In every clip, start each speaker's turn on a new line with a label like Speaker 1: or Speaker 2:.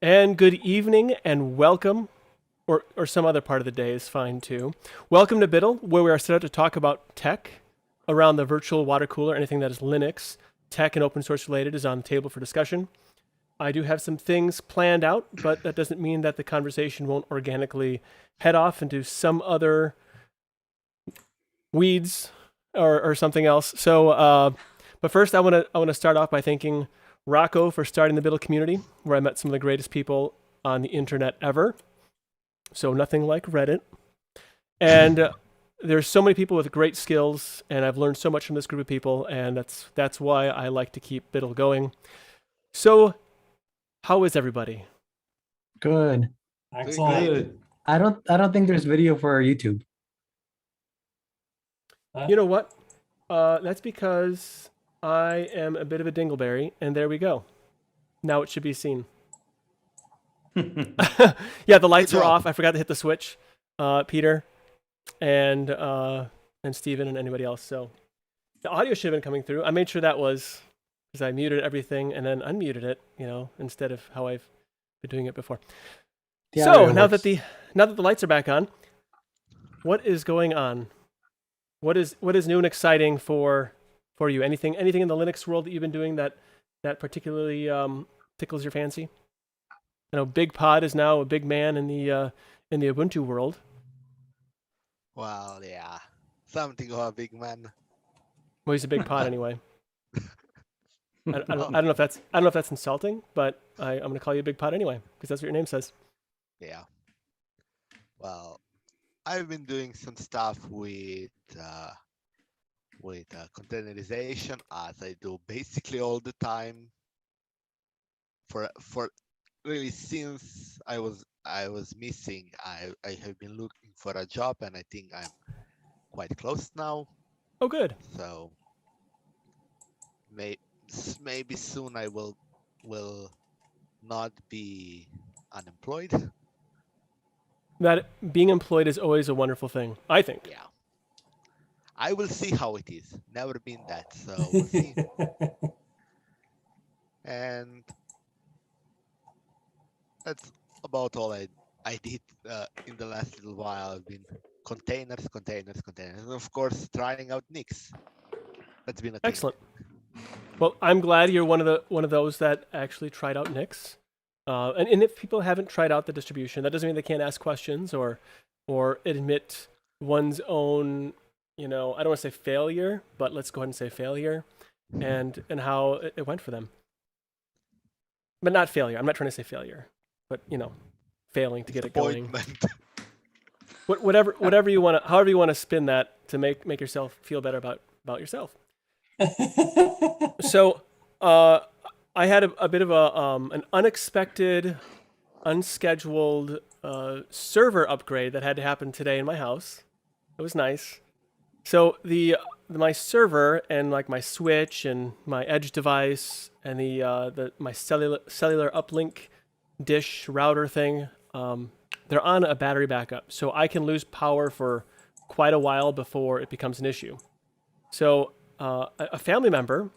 Speaker 1: And good evening and welcome, or some other part of the day is fine too. Welcome to Biddle, where we are set up to talk about tech around the virtual water cooler. Anything that is Linux, tech, and open source related is on the table for discussion. I do have some things planned out, but that doesn't mean that the conversation won't organically head off into some other weeds or something else. But first I want to start off by thanking Rocco for starting the Biddle community, where I met some of the greatest people on the internet ever. So nothing like Reddit. And there's so many people with great skills, and I've learned so much from this group of people, and that's why I like to keep Biddle going. So, how is everybody?
Speaker 2: Good.
Speaker 3: Excellent.
Speaker 4: Good.
Speaker 2: I don't think there's video for YouTube.
Speaker 1: You know what? That's because I am a bit of a dingleberry, and there we go. Now it should be seen. Yeah, the lights were off. I forgot to hit the switch. Peter and Steven and anybody else. So the audio should have been coming through. I made sure that was, because I muted everything and then unmuted it, instead of how I've been doing it before. So now that the lights are back on, what is going on? What is new and exciting for you? Anything in the Linux world that you've been doing that particularly tickles your fancy? I know Big Pod is now a big man in the Ubuntu world.
Speaker 3: Well, yeah, something of a big man.
Speaker 1: Well, he's a big pod anyway. I don't know if that's insulting, but I'm going to call you a big pod anyway because that's what your name says.
Speaker 3: Yeah. Well, I've been doing some stuff with containerization, as I do basically all the time. For really, since I was missing, I have been looking for a job, and I think I'm quite close now.
Speaker 1: Oh, good.
Speaker 3: So maybe soon I will not be unemployed.
Speaker 1: That being employed is always a wonderful thing, I think.
Speaker 3: Yeah. I will see how it is. Never been that, so we'll see. And that's about all I did in the last little while. I've been containers, and of course trying out Nix. That's been a thing.
Speaker 1: Excellent. Well, I'm glad you're one of those that actually tried out Nix. And if people haven't tried out the distribution, that doesn't mean they can't ask questions or admit one's own, I don't want to say failure, but let's go ahead and say failure, and how it went for them. But not failure. I'm not trying to say failure, but failing to get it going. Whatever you want to, however you want to spin that to make yourself feel better about yourself. So, I had a bit of an unexpected, unscheduled server upgrade that had to happen today in my house. It was nice. So my server and like my switch and my edge device and my cellular uplink dish router thing, they're on a battery backup, so I can lose power for quite a while before it becomes an issue. So a family member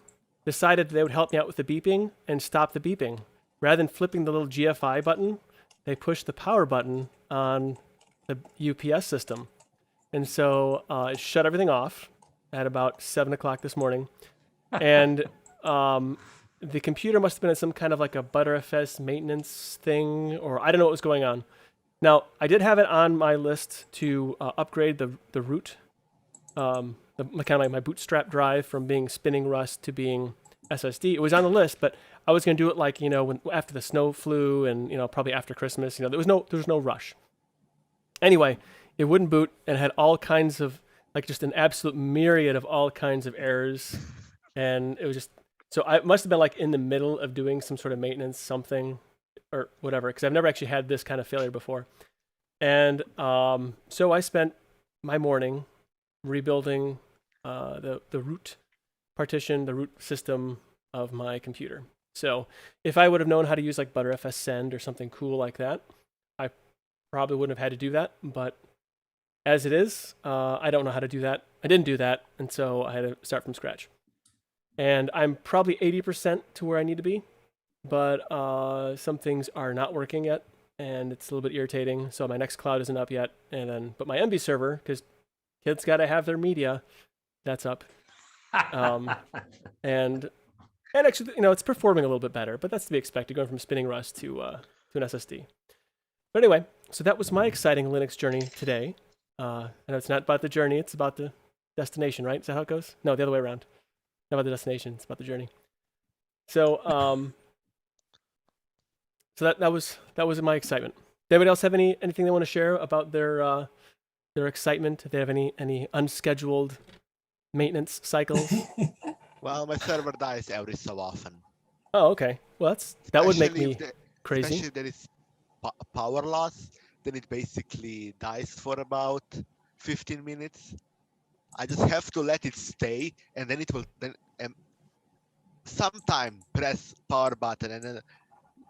Speaker 1: decided they would help me out with the beeping and stop the beeping. Rather than flipping the little GFI button, they pushed the power button on the UPS system. And so it shut everything off at about 7 o'clock this morning. And the computer must have been in some kind of like a Btrfs maintenance thing, or I don't know what was going on. Now, I did have it on my list to upgrade the root, kind of like my bootstrap drive from being spinning Rust to being SSD. It was on the list, but I was going to do it like, after the snow flew and, probably after Christmas, there was no rush. Anyway, it wouldn't boot and had all kinds of, like just an absolute myriad of all kinds of errors. And it was just, so I must have been like in the middle of doing some sort of maintenance, something or whatever, because I've never actually had this kind of failure before. And so I spent my morning rebuilding the root partition, the root system of my computer. So if I would have known how to use like Btrfs send or something cool like that, I probably wouldn't have had to do that. But as it is, I don't know how to do that. I didn't do that, and so I had to start from scratch. And I'm probably 80% to where I need to be. but some things are not working yet, and it's a little bit irritating. So my Nextcloud isn't up yet, but my MB server, because kids got to have their media, that's up. And actually, it's performing a little bit better, but that's to be expected, going from spinning Rust to an SSD. But anyway, so that was my exciting Linux journey today. And it's not about the journey; it's about the destination, right? Is that how it goes? No, the other way around. Not about the destination; it's about the journey. So, so that was my excitement. Does anybody else have anything they want to share about their excitement? If they have any unscheduled maintenance cycles?
Speaker 3: Well, my server dies every so often.
Speaker 1: Oh, okay. Well, that would make
Speaker 3: Especially
Speaker 1: me
Speaker 3: if the-
Speaker 1: crazy.
Speaker 3: Especially if there is power loss, then it basically dies for about 15 minutes. I just have to let it stay, and then it will sometime press power button and then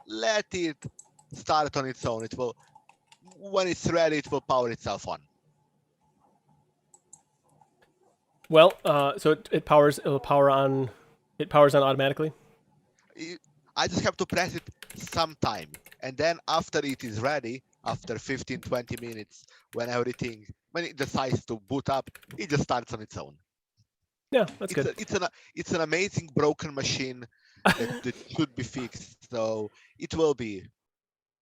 Speaker 3: let it start on its own. It will, when it's ready, it will power itself on.
Speaker 1: Well, so it powers on automatically.
Speaker 3: I just have to press it sometime, and then after it is ready, after 15-20 minutes, when it decides to boot up, it just starts on its own.
Speaker 1: Yeah, that's good.
Speaker 3: It's an amazing broken machine that should be fixed. So it will be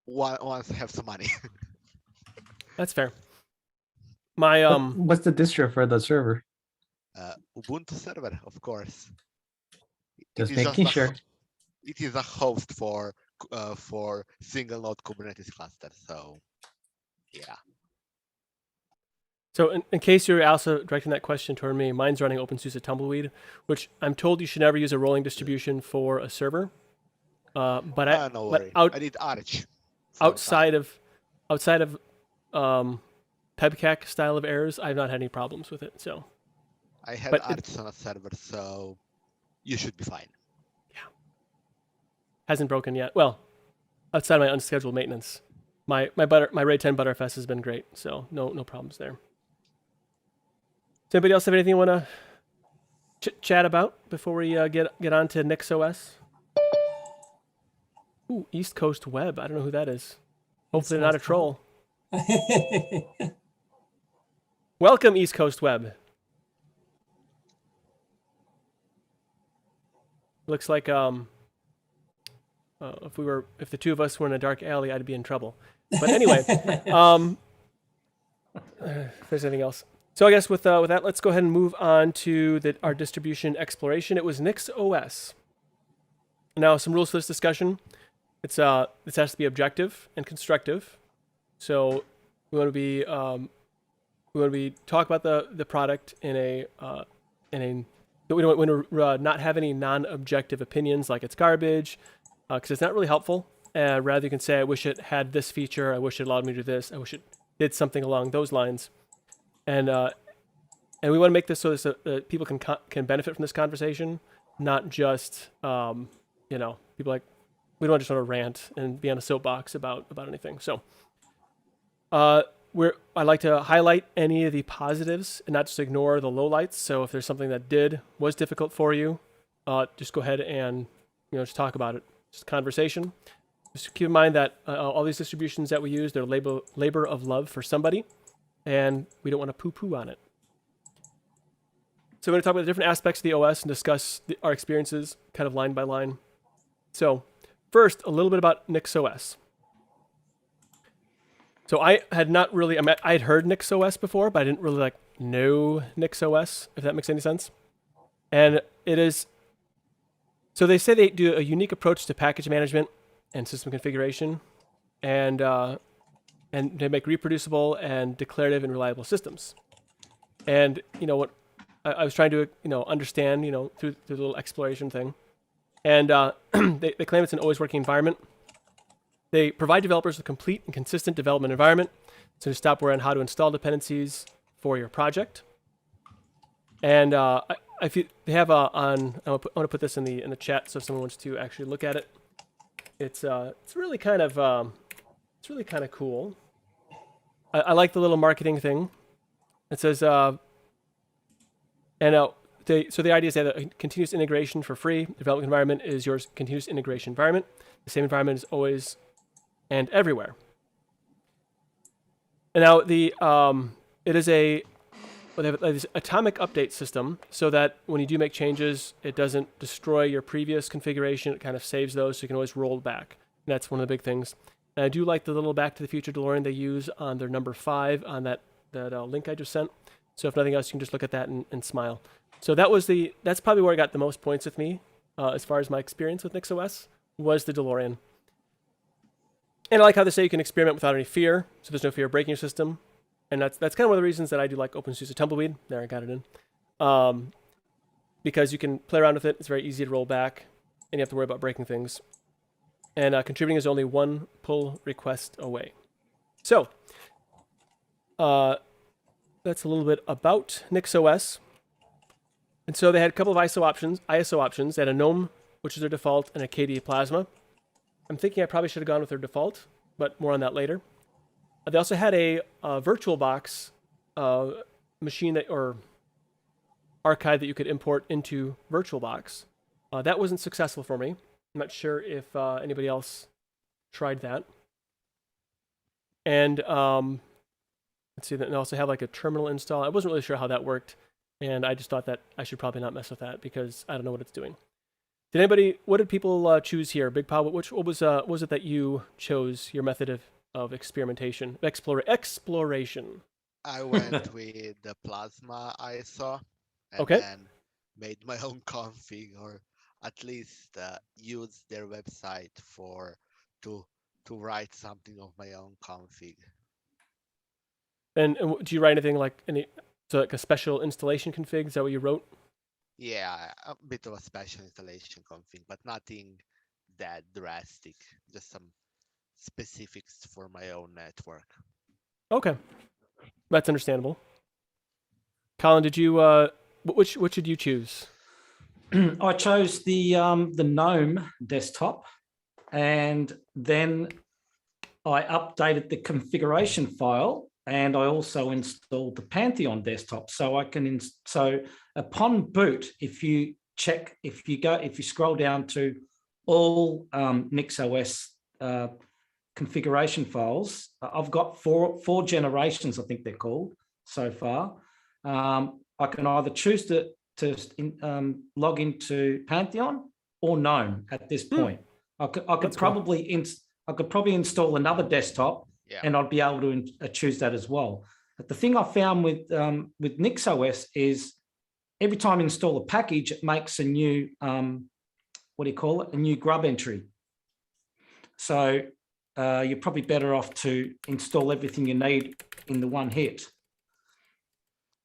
Speaker 3: once I have some money.
Speaker 1: That's fair. My
Speaker 2: What's the distro for the server?
Speaker 3: Ubuntu server, of course.
Speaker 2: Just making sure.
Speaker 3: It is a host for single node Kubernetes cluster. So yeah.
Speaker 1: So in case you're also directing that question toward me, mine's running OpenSUSE Tumbleweed, which I'm told you should never use a rolling distribution for a server. No
Speaker 3: worry. I need Arch.
Speaker 1: Outside of Pebcac style of errors, I've not had any problems with it. So
Speaker 3: I had Arch on a server, so you should be fine.
Speaker 1: Yeah. Hasn't broken yet. Well, outside of my unscheduled maintenance, my RAID 10 Butterfest has been great, so no problems there. Does anybody else have anything you want to chat about before we get on to NixOS? Ooh, East Coast Web. I don't know who that is. Hopefully they're not a troll. Welcome, East Coast Web. Looks like if the two of us were in a dark alley, I'd be in trouble. But anyway, if there's anything else. So I guess with that, let's go ahead and move on to our distribution exploration. It was NixOS. Now, some rules for this discussion. This has to be objective and constructive. So we want to be talk about the product we don't want to not have any non-objective opinions like it's garbage, because it's not really helpful. Rather, you can say, I wish it had this feature. I wish it allowed me to do this. I wish it did something along those lines. And we want to make this so that people can benefit from this conversation, not just people like, we don't just want to rant and be on a soapbox about anything. So I like to highlight any of the positives and not just ignore the lowlights. So if there's something that was difficult for you, just go ahead and just talk about it. Just conversation. Just keep in mind that all these distributions that we use, they're labor of love for somebody, and we don't want to poo-poo on it. So we're going to talk about the different aspects of the OS and discuss our experiences kind of line by line. So first, a little bit about NixOS. So I had heard NixOS before, but I didn't really know NixOS, if that makes any sense. And it is, so they say they do a unique approach to package management and system configuration, and they make reproducible and declarative and reliable systems. And what I was trying to understand through the little exploration thing, and they claim it's an always working environment. They provide developers with a complete and consistent development environment, so to stop worrying how to install dependencies for your project. And if they have I want to put this in the chat so if someone wants to actually look at it. It's really kind of cool. I like the little marketing thing. It says so the idea is that a continuous integration for free. Development environment is your continuous integration environment. The same environment is always and everywhere. And now it is they have this atomic update system so that when you do make changes, it doesn't destroy your previous configuration. It kind of saves those so you can always roll back. And that's one of the big things. And I do like the little Back to the Future DeLorean they use on their number 5 on that link I just sent. So if nothing else, you can just look at that and smile. So that's probably where I got the most points with me as far as my experience with NixOS was the DeLorean. And I like how they say you can experiment without any fear. So there's no fear of breaking your system. And that's kind of one of the reasons that I do like OpenSUSE Tumbleweed. There, I got it in. Because you can play around with it. It's very easy to roll back. And you have to worry about breaking things. And contributing is only one pull request away. So, that's a little bit about NixOS. And so they had a couple of ISO options. They had a GNOME, which is their default, and a KDE Plasma. I'm thinking I probably should have gone with their default, but more on that later. They also had a VirtualBox machine or archive that you could import into VirtualBox. That wasn't successful for me. I'm not sure if anybody else tried that. And let's see, they also have like a terminal install. I wasn't really sure how that worked, and I just thought that I should probably not mess with that because I don't know what it's doing. What did people choose here? Big Paul, what was it that you chose, your method of experimentation, exploration?
Speaker 3: I went with the Plasma ISO and
Speaker 1: Okay.
Speaker 3: then made my own config, or at least use their website to write something of my own config.
Speaker 1: And do you write anything like like a special installation config? Is that what you wrote?
Speaker 3: Yeah, a bit of a special installation config, but nothing that drastic. Just some specifics for my own network.
Speaker 1: Okay, that's understandable. Colin, did you which did you choose?
Speaker 4: I chose the GNOME desktop, and then I updated the configuration file, and I also installed the Pantheon desktop. So I can so upon boot, if you scroll down to all NixOS configuration files, I've got four generations, I think they're called so far. I can either choose to log into Pantheon or GNOME at this point. I could probably install another desktop, and I'd be able to choose that as well. But the thing I found with NixOS is every time I install a package, it makes a new a new grub entry. So you're probably better off to install everything you need in the one hit.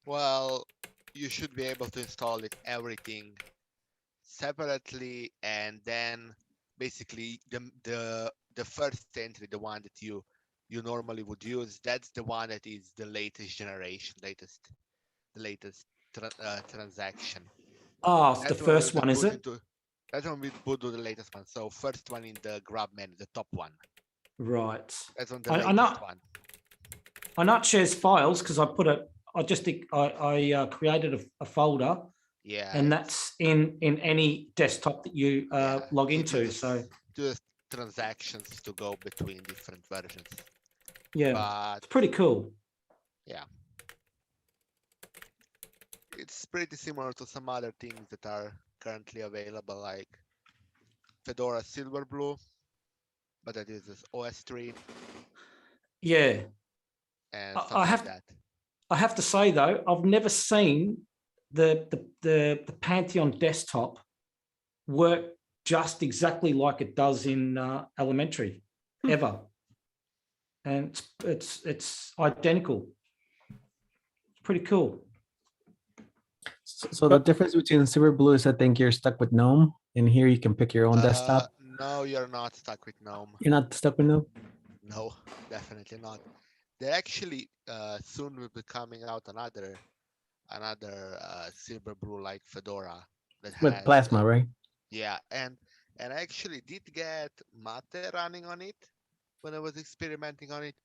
Speaker 3: Well, you should be able to install everything separately, and then basically the first entry, the one that you normally would use, that's the one that is the latest generation, the latest transaction.
Speaker 4: Oh, the first one, is it?
Speaker 3: That one would do the latest one. So first one in the grub menu, the top one.
Speaker 4: Right.
Speaker 3: That's on the latest one.
Speaker 4: I know it shares files because I created a folder.
Speaker 3: Yeah.
Speaker 4: And that's in any desktop that you log into. So
Speaker 3: do transactions to go between different versions.
Speaker 4: Yeah, but it's pretty cool.
Speaker 3: Yeah. It's pretty similar to some other things that are currently available, like Fedora Silverblue, but that uses OS3.
Speaker 4: Yeah.
Speaker 3: And like that.
Speaker 4: I have to say though, I've never seen the Pantheon desktop work just exactly like it does in Elementary, ever. And it's identical. It's pretty cool.
Speaker 2: So the difference between Silverblue is I think you're stuck with GNOME, and here you can pick your own desktop.
Speaker 3: No, you're not stuck with GNOME.
Speaker 2: You're not stuck with GNOME?
Speaker 3: No, definitely not. They're actually soon will be coming out another Silverblue like Fedora that
Speaker 2: with
Speaker 3: has,
Speaker 2: Plasma, right?
Speaker 3: Yeah, and I actually did get Mate running on it when I was experimenting on it,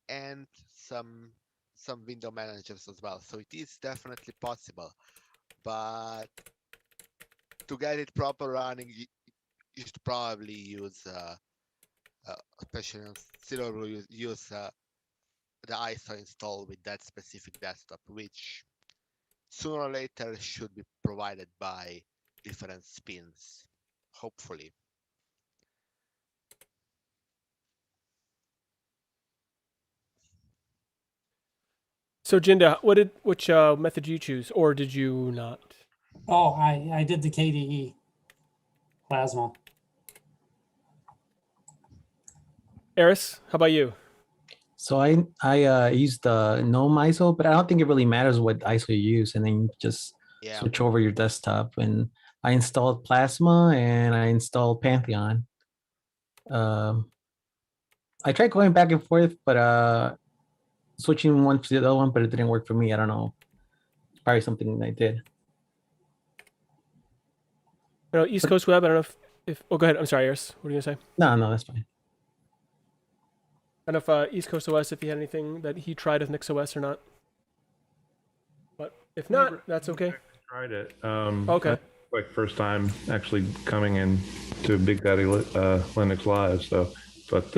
Speaker 3: and some window managers as well. So it is definitely possible. but to get it proper running, you should probably use, especially on Silverblue, use the ISO install with that specific desktop, which sooner or later should be provided by different spins, hopefully.
Speaker 1: So Jinda, which method did you choose, or did you not?
Speaker 5: Oh, I did the KDE plasma.
Speaker 1: Eris, how about you?
Speaker 2: So I used the GNOME ISO, but I don't think it really matters what ISO you use, and then you just
Speaker 3: Yeah.
Speaker 2: switch over your desktop. And I installed Plasma and I installed Pantheon. I tried going back and forth, but switching one to the other one, but it didn't work for me. I don't know. It's probably something I did.
Speaker 1: You know, East Coast Web. I don't know if. Oh, go ahead. I'm sorry, Eris. What are you gonna say?
Speaker 2: No, that's fine.
Speaker 1: I don't know if East Coast OS, if he had anything that he tried with NixOS or not. But if not, that's okay.
Speaker 6: Tried it.
Speaker 1: Okay.
Speaker 6: Like first time actually coming in to Big Daddy Linux Live. So, but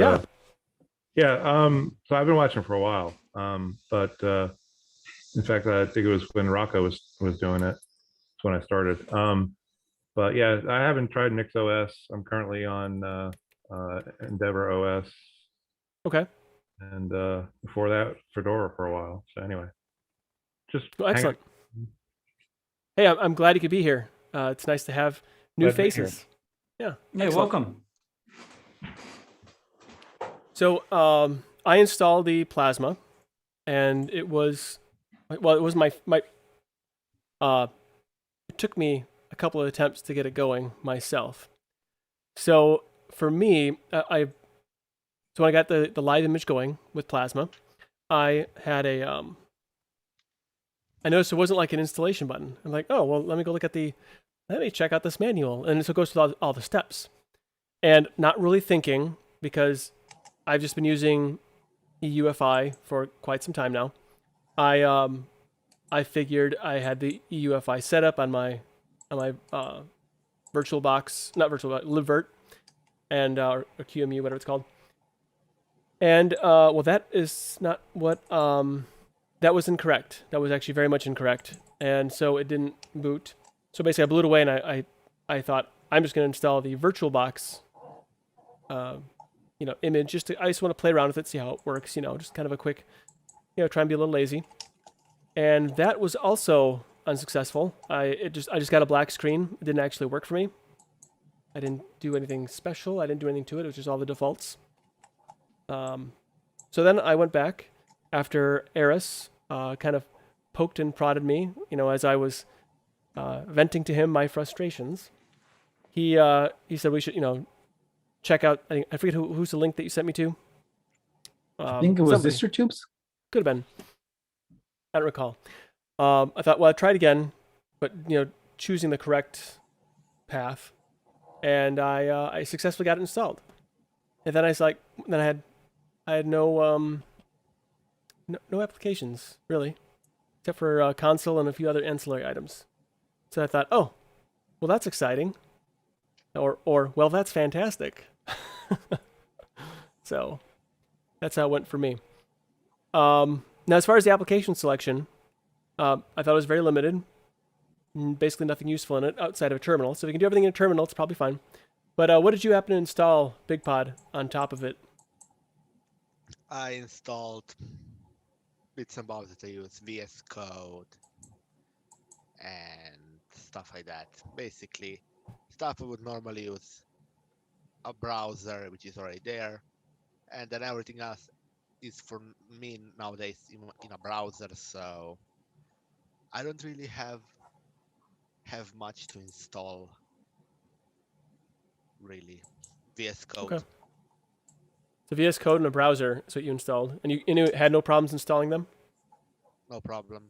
Speaker 1: Yeah.
Speaker 6: So I've been watching for a while. But in fact, I think it was when Rocco was doing it. That's when I started. But yeah, I haven't tried NixOS. I'm currently on Endeavor OS.
Speaker 1: Okay.
Speaker 6: And before that, Fedora for a while. So anyway, just
Speaker 1: Well, excellent. Hey, I'm glad you could be here. It's nice to have new
Speaker 6: Glad to be here.
Speaker 1: faces. Yeah.
Speaker 4: Hey,
Speaker 1: excellent.
Speaker 4: welcome.
Speaker 1: So I installed the Plasma, and it was it was my it took me a couple of attempts to get it going myself. So for me, so when I got the live image going with Plasma, I had a I noticed there wasn't like an installation button. I'm like, oh well, let me check out this manual, and so it goes through all the steps, and not really thinking, because I've just been using EUFI for quite some time now. I figured I had the EUFI set up on my VirtualBox, not VirtualBox, libvirt, and or QEMU, whatever it's called. And well, that is not what that was incorrect. That was actually very much incorrect, and so it didn't boot. So basically, I blew it away, and I thought I'm just going to install the VirtualBox image. I just want to play around with it, see how it works. Just kind of a quick, try and be a little lazy. And that was also unsuccessful. I just got a black screen. It didn't actually work for me. I didn't do anything special. I didn't do anything to it. It was just all the defaults. So then I went back after Eris kind of poked and prodded me, as I was venting to him my frustrations. He said we should, check out. I forget who's the link that you sent me to.
Speaker 2: I think it was
Speaker 1: somebody.
Speaker 2: DistroTubes.
Speaker 1: Could have been. I don't recall. I thought, well, I tried again, but choosing the correct path, and I successfully got it installed. And then I had no applications really, except for console and a few other ancillary items. So I thought, oh, well, that's exciting, or well, that's fantastic. So that's how it went for me. Now, as far as the application selection, I thought it was very limited. Basically nothing useful in it outside of a terminal. So if you can do everything in a terminal, it's probably fine. But what did you happen to install, BigPod, on top of it?
Speaker 3: I installed bits and bobs that I use, VS Code and stuff like that. Basically, stuff I would normally use a browser, which is already there, and then everything else is for me nowadays in a browser. So I don't really have much to install, really. VS Code.
Speaker 1: Okay. So VS Code in a browser is what you installed, and you had no problems installing them?
Speaker 3: No problem.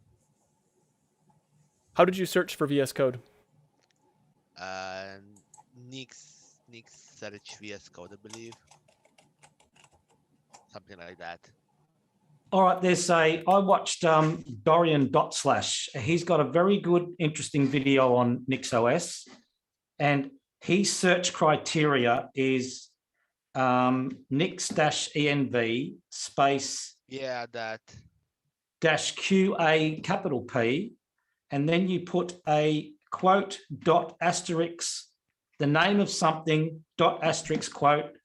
Speaker 1: How did you search for VS Code?
Speaker 3: Nix search VS Code, I believe. Something like that.
Speaker 4: All right, I watched DorianDotSlash. He's got a very good, interesting video on NixOS, and his search criteria is Nix-env space
Speaker 3: Yeah, that.
Speaker 4: -QA capital P, and then you put a quote dot asterisk, the name of something dot asterisk quote,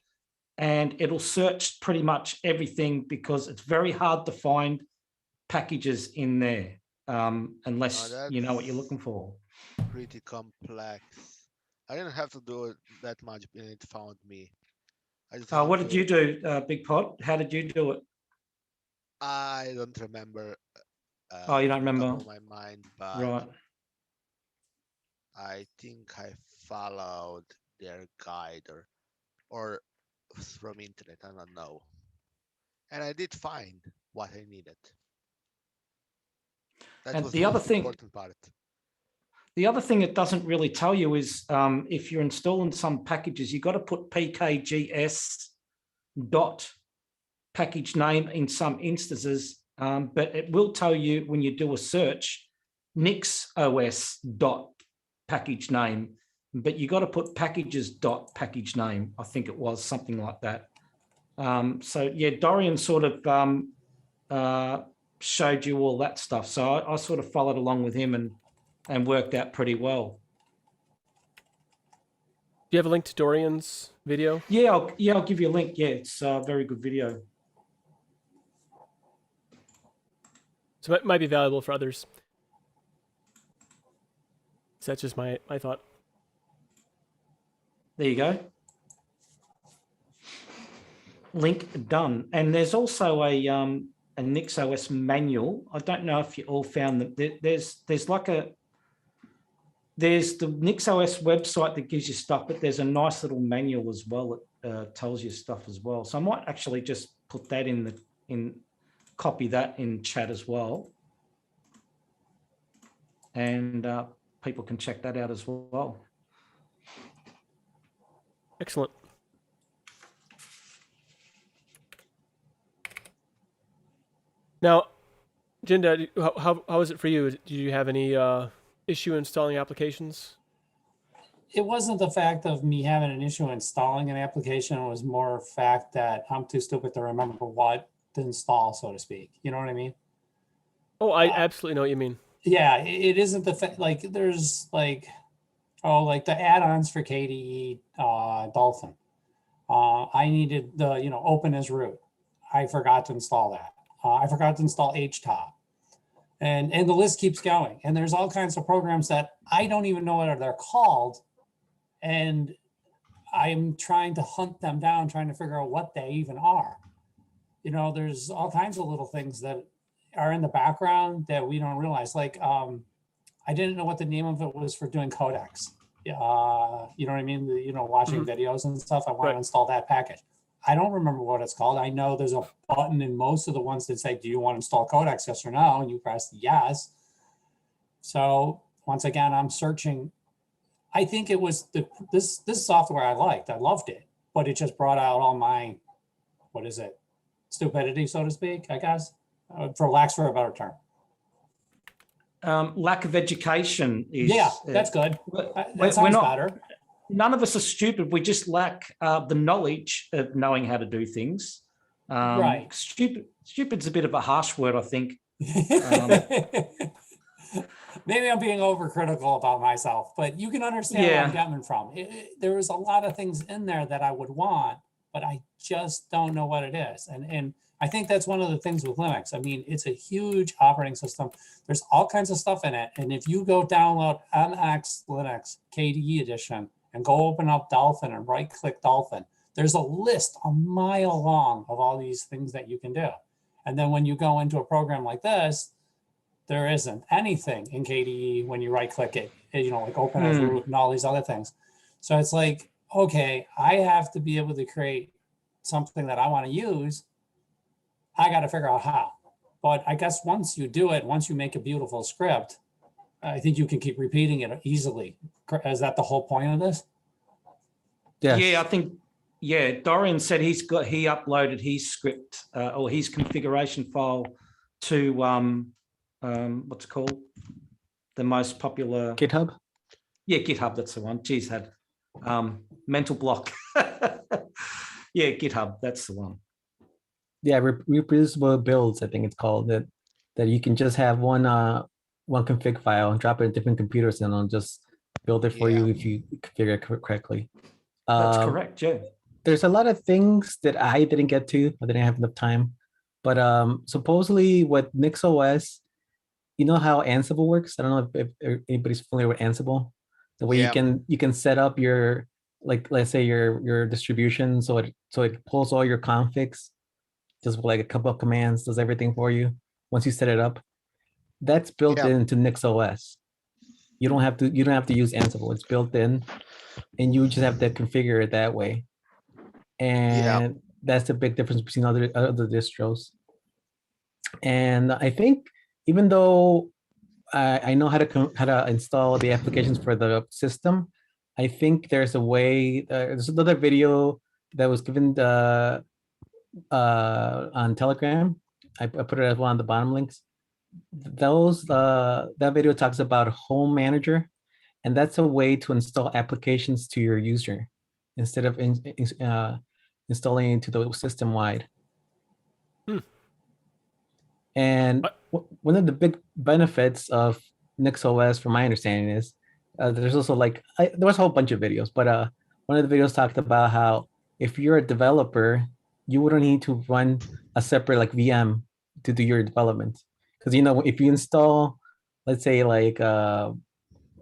Speaker 4: and it'll search pretty much everything because it's very hard to find packages in there unless you know what you're looking for.
Speaker 3: Pretty complex. I didn't have to do it that much and it found me. I just
Speaker 4: What
Speaker 3: had
Speaker 4: did you do, Big Pot? How did you do it?
Speaker 3: I don't remember.
Speaker 4: Oh, you don't remember?
Speaker 3: Top of my mind, but
Speaker 4: Right.
Speaker 3: I think I followed their guide or from internet. I don't know. And I did find what I needed. That
Speaker 4: And
Speaker 3: was
Speaker 4: the other
Speaker 3: most
Speaker 4: thing,
Speaker 3: important part.
Speaker 4: the other thing it doesn't really tell you is if you're installing some packages, you've got to put pkgs dot package name in some instances, but it will tell you when you do a search, NixOS dot package name, but you got to put packages dot package name. I think it was something like that. So yeah, Dorian sort of showed you all that stuff. So I sort of followed along with him and worked out pretty well.
Speaker 1: Do you have a link to Dorian's video?
Speaker 4: Yeah, I'll give you a link. Yeah, it's a very good video.
Speaker 1: So it might be valuable for others. So that's just my thought.
Speaker 4: There you go. Link done. And there's also a NixOS manual. I don't know if you all found that there's the NixOS website that gives you stuff, but there's a nice little manual as well that tells you stuff as well. So I might actually just put that copy that in chat as well. And people can check that out as well.
Speaker 1: Excellent. Now, Jinda, how is it for you? Did you have any issue installing applications?
Speaker 5: It wasn't the fact of me having an issue installing an application. It was more fact that I'm too stupid to remember what to install, so to speak. You know what I mean?
Speaker 1: Oh, I absolutely know what you mean.
Speaker 5: Yeah, it isn't the fact, like there's like, like the add-ons for KDE Dolphin. I needed the, open as root. I forgot to install that. I forgot to install HTOP. And the list keeps going. And there's all kinds of programs that I don't even know what they're called. And I'm trying to hunt them down, trying to figure out what they even are. There's all kinds of little things that are in the background that we don't realize. Like, I didn't know what the name of it was for doing codecs. You know what I mean? Watching videos and stuff. I want to install that package. I don't remember what it's called. I know there's a button in most of the ones that say, do you want to install codecs, yes or no? And you press yes. So once again, I'm searching. I think it was this software I liked. I loved it, but it just brought out all my, stupidity, so to speak, I guess, for lack of a better term.
Speaker 4: Lack of education is...
Speaker 5: Yeah, that's good. That sounds better.
Speaker 4: None of us are stupid. We just lack the knowledge of knowing how to do things.
Speaker 5: Right.
Speaker 4: Stupid's a bit of a harsh word, I think.
Speaker 5: Maybe I'm being overcritical about myself, but you can understand where I'm coming from. There was a lot of things in there that I would want, but I just don't know what it is. And I think that's one of the things with Linux. I mean, it's a huge operating system. There's all kinds of stuff in it. And if you go download NX Linux KDE edition and go open up Dolphin and right click Dolphin, there's a list a mile long of all these things that you can do. And then when you go into a program like this, there isn't anything in KDE when you right click it, like open as root and all these other things. So it's like, okay, I have to be able to create something that I want to use. I got to figure out how. But I guess once you do it, once you make a beautiful script, I think you can keep repeating it easily. Is that the whole point of this?
Speaker 2: Yes.
Speaker 4: Yeah, Yeah, Dorian said he uploaded his script or his configuration file to what's it called? The most popular
Speaker 2: GitHub.
Speaker 4: Yeah, GitHub, that's the one. Geez, had mental block. Yeah, GitHub, that's the one.
Speaker 2: Yeah, reproducible builds, I think it's called, that you can just have one config file and drop it in different computers, and it'll just build it for you if you configure it correctly.
Speaker 4: That's correct, yeah.
Speaker 2: There's a lot of things that I didn't get to. I didn't have enough time. But supposedly with NixOS, you know how Ansible works? I don't know if anybody's familiar with Ansible. The way you can set up your, like, let's say your distribution, so it pulls all your configs, just with like a couple of commands, does everything for you once you set it up. That's built into NixOS. You don't have to use Ansible. It's built in, and you just have to configure it that way. And that's the big difference between other distros. And I think even though I know how to install the applications for the system, I think there's a way. There's another video that was given on Telegram. I put it as one of the bottom links. That video talks about Home Manager, and that's a way to install applications to your user instead of installing into the system wide. And one of the big benefits of NixOS, from my understanding, is there's also there was a whole bunch of videos, but one of the videos talked about how if you're a developer, you wouldn't need to run a separate VM to do your development, because if you install, let's say I don't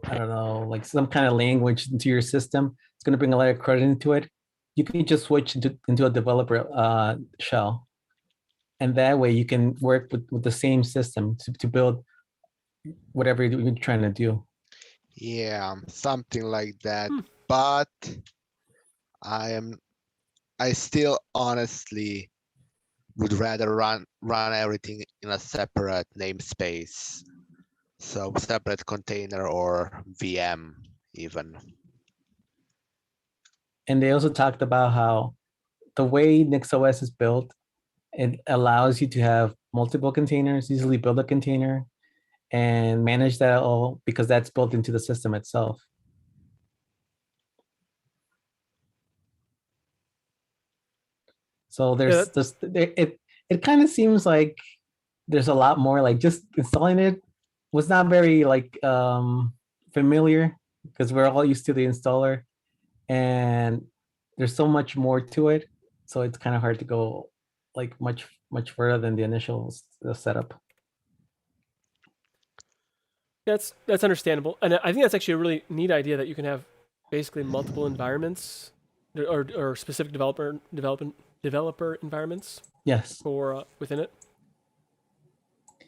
Speaker 2: know, like some kind of language into your system, it's going to bring a lot of credit into it. You can just switch into a developer shell. And that way you can work with the same system to build whatever you're trying to do.
Speaker 3: Yeah, something like that. But I still honestly would rather run everything in a separate namespace. So separate container or VM even.
Speaker 2: And they also talked about how the way NixOS is built, it allows you to have multiple containers, easily build a container and manage that all, because that's built into the system itself. So it kind of seems like there's a lot more, like just installing it was not very familiar, because we're all used to the installer, and there's so much more to it. So it's kind of hard to go much further than the initial setup.
Speaker 1: That's understandable, and I think that's actually a really neat idea that you can have basically multiple environments or specific developer environments.
Speaker 2: Yes.
Speaker 1: For within it.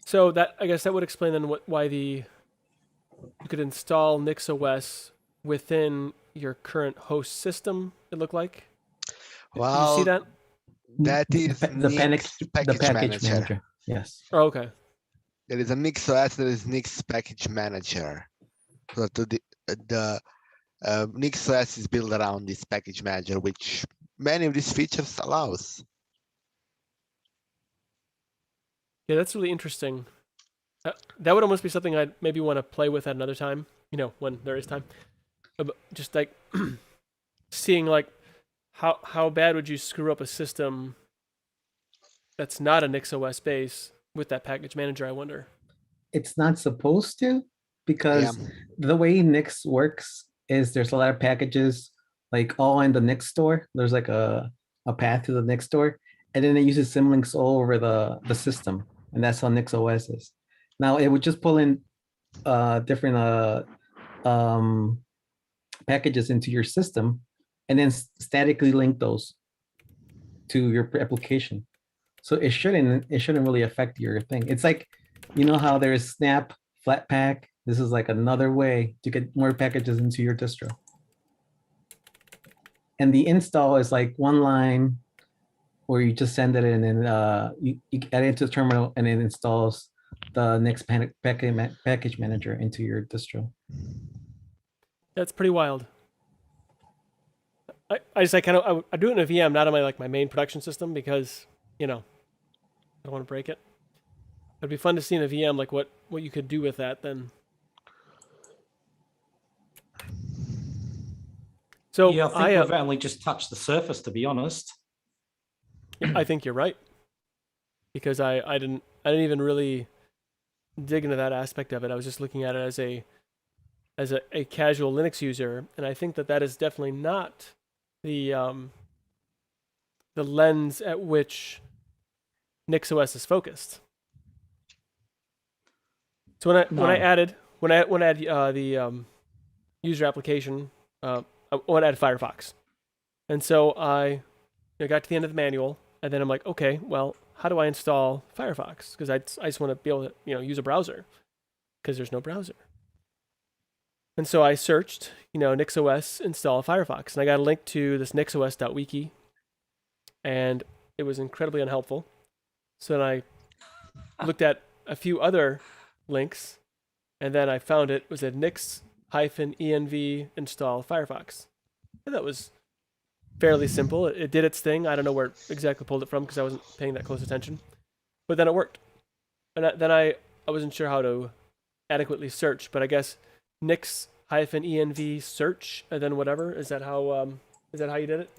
Speaker 1: So that, I guess that would explain then why you could install NixOS within your current host system. It looked like.
Speaker 3: Well,
Speaker 1: you see that?
Speaker 3: That is
Speaker 2: the package manager. Yes.
Speaker 1: Oh, okay.
Speaker 3: There is a NixOS, there is Nix package manager. So the NixOS is built around this package manager, which many of these features allows.
Speaker 1: Yeah, that's really interesting. That would almost be something I'd maybe want to play with at another time, when there is time. Just like seeing how bad would you screw up a system that's not a NixOS base with that package manager, I wonder.
Speaker 2: It's not supposed to, because the way Nix works is there's a lot of packages all in the Nix store. There's a path to the Nix store, and then it uses symlinks all over the system. And that's how NixOS is. Now it would just pull in different packages into your system, and then statically link those to your application. So it shouldn't really affect your thing. It's like, how there's Snap, Flatpak. This is another way to get more packages into your distro. And the install is one line where you just send it in, and you add it to the terminal, and it installs the next package manager into your distro.
Speaker 1: That's pretty wild. I just I do it in a VM, not on my main production system because I don't want to break it. It'd be fun to see in a VM like what you could do with that then. So
Speaker 4: Yeah, I think we've only just touched the surface, to be honest.
Speaker 1: I think you're right because I didn't even really dig into that aspect of it. I was just looking at it as a casual Linux user, and I think that is definitely not the lens at which NixOS is focused. So when I added the user application, I want to add Firefox, and so I got to the end of the manual, and then I'm like, okay, well, how do I install Firefox? Because I just want to be able to use a browser, because there's no browser. And so I searched, NixOS install Firefox, and I got a link to this nixos.wiki, and it was incredibly unhelpful. So then I looked at a few other links, and then I found it was a nix-env install Firefox. And that was fairly simple. It did its thing. I don't know where it exactly pulled it from because I wasn't paying that close attention. But then it worked. And then I wasn't sure how to adequately search, but I guess nix-env search and then whatever. Is that how you did it?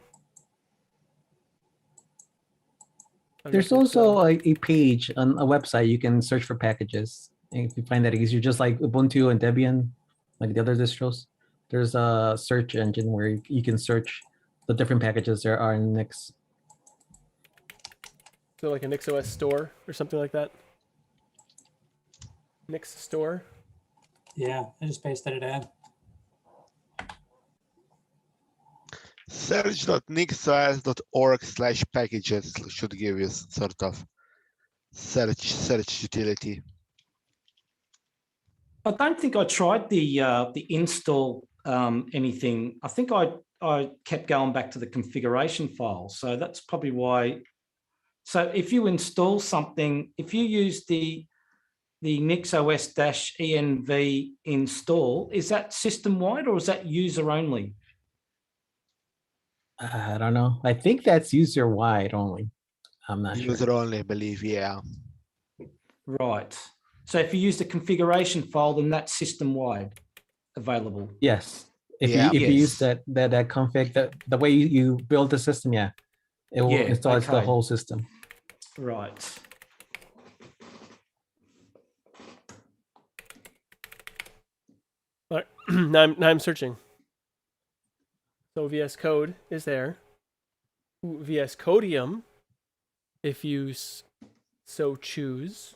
Speaker 2: There's also a page on a website you can search for packages. And if you find that easier, just like Ubuntu and Debian, like the other distros, there's a search engine where you can search the different packages there are in Nix.
Speaker 1: So like a NixOS store or something like that? Nix store?
Speaker 5: Yeah, I just pasted it in.
Speaker 3: Search.nixos.org/packages should give you sort of search utility.
Speaker 4: I don't think I tried the install anything. I think I kept going back to the configuration file. So that's probably why. So if you install something, if you use the NixOS-env install, is that system-wide or is that user only?
Speaker 2: I don't know. I think that's user wide only. I'm not sure.
Speaker 3: User only, I believe, yeah.
Speaker 4: Right. So if you use the configuration file, then that's system-wide available.
Speaker 2: Yes. If
Speaker 3: Yeah.
Speaker 2: you use that config, the way you build the system, yeah, it will install the whole system.
Speaker 4: Right.
Speaker 1: All right. now I'm searching. So VS Code is there. VS Codium, if you so choose.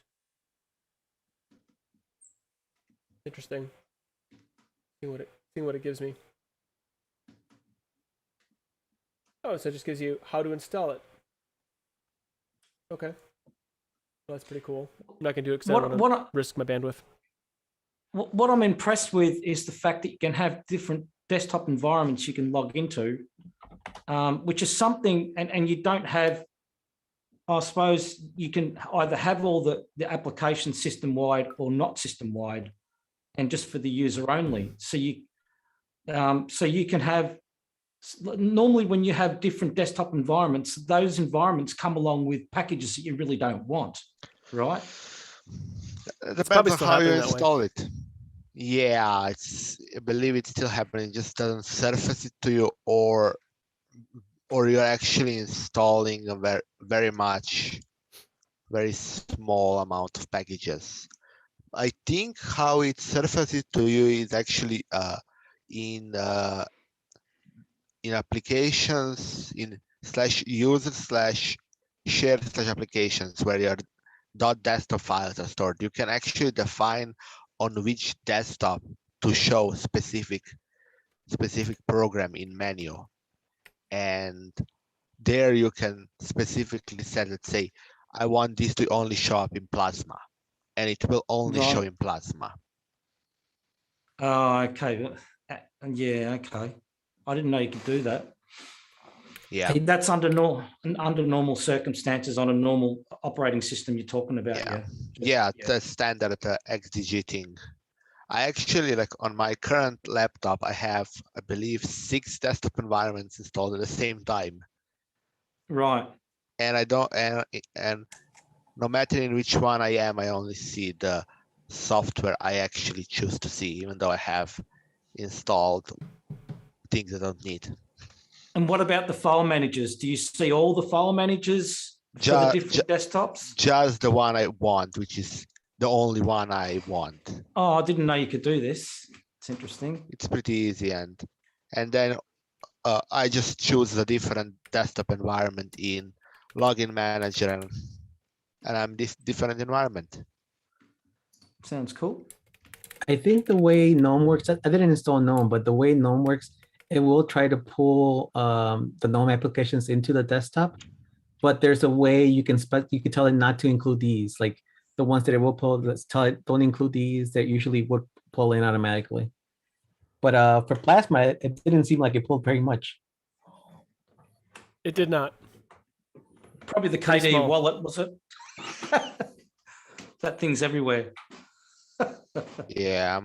Speaker 1: Interesting. Seeing what it gives me. Oh, so it just gives you how to install it. Okay. Well, that's pretty cool. I'm not gonna do it because I don't want to risk my bandwidth.
Speaker 4: What I'm impressed with is the fact that you can have different desktop environments you can log into, which is something, and you don't have, I suppose you can either have all the application system-wide or not system-wide, and just for the user only. So you can have, normally when you have different desktop environments, those environments come along with packages that you really don't want, right?
Speaker 3: It depends on how you install it. Yeah, I believe it's still happening. It just doesn't surface it to you, or you're actually installing a very small amount of packages. I think how it surfaces to you is actually in applications in /user/shared/applications where your .desktop files are stored. You can actually define on which desktop to show specific program in menu, and there you can specifically set, let's say, I want this to only show up in Plasma, and it will only show in Plasma.
Speaker 4: Oh, okay. Yeah, okay. I didn't know you could do that.
Speaker 3: Yeah,
Speaker 4: that's under normal circumstances on a normal operating system you're talking about.
Speaker 3: Yeah, the standard XDG thing. I actually like on my current laptop, I have, I believe, 6 desktop environments installed at the same time.
Speaker 4: Right.
Speaker 3: And I don't, and no matter in which one I am, I only see the software I actually choose to see, even though I have installed things I don't need.
Speaker 4: And what about the file managers? Do you see all the file managers for the different desktops?
Speaker 3: Just the one I want, which is the only one I want.
Speaker 4: Oh, I didn't know you could do this. It's interesting.
Speaker 3: It's pretty easy, and then I just choose a different desktop environment in login manager, and I'm this different environment.
Speaker 4: Sounds cool.
Speaker 2: I think the way GNOME works, I didn't install GNOME, but the way GNOME works, it will try to pull the GNOME applications into the desktop. But there's a way you can tell it not to include these, like the ones that it will pull. Let's tell it don't include these. That usually would pull in automatically. But for Plasma, it didn't seem like it pulled very much.
Speaker 1: It did not.
Speaker 4: Probably the
Speaker 1: Pretty
Speaker 4: KD
Speaker 1: small.
Speaker 4: wallet, was it? That thing's everywhere.
Speaker 3: Yeah.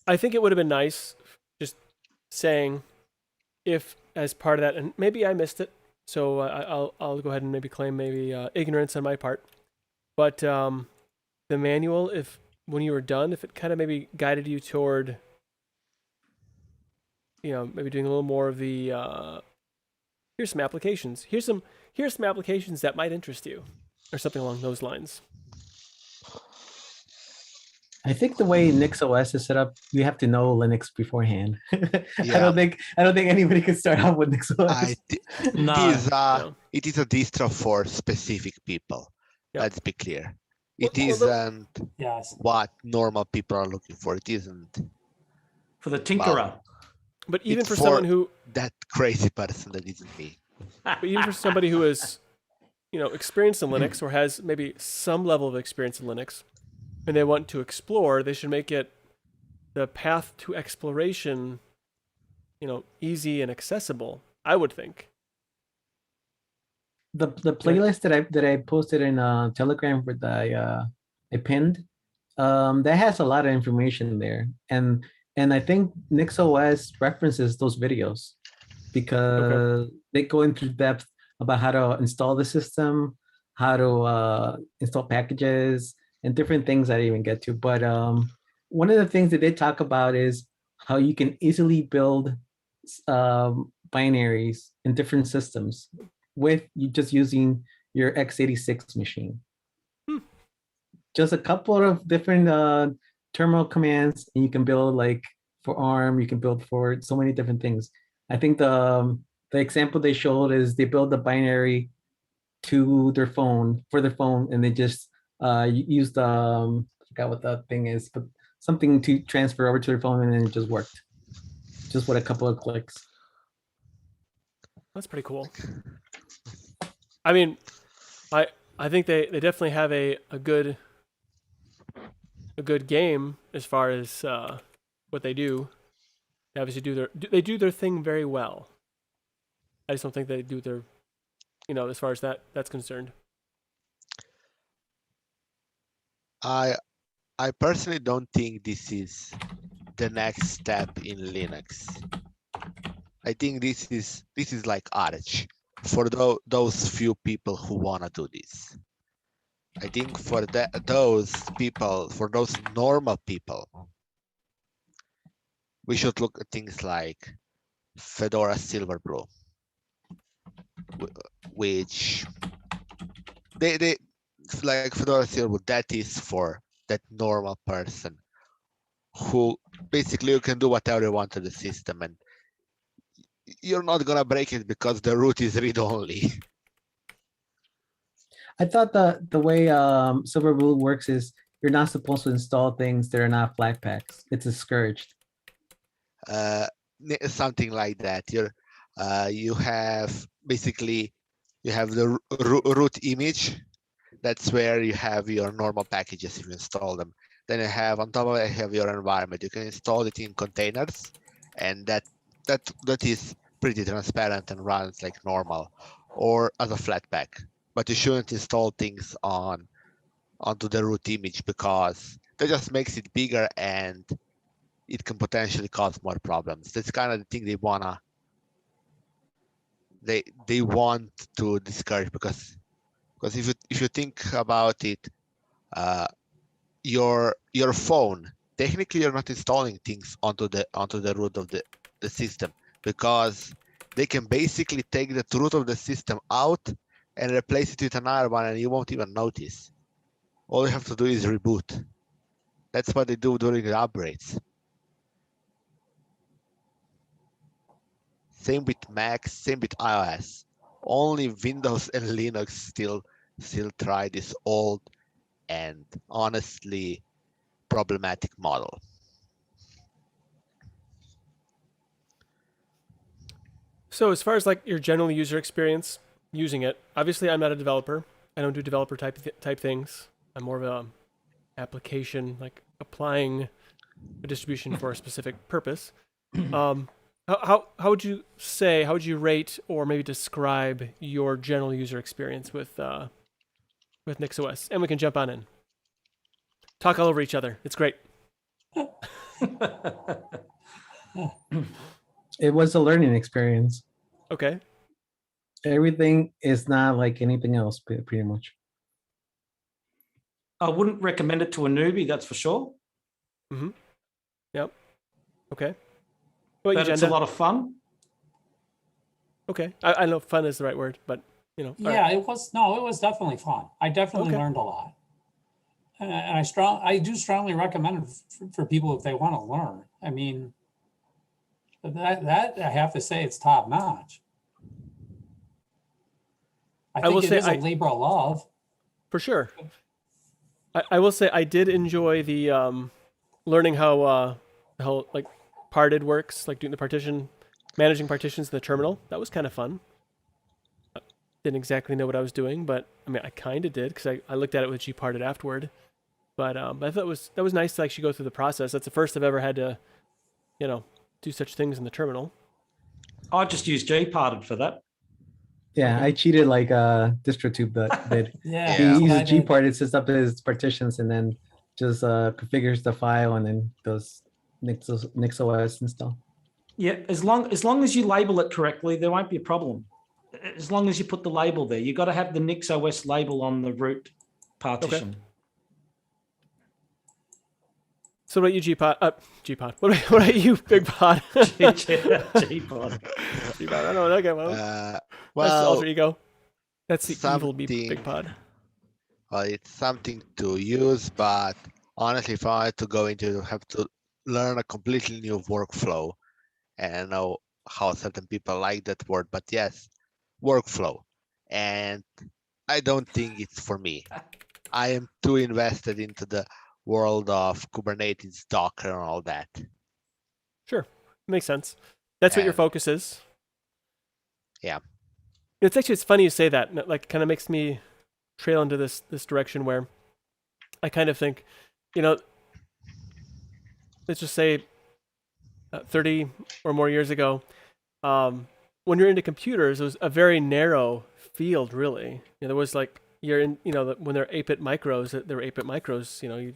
Speaker 1: I think it would have been nice just saying if as part of that, and maybe I missed it, so I'll go ahead and maybe claim ignorance on my part. But the manual, if when you were done, if it kind of maybe guided you toward, maybe doing a little more of the here's some applications. Here's some applications that might interest you, or something along those lines.
Speaker 2: I think the way NixOS is set up, you have to know Linux beforehand. I
Speaker 3: Yeah.
Speaker 2: don't think anybody can start out with NixOS.
Speaker 4: No.
Speaker 3: It is a distro for specific people.
Speaker 1: Yeah.
Speaker 3: Let's be clear. It
Speaker 1: Well,
Speaker 3: isn't
Speaker 5: Yes.
Speaker 3: what normal people are looking for. It isn't
Speaker 4: For the tinkerer.
Speaker 1: But even
Speaker 3: It's
Speaker 1: for
Speaker 3: for-
Speaker 1: someone who,
Speaker 3: that crazy person that isn't me.
Speaker 1: but even for somebody who is, experienced in Linux or has maybe some level of experience in Linux, and they want to explore, they should make it the path to exploration, easy and accessible. I would think.
Speaker 2: The playlist that I posted in Telegram with I pinned, that has a lot of information there, and I think NixOS references those videos because they go into depth about how to install the system, how to install packages, and different things I didn't even get to. But one of the things that they talk about is how you can easily build binaries in different systems with you just using your x86 machine. Just a couple of different terminal commands, and you can build like for ARM, you can build for so many different things. I think the example they showed is they build the binary to their phone for their phone, and they just use the I forgot what that thing is, but something to transfer over to their phone, and then it just worked, just with a couple of clicks.
Speaker 1: That's pretty cool. I mean, I think they definitely have a good game as far as what they do. They obviously they do their thing very well. I just don't think they do their, as far as that's concerned.
Speaker 3: I personally don't think this is the next step in Linux. I think this is like Arch for those few people who wanna do this. I think for those people, for those normal people, we should look at things like Fedora Silverblue, which they like Fedora Silverblue. That is for that normal person who basically you can do whatever you want to the system, and you're not gonna break it because the root is read-only.
Speaker 2: I thought the way Silverblue works is you're not supposed to install things that are not Flatpaks. It's discouraged.
Speaker 3: Something like that. You have basically you have the root image. That's where you have your normal packages if you install them. Then you have on top of it, you have your environment. You can install it in containers, and that is pretty transparent and runs like normal or as a Flatpak. but you shouldn't install things onto the root image because that just makes it bigger and it can potentially cause more problems. That's kind of the thing they want to discourage because if you think about it, your phone, technically you're not installing things onto the root of the system because they can basically take the root of the system out and replace it with another one and you won't even notice. All you have to do is reboot. That's what they do during the upgrades. Same with Mac, same with iOS. Only Windows and Linux still try this old and honestly problematic model.
Speaker 1: So as far as like your general user experience using it, obviously I'm not a developer. I don't do developer type things. I'm more of a application, like applying a distribution for a specific purpose. How would you say, how would you rate or maybe describe your general user experience with NixOS? And we can jump on in. Talk all over each other. It's great.
Speaker 2: It was a learning experience.
Speaker 1: Okay.
Speaker 2: Everything is not like anything else, pretty much.
Speaker 4: I wouldn't recommend it to a newbie, that's for sure.
Speaker 1: Mm-hmm. Yep. Okay. What
Speaker 4: But it's a lot of fun.
Speaker 1: Okay. I know fun is the right word, but you know.
Speaker 5: Yeah, it was definitely fun. I definitely learned a lot. And I do strongly recommend it for people if they want to learn. I mean, that I have to say it's top notch. I think it is a labor of love.
Speaker 1: For sure. I will say I did enjoy the learning how like parted works, like doing the partition, managing partitions in the terminal. That was kind of fun. Didn't exactly know what I was doing, but I mean I kind of did because I looked at it with gparted afterward. But I thought that was nice to actually go through the process. That's the first I've ever had to, do such things in the terminal.
Speaker 4: I just used gparted for that.
Speaker 2: Yeah,
Speaker 1: Okay.
Speaker 2: I cheated like DistroTube did.
Speaker 5: Yeah.
Speaker 2: He uses gparted, sets up his partitions, and then just configures the file and then does NixOS and stuff.
Speaker 4: Yeah, as long as you label it correctly, there won't be a problem. As long as you put the label there, you got to have the NixOS label on the root partition.
Speaker 1: Okay. So what about you, Gpod? What about you, Big Pod?
Speaker 4: Gpod.
Speaker 1: Gpod. I don't know what that guy was. That's the
Speaker 3: Well,
Speaker 1: alter ego. That's the evil Big Pod.
Speaker 3: well, it's something to use, but honestly, if I wanted to go into, have to learn a completely new workflow, and I know how certain people like that word, but yes, workflow, and I don't think it's for me. I am too invested into the world of Kubernetes, Docker, and all that.
Speaker 1: Sure, makes sense. That's what your focus is.
Speaker 3: Yeah.
Speaker 1: It's funny you say that. Like, kind of makes me trail into this direction where I kind of think, let's just say 30 or more years ago, when you're into computers, it was a very narrow field, really. There was like, you're in, when they're 8-bit micros, there were 8-bit micros, you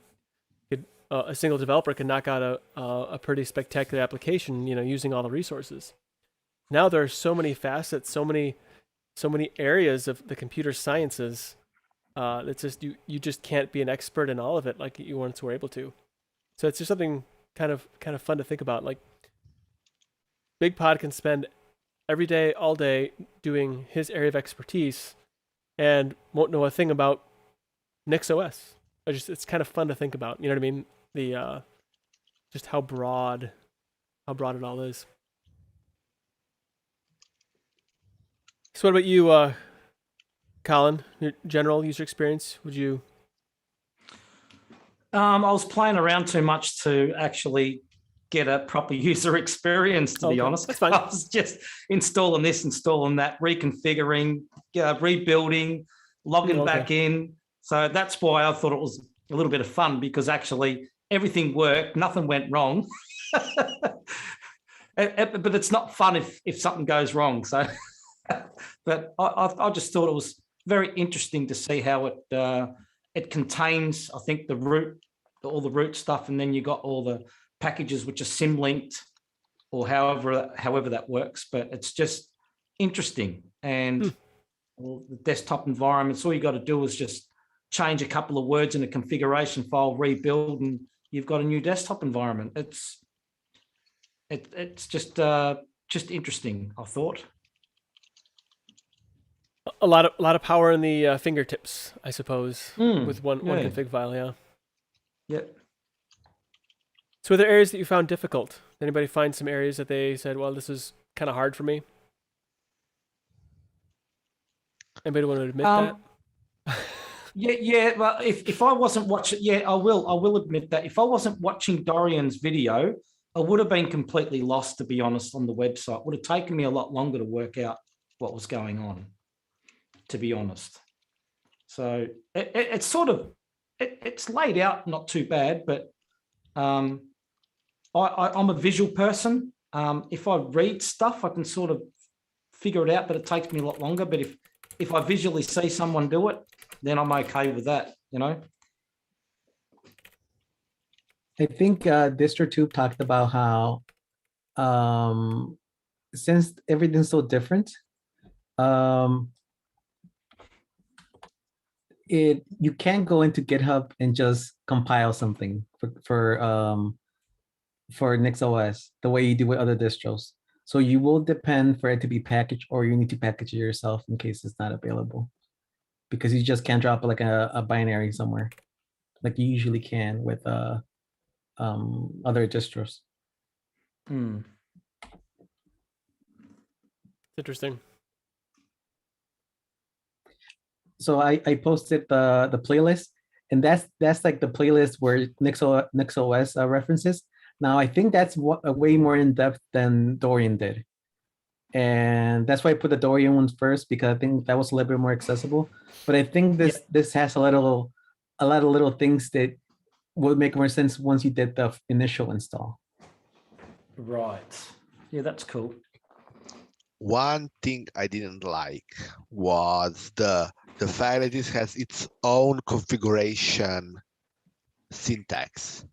Speaker 1: could, a single developer could knock out a pretty spectacular application, using all the resources. Now there are so many facets, so many areas of the computer sciences. It's just you just can't be an expert in all of it like you once were able to. So it's just something kind of fun to think about. Like, Big Pod can spend every day, all day, doing his area of expertise, and won't know a thing about NixOS. It's kind of fun to think about. You know what I mean? The just how broad it all is. So what about you, Colin? Your general user experience? Would you?
Speaker 4: I was playing around too much to actually get a proper user experience, to be honest.
Speaker 1: That's fine.
Speaker 4: I was just installing this, installing that, reconfiguring, rebuilding, logging back in. So that's why I thought it was a little bit of fun, because actually everything worked, nothing went wrong. But it's not fun if something goes wrong. So, but I just thought it was very interesting to see how it contains, I think, the root, all the root stuff, and then you got all the packages which are symlinked, or however that works. But it's just interesting. And well, the desktop environments, all you got to do is just change a couple of words in a configuration file, rebuild, and you've got a new desktop environment. It's just interesting, I thought.
Speaker 1: A lot of power in the fingertips, I suppose, with one
Speaker 4: yeah.
Speaker 1: config file. Yeah.
Speaker 4: Yep.
Speaker 1: So, are there areas that you found difficult? Did anybody find some areas that they said, "Well, this is kind of hard for me"? Anybody want to admit that?
Speaker 4: Yeah. Well, if I wasn't watching, I will admit that if I wasn't watching Dorian's video, I would have been completely lost, to be honest, on the website. It would have taken me a lot longer to work out what was going on, to be honest. So it's sort of, it's laid out not too bad, but I'm a visual person. If I read stuff, I can sort of figure it out, but it takes me a lot longer. But if I visually see someone do it, then I'm okay with that, you know?
Speaker 2: I think DistroTube talked about how since everything's so different, you can't go into GitHub and just compile something for NixOS the way you do with other distros. So you will depend for it to be packaged, or you need to package it yourself in case it's not available, because you just can't drop like a binary somewhere like you usually can with other distros.
Speaker 1: Interesting.
Speaker 2: So I posted the playlist, and that's like the playlist where NixOS references. Now I think that's way more in depth than Dorian did, and that's why I put the Dorian ones first, because I think that was a little bit more accessible. But I think this has a lot of little things that would make more sense once you did the initial install.
Speaker 4: Right. Yeah, that's cool.
Speaker 3: One thing I didn't like was the fact that this has its own configuration syntax.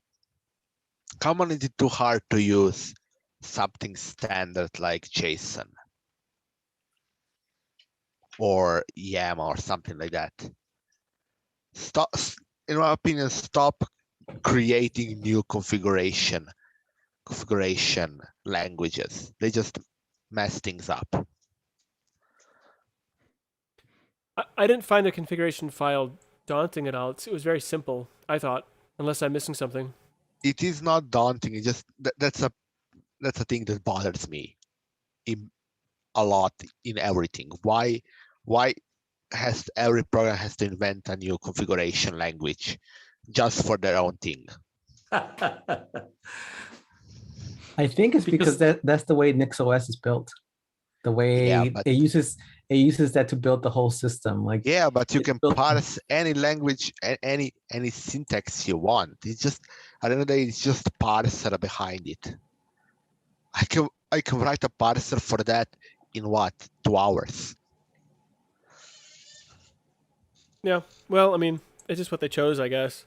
Speaker 3: Come on, is it too hard to use something standard like JSON or YAML or something like that? Stop, in my opinion, stop creating new configuration languages. They just mess things up.
Speaker 1: I didn't find the configuration file daunting at all. It was very simple, I thought, unless I'm missing something.
Speaker 3: It is not daunting. It just that's a thing that bothers me a lot in everything. Why has every program has to invent a new configuration language just for their own thing?
Speaker 2: I think it's because that's the way NixOS is built. The way it uses that to build the whole system. Like,
Speaker 3: yeah, but you can parse any language, any syntax you want. It's just, at the end of the day, it's just a parser behind it. I can write a parser for that in what, 2 hours?
Speaker 1: Yeah. Well, I mean, it's just what they chose, I guess.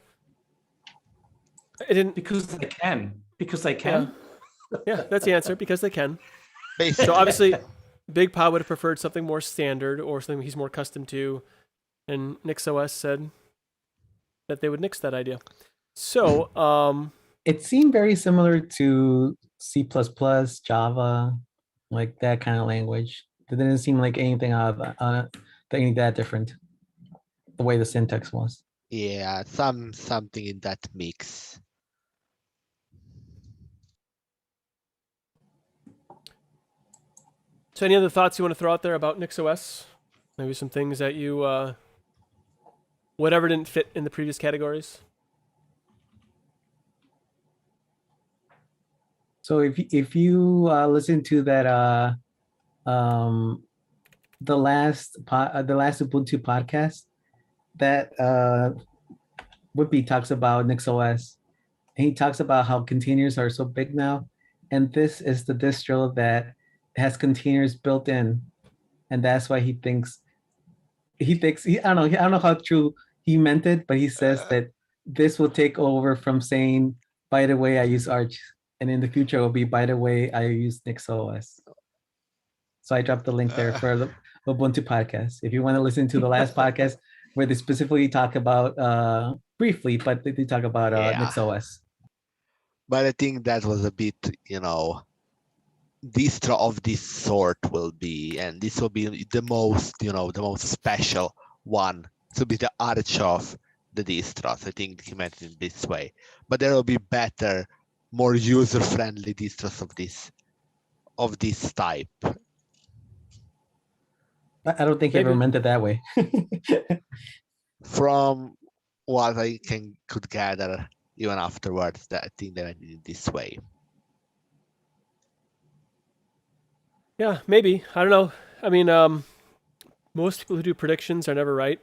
Speaker 1: It didn't
Speaker 4: because they can. Because they can.
Speaker 1: Yeah, that's the answer. Because they can.
Speaker 3: Basically.
Speaker 1: So obviously, Big Pa would have preferred something more standard or something he's more accustomed to, and NixOS said that they would nix that idea. So
Speaker 2: it seemed very similar to C++, Java, like that kind of language. It didn't seem like anything that different. The way the syntax was.
Speaker 3: Yeah, something in that mix.
Speaker 1: So any other thoughts you want to throw out there about NixOS? Maybe some things that you, whatever didn't fit in the previous categories?
Speaker 2: So if you listen to that the last Ubuntu podcast, that Whippy talks about NixOS, and he talks about how containers are so big now, and this is the distro that has containers built in, and that's why he thinks he thinks I don't know how true he meant it, but he says that this will take over from saying, by the way, I use Arch, and in the future it will be, by the way, I use NixOS. So I dropped the link there for the Ubuntu podcast. If you want to listen to the last podcast where they specifically talk about briefly, but they talk about
Speaker 3: Yeah.
Speaker 2: NixOS.
Speaker 3: But I think that was a bit, distro of this sort will be, and this will be the most, the most special one. To be the arch of the distros. I think he meant it in this way. But there will be better, more user-friendly distros of this type.
Speaker 2: I don't think he ever
Speaker 1: Maybe.
Speaker 2: meant it that way.
Speaker 3: From what I could gather, even afterwards, that I think they went in this way.
Speaker 1: Yeah, maybe. I don't know. I mean, most people who do predictions are never right,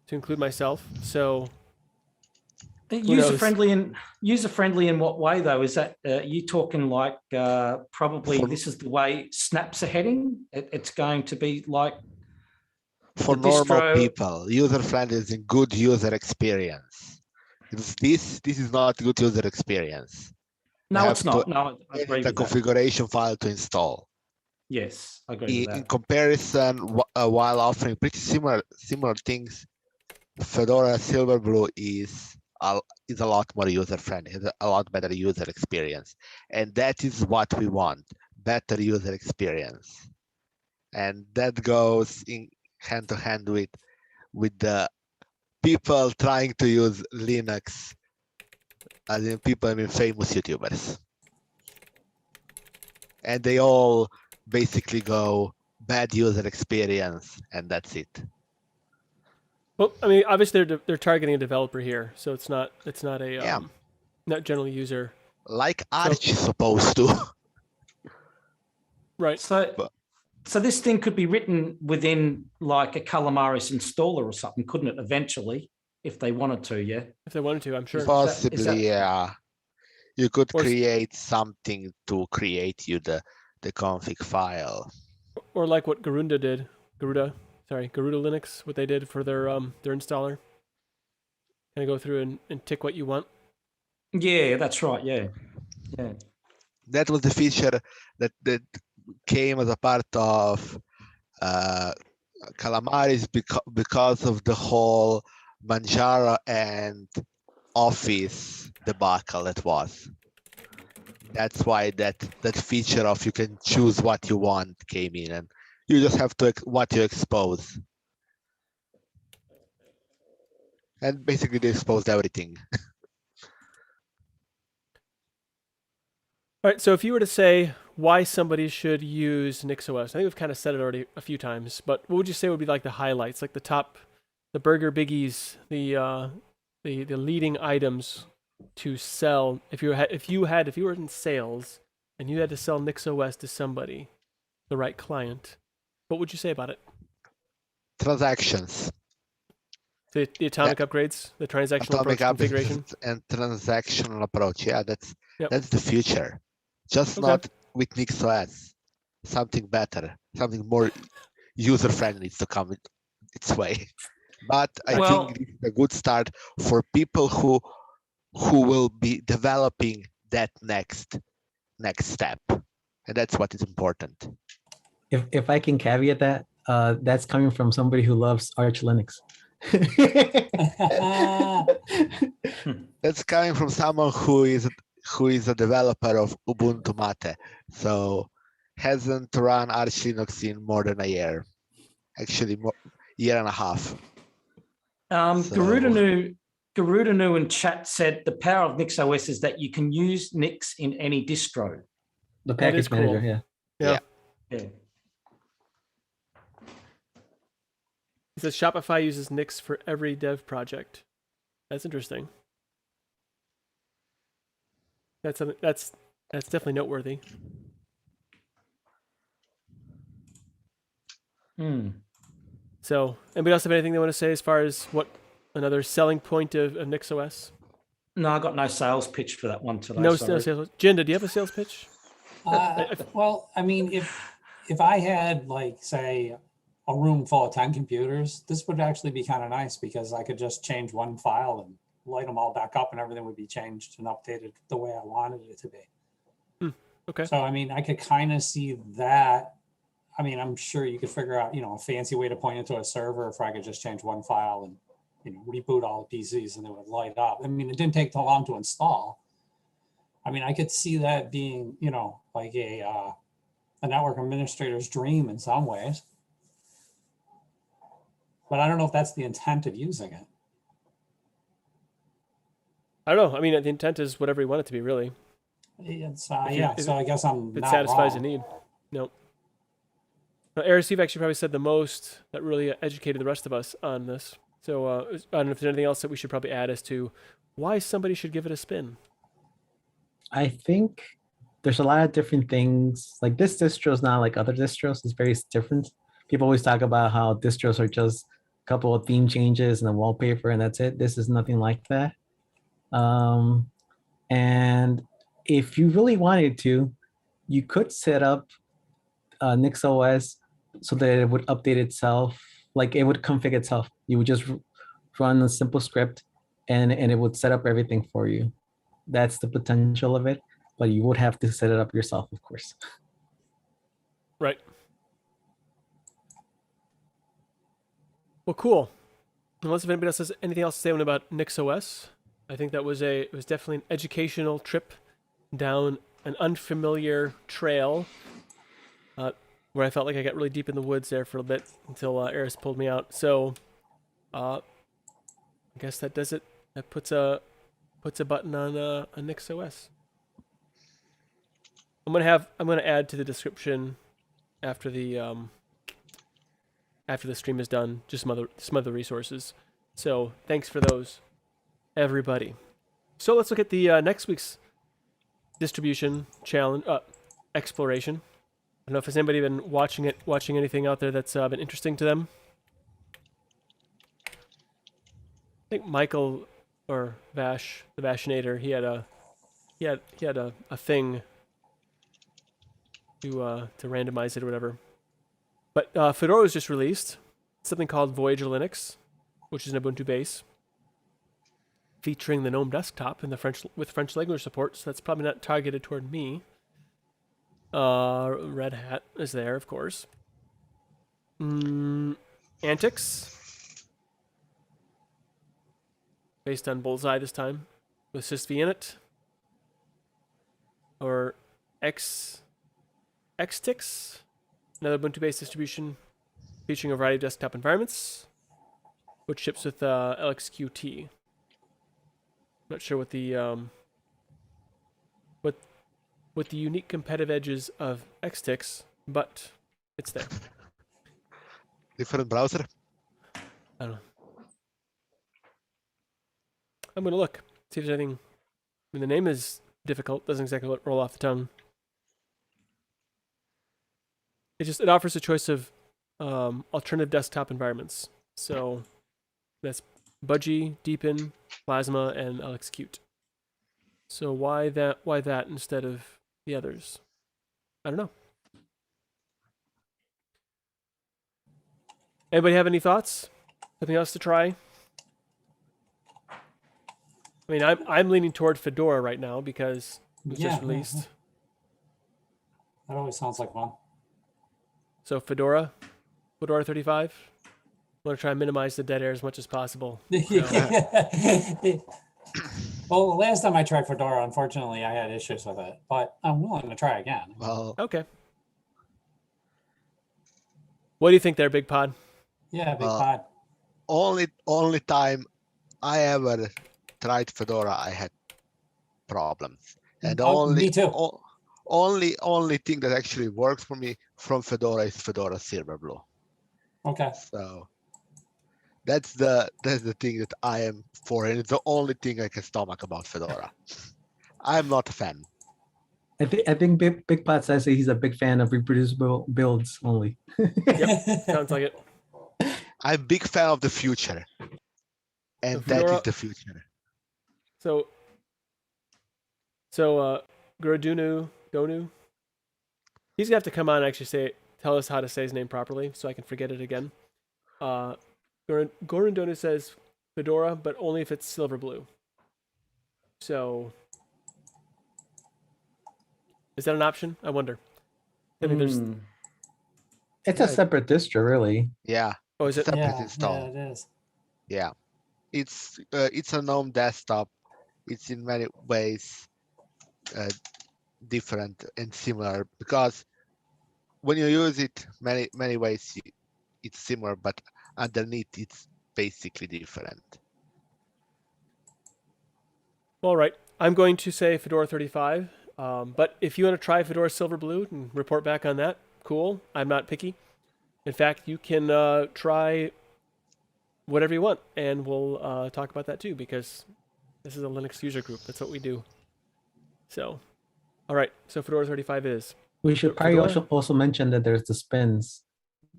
Speaker 1: to include myself. So
Speaker 4: User-friendly in what way though? Is that you talking like probably this is the way snaps are heading? It's going to be like
Speaker 3: for
Speaker 4: the
Speaker 3: normal
Speaker 4: distro-
Speaker 3: people, user-friendly is a good user experience. This is not good user experience.
Speaker 4: No,
Speaker 3: You
Speaker 4: it's
Speaker 3: have to
Speaker 4: not. No, I agree
Speaker 3: edit a
Speaker 4: with that.
Speaker 3: configuration file to install.
Speaker 4: Yes, I agree with
Speaker 3: In
Speaker 4: that.
Speaker 3: comparison, while offering pretty similar things, Fedora Silverblue is a lot more user-friendly, has a lot better user experience. And that is what we want, better user experience. And that goes in hand to hand with the people trying to use Linux, as in people, I mean famous YouTubers. And they all basically go bad user experience, and that's it.
Speaker 1: well, I mean, obviously they're targeting a developer here, so it's not a not general user.
Speaker 3: Like Arch is supposed to.
Speaker 1: Right.
Speaker 4: So this thing could be written within like a Calamaris installer or something, couldn't it? Eventually, if they wanted to, yeah.
Speaker 1: If they wanted to, I'm sure.
Speaker 3: Possibly, yeah. You could
Speaker 1: Or-
Speaker 3: create something to create you the config file.
Speaker 1: Or like what Garuda did. Garuda Linux, what they did for their installer. Kind of go through and tick what you want.
Speaker 4: Yeah, that's right. Yeah.
Speaker 3: That was the feature that came as a part of Calamaris because of the whole Manjaro and Office debacle that was. That's why that feature of you can choose what you want came in, and you just have to what you expose. And basically they exposed everything.
Speaker 1: All right, so if you were to say why somebody should use NixOS, I think we've kind of said it already a few times, but what would you say would be like the highlights, like the burger biggies, the leading items to sell if you were in sales and you had to sell NixOS to somebody, the right client, what would you say about it?
Speaker 3: Transactions.
Speaker 1: The atomic upgrades, the transactional approach configuration,
Speaker 3: and transactional approach. Yeah, that's
Speaker 1: Yep.
Speaker 3: that's the future. Just
Speaker 1: Okay.
Speaker 3: not with NixOS. Something better, something more user friendly needs to come its way. But I think this is a good start for people who will be developing that next step, and that's what is important.
Speaker 2: If I can caveat that, that's coming from somebody who loves Arch Linux.
Speaker 3: That's coming from someone who is a developer of Ubuntu Mate, so hasn't run Arch Linux in more than a year, actually year and a half.
Speaker 4: Garuda New in chat said the power of NixOS is that you can use Nix in any distro.
Speaker 2: The
Speaker 1: That is
Speaker 2: package manager,
Speaker 1: cool.
Speaker 2: yeah.
Speaker 4: Yeah.
Speaker 1: He says Shopify uses Nix for every dev project. That's interesting. That's definitely noteworthy. So, anybody else have anything they want to say as far as what another selling point of NixOS?
Speaker 4: No, I got no sales pitch for that one today.
Speaker 1: No
Speaker 4: sorry.
Speaker 1: sales. Jinda, do you have a sales pitch?
Speaker 5: Well, I mean, if I had like say a room full of 10 computers, this would actually be kind of nice because I could just change one file and light them all back up and everything would be changed and updated the way I wanted it to be.
Speaker 1: Okay.
Speaker 5: So, I mean, I could kind of see that. I mean, I'm sure you could figure out, a fancy way to point it to a server if I could just change one file and, reboot all the PCs and they would light up. I mean, it didn't take too long to install. I mean, I could see that being, like a network administrator's dream in some ways. But I don't know if that's the intent of using it.
Speaker 1: I don't know. I mean, the intent is whatever you want it to be, really.
Speaker 5: It's,
Speaker 1: If you-
Speaker 5: yeah,
Speaker 1: if-
Speaker 5: so I guess I'm
Speaker 1: If it
Speaker 5: not
Speaker 1: satisfies a
Speaker 5: wrong.
Speaker 1: need. No. Now, Eris, you've actually probably said the most that really educated the rest of us on this. So I don't know if there's anything else that we should probably add as to why somebody should give it a spin.
Speaker 2: I think there's a lot of different things. Like this distro is not like other distros. It's very different. People always talk about how distros are just a couple of theme changes and a wallpaper and that's it. This is nothing like that. And if you really wanted to, you could set up NixOS so that it would update itself, like it would configure itself. You would just run a simple script and it would set up everything for you. That's the potential of it, but you would have to set it up yourself, of course.
Speaker 1: Right. Well, cool. Unless if anybody else has anything else to say about NixOS, I think that was it was definitely an educational trip down an unfamiliar trail where I felt like I got really deep in the woods there for a bit until Eris pulled me out. So I guess that does it. That puts a button on NixOS. I'm gonna add to the description after the stream is done, just some other resources. So thanks for those, everybody. So let's look at the next week's distribution challenge exploration. I don't know if has anybody been watching anything out there that's been interesting to them. I think Michael or Vash, the Vashinator, he had a thing to randomize it or whatever. But Fedora was just released. Something called Voyager Linux, which is an Ubuntu base, featuring the GNOME desktop and with French language support. So that's probably not targeted toward me. Red Hat is there, of course. Antics, based on Bullseye this time, with sysv in it. Or Xtix, another Ubuntu-based distribution featuring a variety of desktop environments, which ships with LXQT. Not sure what the what the unique competitive edges of Xtix, but it's there.
Speaker 3: Different browser.
Speaker 1: I don't know. I'm gonna look, see if there's anything. I mean, the name is difficult, doesn't exactly roll off the tongue. It offers a choice of alternative desktop environments. So that's Budgie, Deepin, Plasma, and LXQt. So why that instead of the others? I don't know. Anybody have any thoughts? Something else to try? I mean, I'm leaning toward Fedora right now because it was just released.
Speaker 5: That always sounds like fun.
Speaker 1: So Fedora 35. I want to try and minimize the dead air as much as possible.
Speaker 5: Well, last time I tried Fedora, unfortunately, I had issues with it, but I'm willing to try again.
Speaker 3: Well,
Speaker 1: Okay. What do you think there, Big Pod?
Speaker 5: Yeah, big pod.
Speaker 3: only time I ever tried Fedora, I had problems, and
Speaker 5: Me too.
Speaker 3: only thing that actually works for me from Fedora is Fedora Silverblue.
Speaker 5: Okay.
Speaker 3: So that's the thing that I am for, and it's the only thing I can stomach about Fedora. I'm not a fan.
Speaker 2: I think Big Pot says that he's a big fan of reproducible builds only.
Speaker 1: Yep, sounds like it.
Speaker 3: I'm a big fan of the future, and
Speaker 1: So
Speaker 3: that is
Speaker 1: Fedora-
Speaker 3: the future.
Speaker 1: So Grodunu, he's gonna have to come on and actually say tell us how to say his name properly so I can forget it again. Gorandona says Fedora, but only if it's silver blue. So, is that an option? I wonder. I mean, there's.
Speaker 2: It's a separate distro, really.
Speaker 3: Yeah.
Speaker 1: Oh, is it?
Speaker 3: Separate
Speaker 5: Yeah,
Speaker 3: install.
Speaker 5: it is.
Speaker 3: Yeah. It's a GNOME desktop. It's in many ways different and similar because when you use it many ways it's similar, but underneath it's basically different.
Speaker 1: All right. I'm going to say Fedora 35. But if you want to try Fedora Silver Blue and report back on that, cool. I'm not picky. In fact, you can try whatever you want, and we'll talk about that too, because this is a Linux user group. That's what we do. So, all right. So Fedora 35 is.
Speaker 2: We should probably
Speaker 1: Fedora?
Speaker 2: also mention that there's the spins.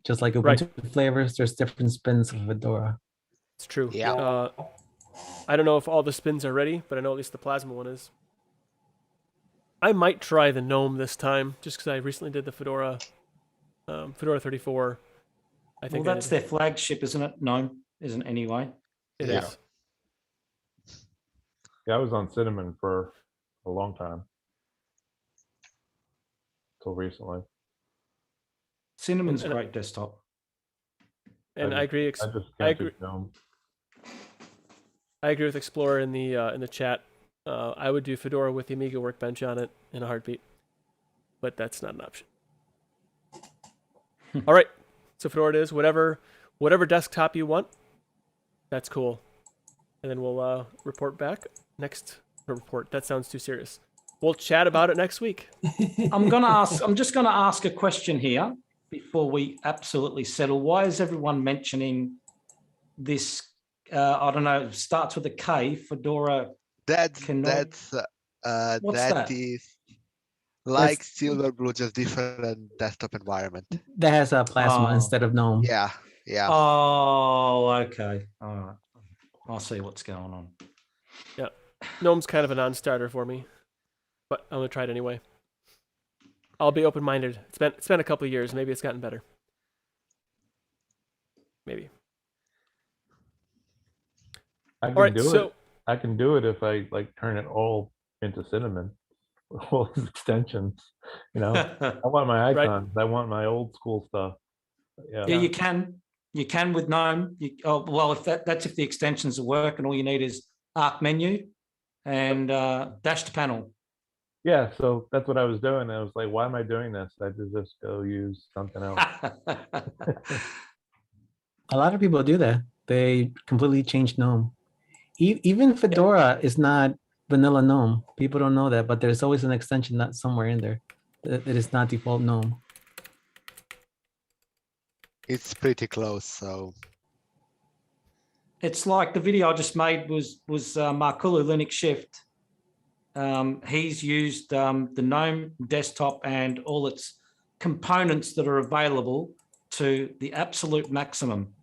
Speaker 2: Just like
Speaker 1: Right.
Speaker 2: Ubuntu flavors, there's different spins of Fedora.
Speaker 1: It's true.
Speaker 3: Yeah.
Speaker 1: I don't know if all the spins are ready, but I know at least the Plasma one is. I might try the GNOME this time, just because I recently did the Fedora 34. I think
Speaker 4: Well, that's their flagship, isn't it? No, isn't anyway.
Speaker 1: it
Speaker 3: Yeah.
Speaker 1: is.
Speaker 6: Yeah, I was on Cinnamon for a long time. Till recently.
Speaker 4: Cinnamon's a
Speaker 1: And-
Speaker 4: great desktop.
Speaker 1: And
Speaker 6: I
Speaker 1: I agree.
Speaker 6: I just
Speaker 1: I
Speaker 6: can't do
Speaker 1: agree.
Speaker 6: GNOME.
Speaker 1: I agree with Explorer in the chat. I would do Fedora with the Amiga Workbench on it in a heartbeat, but that's not an option. All right, so Fedora it is. Whatever desktop you want, that's cool. And then we'll report back next. Report. That sounds too serious. We'll chat about it next week.
Speaker 4: I'm just gonna ask a question here before we absolutely settle. Why is everyone mentioning this? I don't know. Starts with a K. Fedora.
Speaker 3: That's
Speaker 4: What's
Speaker 3: that
Speaker 4: that?
Speaker 3: is like
Speaker 2: That's-
Speaker 3: Silver Blue, just different desktop environment.
Speaker 2: That has a Plasma
Speaker 4: Oh.
Speaker 2: instead of GNOME.
Speaker 3: Yeah.
Speaker 4: Oh, okay. All right. I'll see what's going on.
Speaker 1: GNOME's kind of a non-starter for me, but I'm gonna try it anyway. I'll be open-minded. It's been a couple of years. Maybe it's gotten better. Maybe.
Speaker 6: I
Speaker 1: All
Speaker 6: can
Speaker 1: right.
Speaker 6: do
Speaker 1: So
Speaker 6: it. I can do it if I like turn it all into Cinnamon, all these extensions. You know, I want my
Speaker 1: Right.
Speaker 6: icons. I want my old school stuff. Yeah.
Speaker 4: Yeah, you can. You can with GNOME. Well, if that's if the extensions are working, all you need is Arc menu and dashed panel.
Speaker 6: Yeah, so that's what I was doing. I was like, why am I doing this? I should just go use something else.
Speaker 2: A lot of people do that. They completely change GNOME. Even Fedora is not vanilla GNOME. People don't know that, but there's always an extension not somewhere in there that is not default GNOME.
Speaker 3: It's pretty close. So
Speaker 4: It's like the video I just made was Markulu Linux Shift. He's used the GNOME desktop and all its components that are available to the absolute maximum,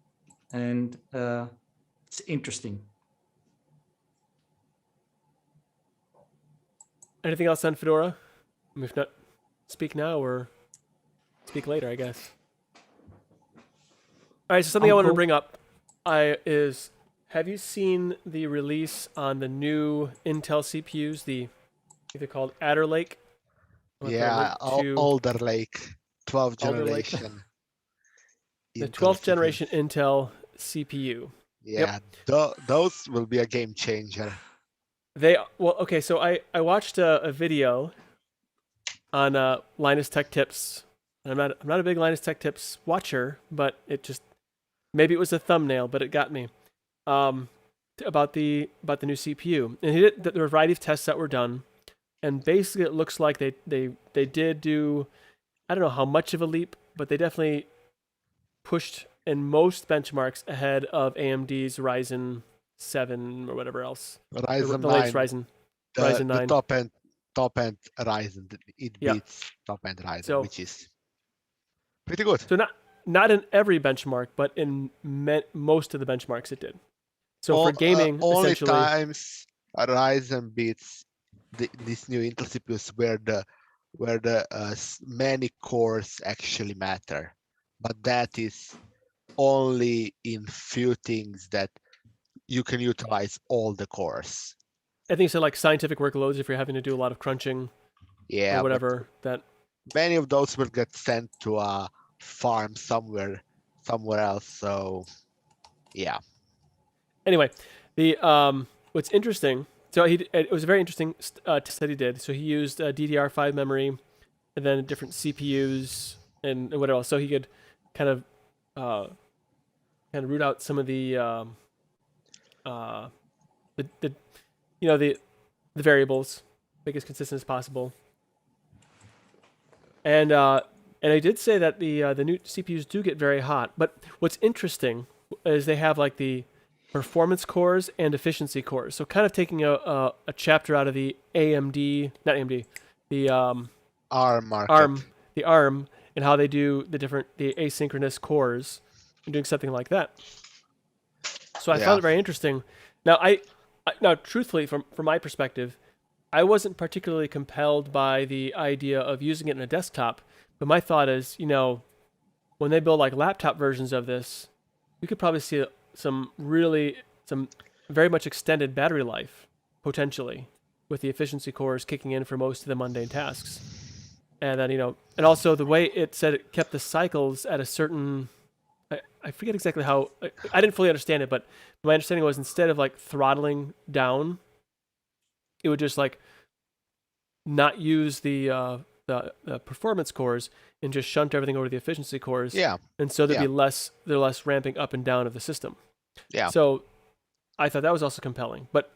Speaker 4: and it's interesting.
Speaker 1: anything else on Fedora? If not, speak now or speak later, I guess. All right, so something I wanted to
Speaker 4: Uncle?
Speaker 1: bring up is, have you seen the release on the new Intel CPUs, the either called Adder Lake? I'll put a
Speaker 3: yeah,
Speaker 1: link to
Speaker 3: Alder Lake, 12th
Speaker 1: Alder Lake.
Speaker 3: generation.
Speaker 1: the
Speaker 3: Intel
Speaker 1: 12th
Speaker 3: CPU.
Speaker 1: generation Intel CPU.
Speaker 3: Yeah, those will be a game changer.
Speaker 1: Okay, so I watched a video on Linus Tech Tips. And I'm not a big Linus Tech Tips watcher, but it just, maybe it was a thumbnail, but it got me. About the new CPU, and he did the variety of tests that were done, and basically it looks like they did do, I don't know how much of a leap, but they definitely pushed in most benchmarks ahead of AMD's Ryzen 7 or whatever else.
Speaker 3: Ryzen
Speaker 1: The latest
Speaker 3: 9,
Speaker 1: Ryzen.
Speaker 3: the,
Speaker 1: Ryzen
Speaker 3: the
Speaker 1: 9.
Speaker 3: top end Ryzen, it
Speaker 1: Yeah.
Speaker 3: beats top end Ryzen,
Speaker 1: So-
Speaker 3: which is pretty good.
Speaker 1: So not in every benchmark, but in most of the benchmarks it did. So for gaming,
Speaker 3: only
Speaker 1: essentially,
Speaker 3: times Ryzen beats this new Intel CPUs where the where the many cores actually matter, but that is only in few things that you can utilize all the cores.
Speaker 1: I think so, like scientific workloads, if you're having to do a lot of crunching
Speaker 3: Yeah,
Speaker 1: or
Speaker 3: but
Speaker 1: whatever. That
Speaker 3: many of those will get sent to a farm somewhere else. So yeah.
Speaker 1: anyway, the what's interesting. So it was a very interesting test that he did. So he used DDR5 memory, and then different CPUs and what else. So he could kind of root out some of the you know the variables, make it as consistent as possible. And I did say that the new CPUs do get very hot. But what's interesting is they have like the performance cores and efficiency cores. So kind of taking a chapter out of the AMD, not AMD, the
Speaker 3: ARM market.
Speaker 1: ARM, and how they do the asynchronous cores, and doing something like that. So I found it very interesting. Now now truthfully, from my perspective, I wasn't particularly compelled by the idea of using it in a desktop. But my thought is, when they build like laptop versions of this, we could probably see some very much extended battery life potentially, with the efficiency cores kicking in for most of the mundane tasks. And then and also the way it said it kept the cycles at a certain, I forget exactly how, I didn't fully understand it, but my understanding was instead of like throttling down, it would just like not use the performance cores and just shunt everything over to the efficiency cores.
Speaker 3: Yeah.
Speaker 1: And so they're less ramping up and down of the system.
Speaker 3: Yeah.
Speaker 1: So I thought that was also compelling. But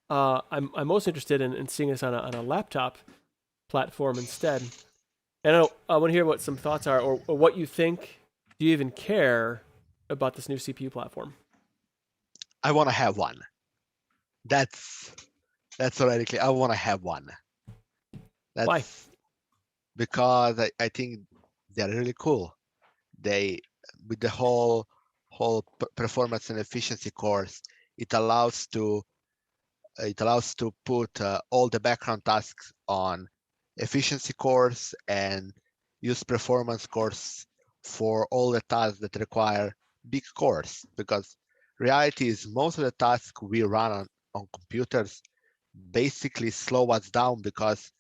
Speaker 1: I'm most interested in seeing this on a laptop platform instead. And I want to hear what some thoughts are, or what you think. Do you even care about this new CPU platform?
Speaker 3: I want to have one. That's already clear. I want to have one.
Speaker 1: Why?
Speaker 3: Because I think they're really cool. They, with the whole performance and efficiency cores, it allows to put all the background tasks on efficiency cores and use performance cores for all the tasks that require big cores. Because reality is most of the tasks we run on computers basically slow us down because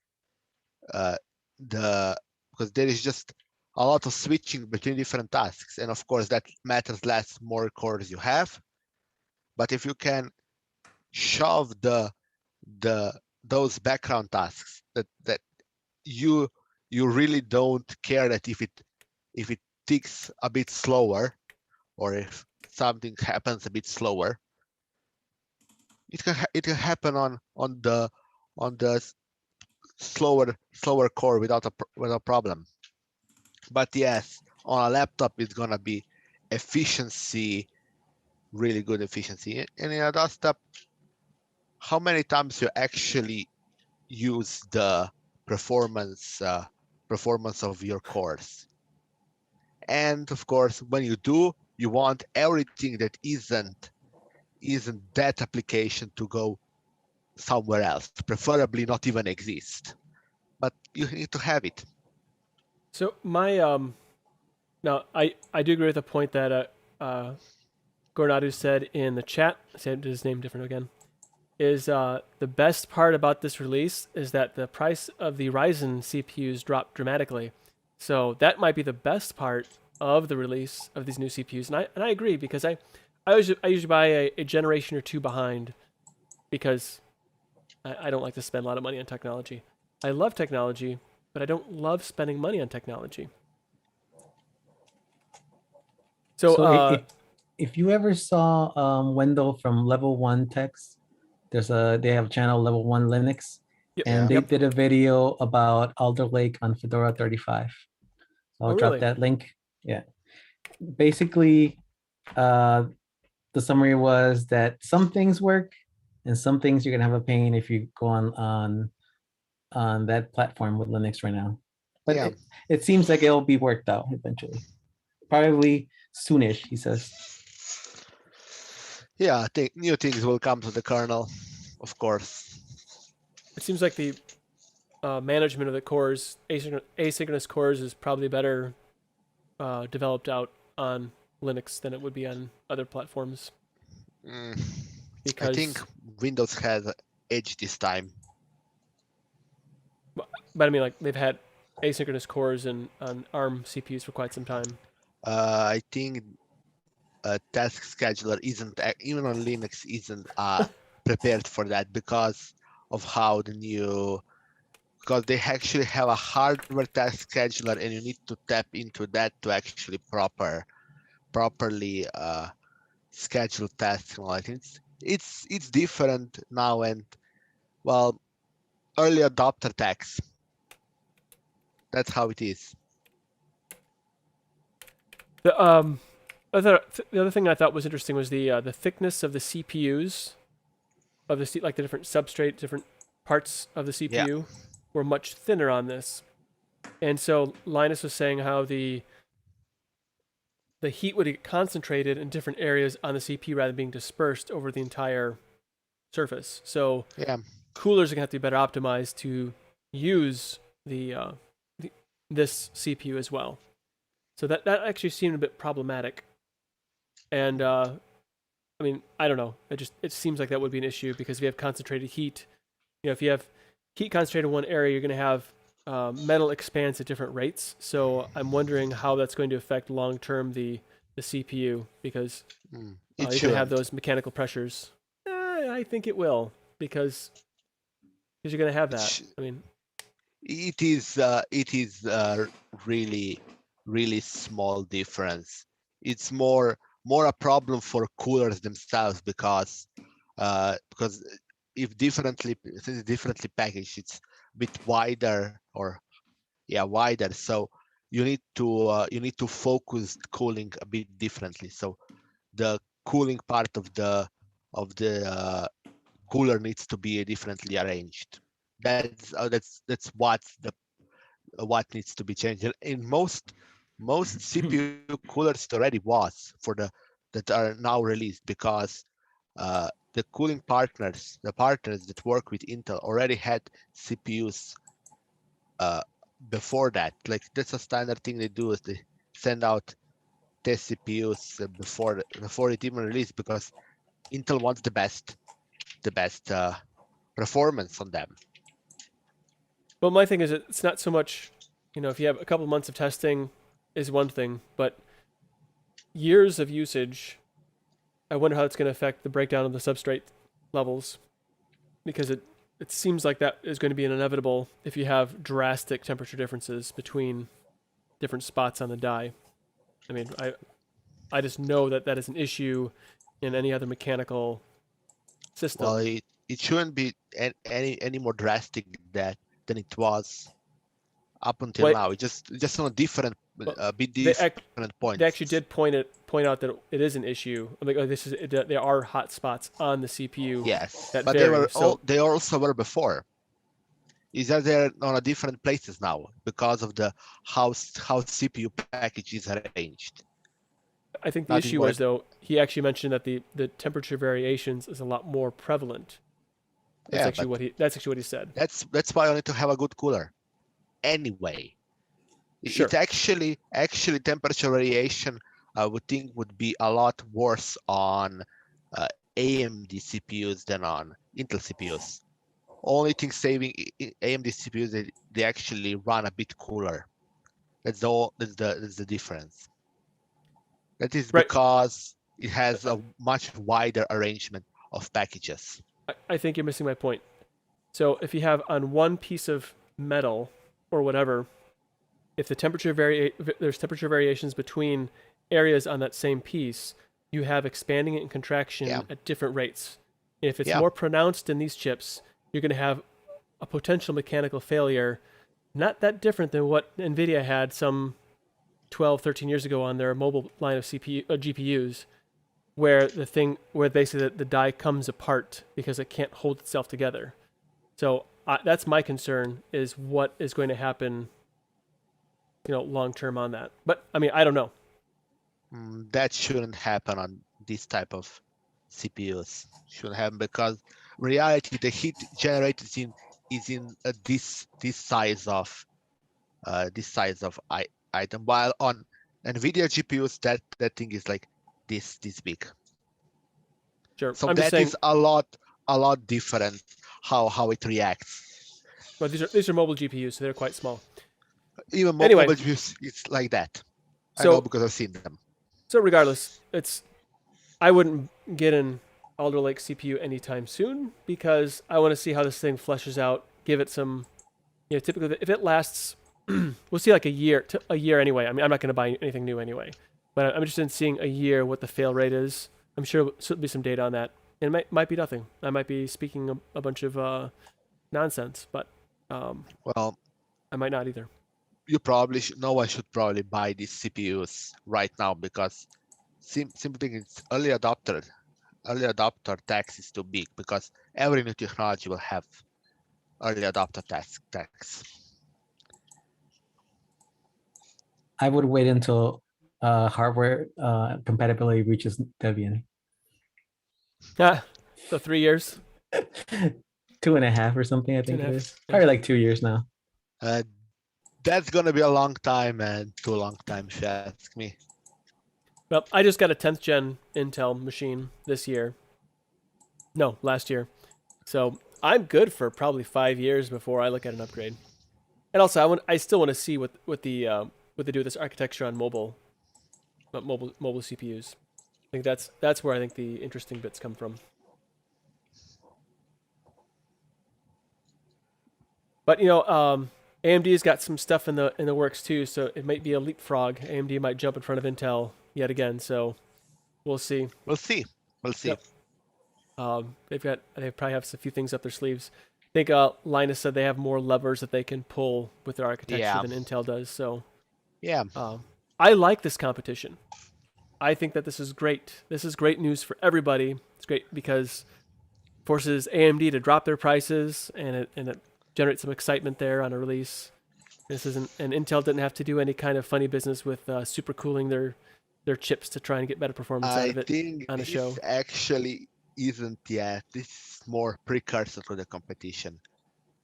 Speaker 3: there is just a lot of switching between different tasks, and of course that matters less more cores you have. But if you can shove those background tasks that you really don't care that if it ticks a bit slower, or if something happens a bit slower, it can happen on the slower core without a problem. But yes, on a laptop it's gonna be efficiency, really good efficiency. And in a desktop, how many times you actually use the performance of your cores? And of course, when you do, you want everything that isn't that application to go somewhere else, preferably not even exist. But you need to have it.
Speaker 1: So my now I do agree with the point that Gornadu said in the chat. I said his name different again. Is the best part about this release is that the price of the Ryzen CPUs dropped dramatically. So that might be the best part of the release of these new CPUs, and I agree, because I usually buy a generation or two behind, because I don't like to spend a lot of money on technology. I love technology, but I don't love spending money on technology. So
Speaker 2: if you ever saw Wendell from Level 1 Techs, they have a channel, Level 1 Linux, and they did a video about Alder Lake on Fedora 35. I'll drop that link. Yeah. Basically, the summary was that some things work and some things you're gonna have a pain if you go on that platform with Linux right now. But it seems like it'll be worked out eventually. Probably soonish, he says.
Speaker 3: Yeah, I think new things will come to the kernel, of course.
Speaker 1: It seems like the management of the cores, asynchronous cores, is probably better developed out on Linux than it would be on other platforms.
Speaker 3: I
Speaker 1: Because,
Speaker 3: think Windows has edge this time.
Speaker 1: but I mean, like they've had asynchronous cores on ARM CPUs for quite some time.
Speaker 3: I think a task scheduler isn't even on Linux isn't prepared for that because of how because they actually have a hardware task scheduler and you need to tap into that to actually properly schedule tasks. Like it's different now, and well, early adopter tax. That's how it is.
Speaker 1: The other thing I thought was interesting was the thickness of the CPUs of the like the different substrate, different parts of the CPU were much thinner on this, and so Linus was saying how the heat would get concentrated in different areas on the CPU rather than being dispersed over the entire surface. So coolers are gonna have to be better optimized to use this CPU as well. So that actually seemed a bit problematic. And I mean, I don't know. It seems like that would be an issue because if you have concentrated heat, if you have heat concentrated in one area, you're going to have metal expands at different rates. So I'm wondering how that's going to affect long term the CPU because you're going to have those mechanical pressures. I think it will because you're going to have that. I mean,
Speaker 3: it is really small difference. It's more a problem for coolers themselves because if differently packaged, it's a bit wider wider. So you need to focus cooling a bit differently. So the cooling part of the cooler needs to be differently arranged. That's what needs to be changed. In most CPU coolers, it already was for that are now released because the cooling partners, the partners that work with Intel, already had CPUs before that. Like that's a standard thing they do is they send out test CPUs before it even released because Intel wants the best performance on them.
Speaker 1: Well, my thing is it's not so much, if you have a couple of months of testing is one thing, but years of usage, I wonder how it's going to affect the breakdown of the substrate levels because it seems like that is going to be an inevitable if you have drastic temperature differences between different spots on the die. I mean, I just know that is an issue in any other mechanical system.
Speaker 3: Well, it shouldn't be any more drastic than it was up until now. It's just on a different different points.
Speaker 1: They actually did point out that it is an issue. Like there are hot spots on the CPU.
Speaker 3: Yes,
Speaker 1: that
Speaker 3: but
Speaker 1: vary,
Speaker 3: they also were before. Is that they're on a different places now because of the how CPU package is arranged.
Speaker 1: I think the issue was though he actually mentioned that the temperature variations is a lot more prevalent. That's actually what he said.
Speaker 3: That's why I need to have a good cooler. Anyway,
Speaker 1: sure.
Speaker 3: It's actually temperature variation. I would think would be a lot worse on AMD CPUs than on Intel CPUs. Only thing saving AMD CPUs they actually run a bit cooler. That's the difference. That is because it has a much wider arrangement of packages.
Speaker 1: I think you're missing my point. So if you have on one piece of metal or whatever, if the there's temperature variations between areas on that same piece, you have expanding and contraction at different rates. If it's more pronounced in these chips, you're going to have a potential mechanical failure, not that different than what NVIDIA had some 12, 13 years ago on their mobile line of GPUs, where basically the die comes apart because it can't hold itself together. So that's my concern is what is going to happen, long term on that. But I mean, I don't know.
Speaker 3: That shouldn't happen on this type of CPUs. Shouldn't happen because reality, the heat generated is in this size of item, while on NVIDIA GPUs that thing is like this big.
Speaker 1: Sure.
Speaker 3: So
Speaker 1: I'm just
Speaker 3: that
Speaker 1: saying,
Speaker 3: is a lot different how it reacts.
Speaker 1: but these are mobile GPUs, so they're quite small.
Speaker 3: Even
Speaker 1: Anyway.
Speaker 3: mobile GPUs, it's like that. I know
Speaker 1: So
Speaker 3: because I've seen them.
Speaker 1: so regardless, I wouldn't get an Alder Lake CPU anytime soon because I want to see how this thing fleshes out. Give it some, typically if it lasts, we'll see like a year anyway. I mean, I'm not going to buy anything new anyway, but I'm interested in seeing a year what the fail rate is. I'm sure there'll be some data on that. And it might be nothing. I might be speaking a bunch of nonsense, but
Speaker 3: Well,
Speaker 1: I might not either.
Speaker 3: you probably no one should probably buy these CPUs right now because simply it's early adopter tax is too big because every new technology will have early adopter tax.
Speaker 2: I would wait until hardware compatibility reaches Debian.
Speaker 1: So 3 years.
Speaker 2: 2.5 or something, I think it
Speaker 1: 2.5,
Speaker 2: is.
Speaker 1: yeah.
Speaker 2: Probably like 2 years now.
Speaker 3: That's gonna be a long time and too long time if you ask me.
Speaker 1: Well, I just got a 10th gen Intel machine this year. No, last year. So I'm good for probably 5 years before I look at an upgrade. And also, I still want to see what they do with this architecture on mobile CPUs. I think that's where I think the interesting bits come from. But AMD's got some stuff in the works too, so it might be a leapfrog. AMD might jump in front of Intel yet again. So we'll see.
Speaker 3: We'll see.
Speaker 1: Yep. They probably have a few things up their sleeves. I think Linus said they have more levers that they can pull with their architecture than Intel does. So
Speaker 3: yeah,
Speaker 1: I like this competition. I think that this is great. This is great news for everybody. It's great because it forces AMD to drop their prices and it generates some excitement there on a release. And Intel didn't have to do any kind of funny business with super cooling their chips to try and get better performance out of it on a show.
Speaker 3: This actually isn't yet. This is more precursor to the competition.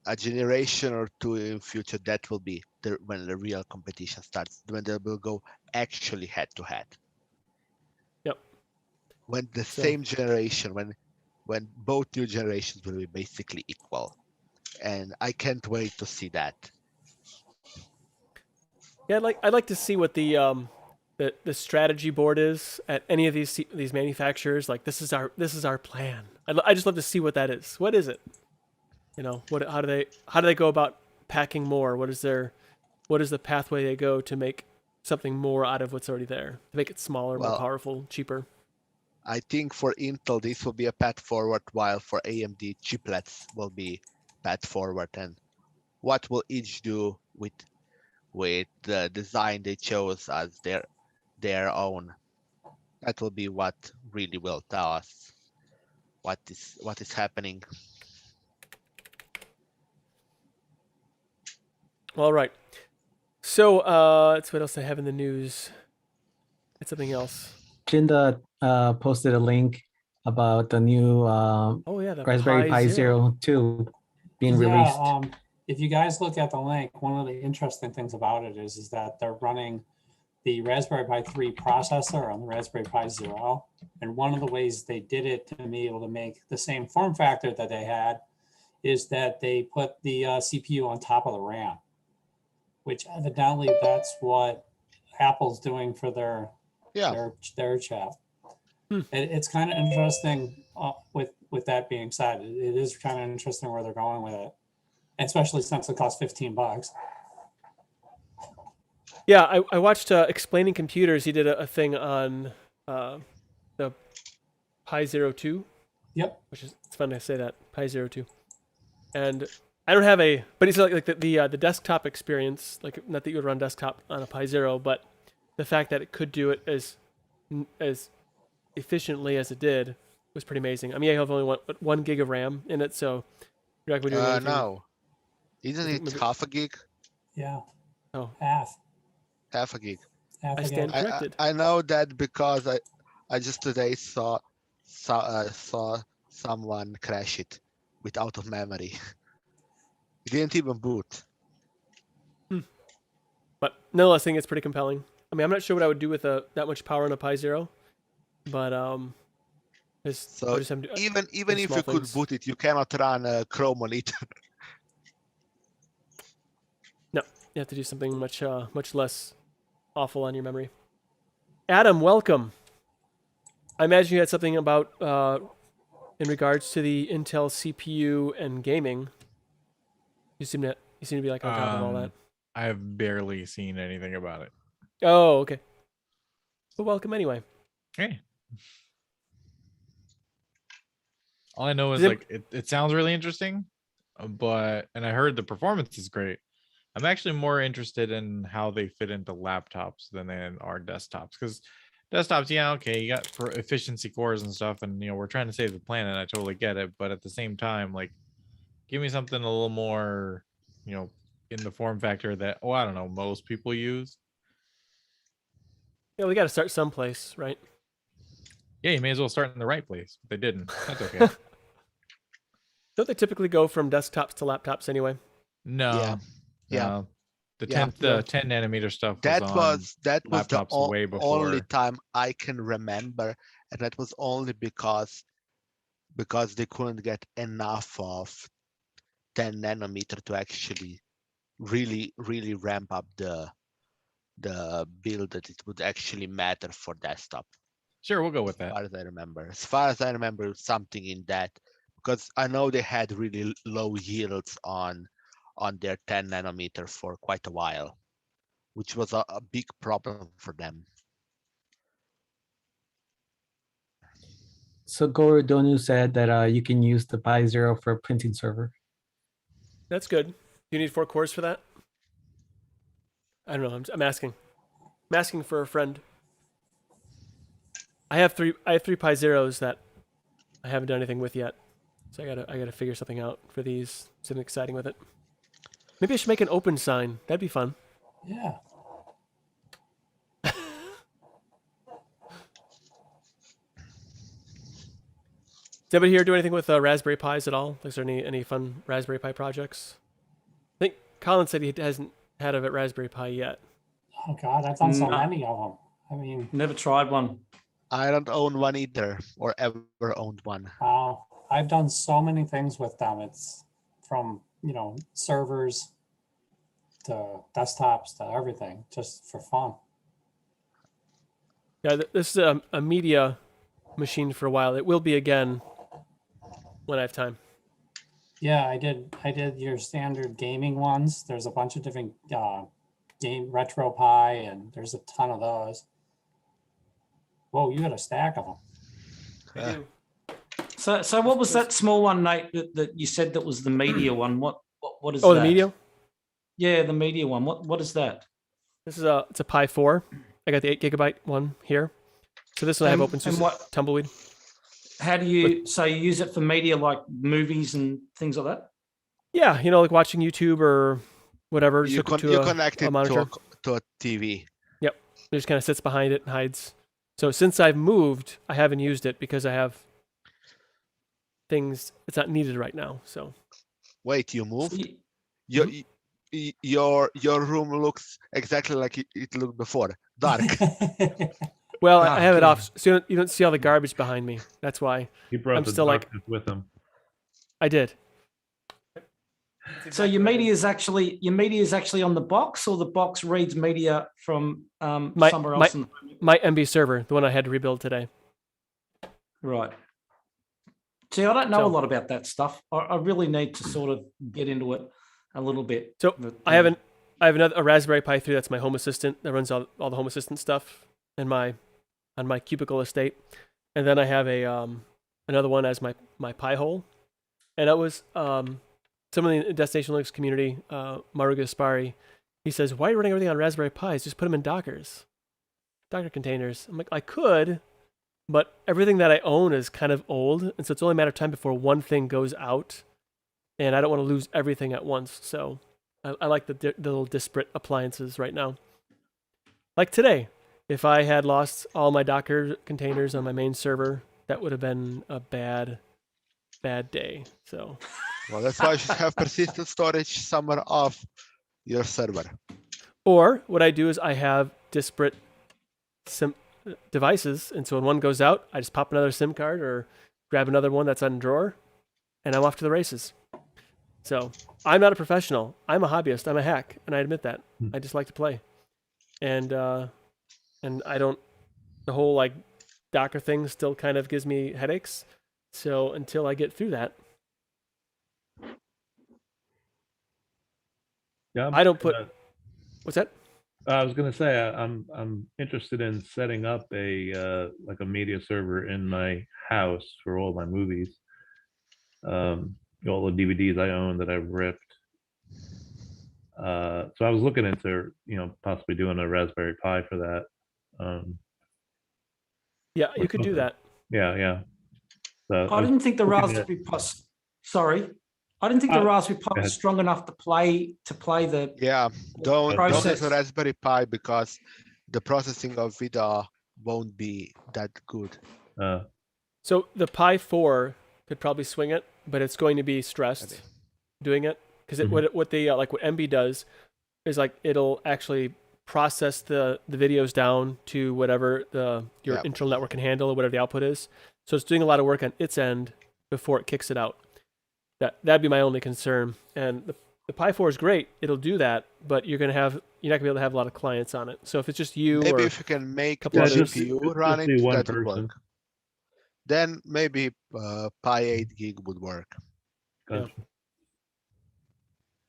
Speaker 3: A generation or two in future, that will be when the real competition starts, when they will go actually head to head.
Speaker 1: Yep.
Speaker 3: When the same generation, when both new generations will be basically equal. And I can't wait to see that.
Speaker 1: Yeah, I'd like to see what the strategy board is at any of these manufacturers. Like this is our plan. I just love to see what that is. What is it? How do they go about packing more? What is the pathway they go to make something more out of what's already there? To make it smaller, more powerful, cheaper.
Speaker 3: I think for Intel this will be a path forward, while for AMD chiplets will be path forward. And what will each do with the design they chose as their own? That will be what really will tell us what is happening.
Speaker 1: All right. So that's what else I have in the news. It's something else.
Speaker 2: Jinda posted a link about the new
Speaker 1: the
Speaker 2: Raspberry Pi Zero 2 being released.
Speaker 5: If you guys look at the link, one of the interesting things about it is that they're running the Raspberry Pi 3 processor on the Raspberry Pi Zero. And one of the ways they did it to be able to make the same form factor that they had is that they put the CPU on top of the RAM, which evidently that's what Apple's doing for their chip. It's kind of interesting with that being said. It is kind of interesting where they're going with it, especially since it costs $15.
Speaker 1: Yeah, I watched Explaining Computers. He did a thing on the Pi Zero 2.
Speaker 5: Yep.
Speaker 1: It's fun to say that, Pi Zero 2. And I don't have but it's like the desktop experience, like not that you would run desktop on a Pi Zero, but the fact that it could do it as efficiently as it did was pretty amazing. I mean, I have only 1 gig of RAM in it, so you're not going to do anything.
Speaker 3: No, isn't it half a gig?
Speaker 5: Yeah.
Speaker 1: Oh,
Speaker 3: half a gig.
Speaker 1: I stand corrected.
Speaker 3: I know that because I just today saw someone crash it with out of memory. It didn't even boot.
Speaker 1: But nonetheless, I think it's pretty compelling. I mean, I'm not sure what I would do with that much power on a Pi Zero, but
Speaker 3: So even if you
Speaker 1: small
Speaker 3: could
Speaker 1: things.
Speaker 3: boot it, you cannot run Chrome on it.
Speaker 1: No, you have to do something much less awful on your memory. Adam, welcome. I imagine you had something about in regards to the Intel CPU and gaming. You seem to be like on top of all that.
Speaker 7: I've barely seen anything about it.
Speaker 1: Oh, okay. Well, welcome anyway.
Speaker 7: Hey. All I know is
Speaker 1: Does it-
Speaker 7: like it sounds really interesting, and I heard the performance is great. I'm actually more interested in how they fit into laptops than in our desktops, because desktops, yeah, okay, you got for efficiency cores and stuff, and we're trying to save the planet. I totally get it, but at the same time, like, give me something a little more, in the form factor that, I don't know, most people use.
Speaker 1: Yeah, we got to start someplace, right?
Speaker 7: Yeah, you may as well start in the right place. They didn't. That's okay.
Speaker 1: Don't they typically go from desktops to laptops anyway?
Speaker 7: No.
Speaker 3: Yeah.
Speaker 7: No. The
Speaker 3: Yeah.
Speaker 7: 10 nanometer stuff
Speaker 3: That
Speaker 7: was
Speaker 3: was
Speaker 7: on
Speaker 3: the
Speaker 7: laptops way before.
Speaker 3: only time I can remember, and that was only because they couldn't get enough of 10 nanometer to actually really ramp up the build that it would actually matter for desktop.
Speaker 7: Sure, we'll go with
Speaker 3: As
Speaker 7: that.
Speaker 3: far as I remember, something in that, because I know they had really low yields on their 10 nanometer for quite a while, which was a big problem for them.
Speaker 2: So Gorodonu said that you can use the Pi Zero for a printing server.
Speaker 1: That's good. Do you need 4 cores for that? I don't know. I'm asking. I'm asking for a friend. I have three Pi Zeros that I haven't done anything with yet, so I gotta figure something out for these. Something exciting with it. Maybe I should make an open sign. That'd be fun.
Speaker 5: Yeah.
Speaker 1: Does anybody here do anything with Raspberry Pis at all? Is there any fun Raspberry Pi projects? I think Colin said he hasn't had a Raspberry Pi yet.
Speaker 5: Oh God, I've done so
Speaker 4: No.
Speaker 5: many of them. I mean,
Speaker 4: Never tried one.
Speaker 3: I don't own one either, or ever owned one.
Speaker 5: I've done so many things with them. It's from, servers to desktops to everything, just for fun.
Speaker 1: Yeah, this is a media machine for a while. It will be again when I have time.
Speaker 5: Yeah, I did your standard gaming ones. There's a bunch of different game RetroPie, and there's a ton of those. Whoa, you got a stack of them.
Speaker 1: I do.
Speaker 4: So what was that small one, Nate, that you said that was the media one? What is
Speaker 1: Oh,
Speaker 4: that?
Speaker 1: the media.
Speaker 4: Yeah, the media one. What is that?
Speaker 1: This is it's a Pi 4. I got the 8 gigabyte one here. So this one I have open source. Tumbleweed.
Speaker 4: How do you you use it for media like movies and things like that?
Speaker 1: Yeah, like watching YouTube or whatever. Just
Speaker 3: You
Speaker 1: hook it to
Speaker 3: connect
Speaker 1: a
Speaker 3: it
Speaker 1: monitor.
Speaker 3: to a TV.
Speaker 1: It just kind of sits behind it and hides. So since I've moved, I haven't used it because I have things. It's not needed right now. So
Speaker 3: Wait, you moved?
Speaker 4: You-
Speaker 3: Your room looks exactly like it looked before. Dark.
Speaker 1: well,
Speaker 4: Ah,
Speaker 1: I have it
Speaker 4: good.
Speaker 1: off, so you don't see all the garbage behind me. That's why
Speaker 6: He brought
Speaker 1: I'm
Speaker 6: the
Speaker 1: still like-
Speaker 6: darkness with him.
Speaker 1: I did.
Speaker 4: So your media is actually on the box, or the box reads media from somewhere else.
Speaker 1: My MB server, the one I had to rebuild today.
Speaker 4: Right. See, I don't know
Speaker 1: So-
Speaker 4: a lot about that stuff. I really need to sort of get into it a little bit.
Speaker 1: So
Speaker 4: But,
Speaker 1: I have a Raspberry Pi 3. That's my home assistant that runs all the home assistant stuff on my cubicle estate, and then I have another one as my Pi hole, and that was someone in the Destination Linux community, Maru Gaspari. He says, "Why are you running everything on Raspberry Pis? Just put them in Docker containers." I'm like, I could, but everything that I own is kind of old, and so it's only a matter of time before one thing goes out, and I don't want to lose everything at once. So I like the little disparate appliances right now. Like today, if I had lost all my Docker containers on my main server, that would have been a bad day. So
Speaker 3: Well, that's why you should have persistent storage somewhere off your server.
Speaker 1: Or what I do is I have disparate SIM devices, and so when one goes out, I just pop another SIM card or grab another one that's on a drawer, and I'm off to the races. So I'm not a professional. I'm a hobbyist. I'm a hack, and I admit that. I just like to play, and I don't. The whole like Docker thing still kind of gives me headaches. So until I get through that,
Speaker 6: Yeah,
Speaker 1: I don't put. What's that?
Speaker 6: I was gonna say I'm interested in setting up a like a media server in my house for all my movies. All the DVDs I own that I've ripped. So I was looking into possibly doing a Raspberry Pi for that.
Speaker 1: Yeah,
Speaker 6: or
Speaker 1: you could do
Speaker 6: something.
Speaker 1: that.
Speaker 6: Yeah. So
Speaker 4: I didn't think the
Speaker 6: looking at-
Speaker 4: Raspberry Pi. Sorry, I didn't think the Raspberry Pi
Speaker 6: ahead.
Speaker 4: was strong enough to play the.
Speaker 3: Yeah, don't
Speaker 4: Process.
Speaker 3: use a Raspberry Pi because the processing of video won't be that good.
Speaker 1: So the Pi 4 could probably swing it, but it's going to be stressed doing it because what they like what MB does is like it'll actually process the videos down to whatever your internal network can handle or whatever the output is. So it's doing a lot of work on its end before it kicks it out. That'd be my only concern. And the Pi 4 is great; it'll do that, but you're not gonna be able to have a lot of clients on it. So if it's just you,
Speaker 3: Maybe
Speaker 1: or
Speaker 3: if you can make the
Speaker 1: couple others.
Speaker 3: GPU run
Speaker 6: just
Speaker 3: it,
Speaker 6: do one
Speaker 3: that would
Speaker 6: person.
Speaker 3: work. Then maybe Pi 8 gig would work.
Speaker 6: Gotcha.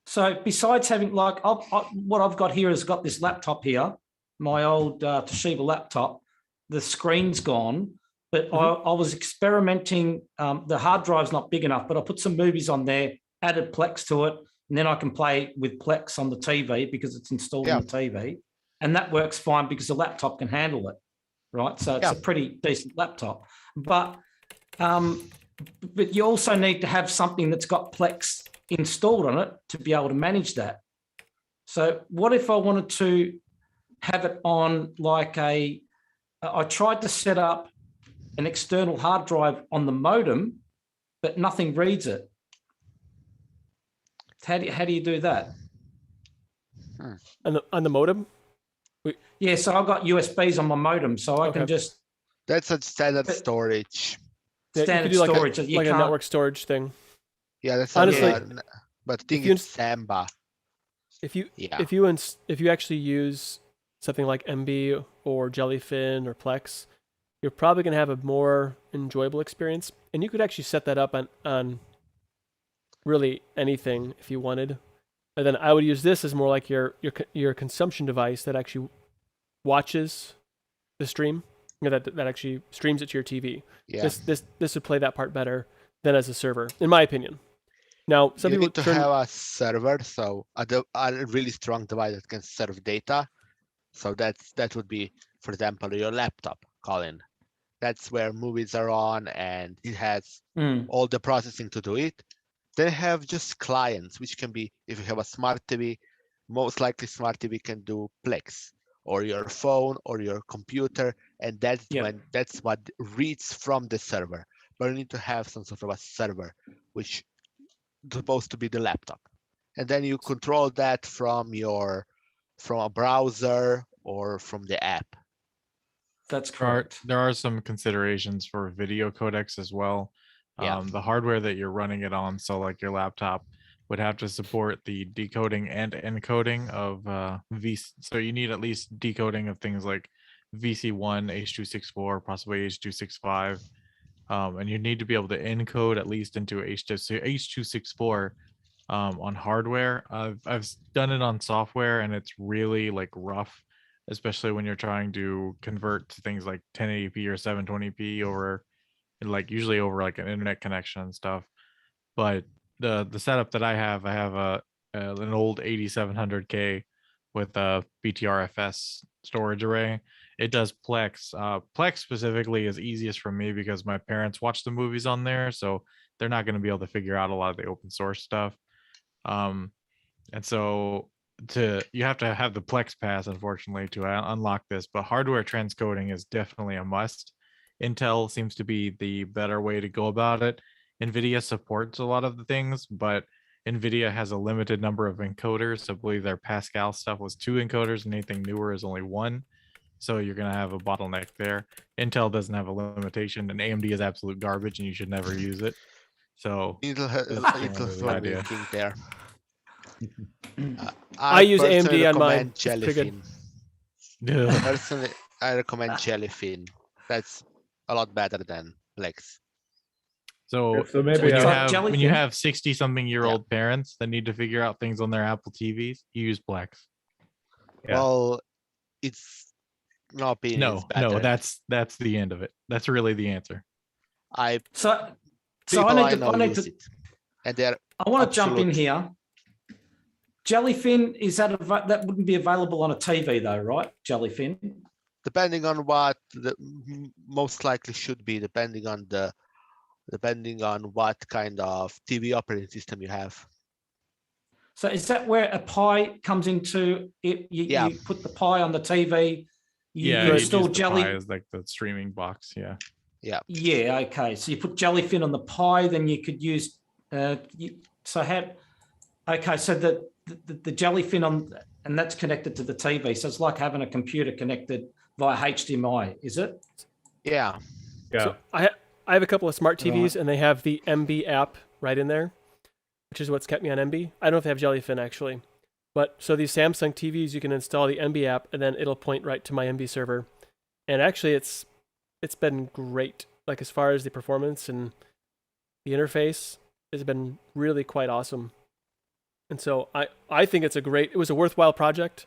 Speaker 4: So besides having what I've got here is got this laptop here, my old Toshiba laptop. The screen's gone, but I was experimenting. The hard drive's not big enough, but I put some movies on there, added Plex to it, and then I can play with Plex on the TV because it's installed on the TV. And that works fine because the laptop can handle it, right? So it's a pretty decent laptop. But you also need to have something that's got Plex installed on it to be able to manage that. So what if I wanted to have it on like I tried to set up an external hard drive on the modem, but nothing reads it. How do you do that?
Speaker 1: on the modem.
Speaker 4: Yeah, so I've got USBs on my modem, so I can
Speaker 1: Okay.
Speaker 4: just
Speaker 3: That's a standard
Speaker 4: But-
Speaker 3: storage.
Speaker 1: Yeah, you
Speaker 4: standard
Speaker 1: could do like
Speaker 4: storage.
Speaker 1: a,
Speaker 4: You
Speaker 1: like a
Speaker 4: can't-
Speaker 1: network storage thing.
Speaker 3: Yeah, that's
Speaker 1: Honestly,
Speaker 3: but think
Speaker 1: you
Speaker 3: it's Samba.
Speaker 1: If you
Speaker 3: Yeah.
Speaker 1: if you actually use something like MB or Jellyfin or Plex, you're probably going to have a more enjoyable experience. And you could actually set that up on really anything if you wanted. And then I would use this as more like your consumption device that actually watches the stream, that actually streams it to your TV.
Speaker 3: Yeah.
Speaker 1: This would play that part better than as a server, in my opinion. Now, some
Speaker 3: You
Speaker 1: people
Speaker 3: need to
Speaker 1: turn,
Speaker 3: have a server, so a really strong device that can serve data. So that would be, for example, your laptop, Colin. That's where movies are on, and it has all the processing to do it. They have just clients, which can be, if you have a smart TV, most likely smart TV can do Plex, or your phone, or your computer, and that's what reads from the server. But you need to have some sort of a server, which is supposed to be the laptop, and then you control that from a browser or from the app.
Speaker 4: That's correct.
Speaker 7: There are some considerations for video codecs as well.
Speaker 3: Yeah.
Speaker 7: The hardware that you're running it on, so like your laptop, would have to support the decoding and encoding of so you need at least decoding of things like VC1, H.264, possibly H.265, and you need to be able to encode at least into H.264 on hardware. I've done it on software, and it's really like rough, especially when you're trying to convert to things like 1080p or 720p over, like usually over like an internet connection and stuff. But the setup that I have an old 8700K with a BTRFS storage array. It does Plex. Plex specifically is easiest for me because my parents watch the movies on there, so they're not going to be able to figure out a lot of the open source stuff. And so you have to have the Plex pass, unfortunately, to unlock this, but hardware transcoding is definitely a must. Intel seems to be the better way to go about it NVIDIA supports a lot of the things, but NVIDIA has a limited number of encoders. So I believe their Pascal stuff was 2 encoders, and anything newer is only 1. So you're going to have a bottleneck there. Intel doesn't have a limitation, and AMD is absolute garbage, and you should never use it. So
Speaker 3: Intel has
Speaker 7: It's
Speaker 3: Intel's
Speaker 7: the
Speaker 3: one
Speaker 7: idea.
Speaker 3: king there.
Speaker 1: I use
Speaker 3: personally
Speaker 1: AMD on mine.
Speaker 3: recommend
Speaker 1: It's pretty good.
Speaker 3: Jellyfin. Personally, I recommend Jellyfin. That's a lot better than Plex.
Speaker 7: So
Speaker 6: Yeah, so maybe
Speaker 7: when you
Speaker 6: I'll-
Speaker 7: have when you
Speaker 4: Jellyfin?
Speaker 7: have 60-something-year-old parents that need to figure out things on their Apple TVs, you use Plex.
Speaker 6: Yeah.
Speaker 3: Well, it's in my opinion,
Speaker 7: No,
Speaker 3: it's better.
Speaker 7: no, that's the end of it. That's really the answer.
Speaker 3: I
Speaker 4: So
Speaker 3: people
Speaker 4: I
Speaker 3: I,
Speaker 4: need to,
Speaker 3: know
Speaker 4: I need
Speaker 3: use
Speaker 4: to,
Speaker 3: it, and they're
Speaker 4: I want to jump in
Speaker 3: absolute-
Speaker 4: here. Jellyfin, is that that wouldn't be available on a TV though, right? Jellyfin.
Speaker 3: depending on what the most likely should be, depending on what kind of TV operating system you have.
Speaker 4: So is that where a Pi comes into it?
Speaker 3: Yeah.
Speaker 4: You put the Pi on the TV. You
Speaker 7: Yeah, you
Speaker 4: install
Speaker 7: use the
Speaker 4: Jelly.
Speaker 7: Pi as like the streaming box. Yeah.
Speaker 4: Yeah. Okay. So you put Jellyfin on the Pi, then you could use. Okay. So the Jellyfin on, and that's connected to the TV. So it's like having a computer connected via HDMI, is it?
Speaker 3: Yeah,
Speaker 6: Yeah.
Speaker 1: So I have a couple of smart TVs,
Speaker 4: Right.
Speaker 1: and they have the MB app right in there, which is what's kept me on MB. I don't know if they have Jellyfin actually, but so these Samsung TVs, you can install the MB app, and then it'll point right to my MB server. And actually, it's been great. Like as far as the performance and the interface, it's been really quite awesome. And so I think it was a worthwhile project.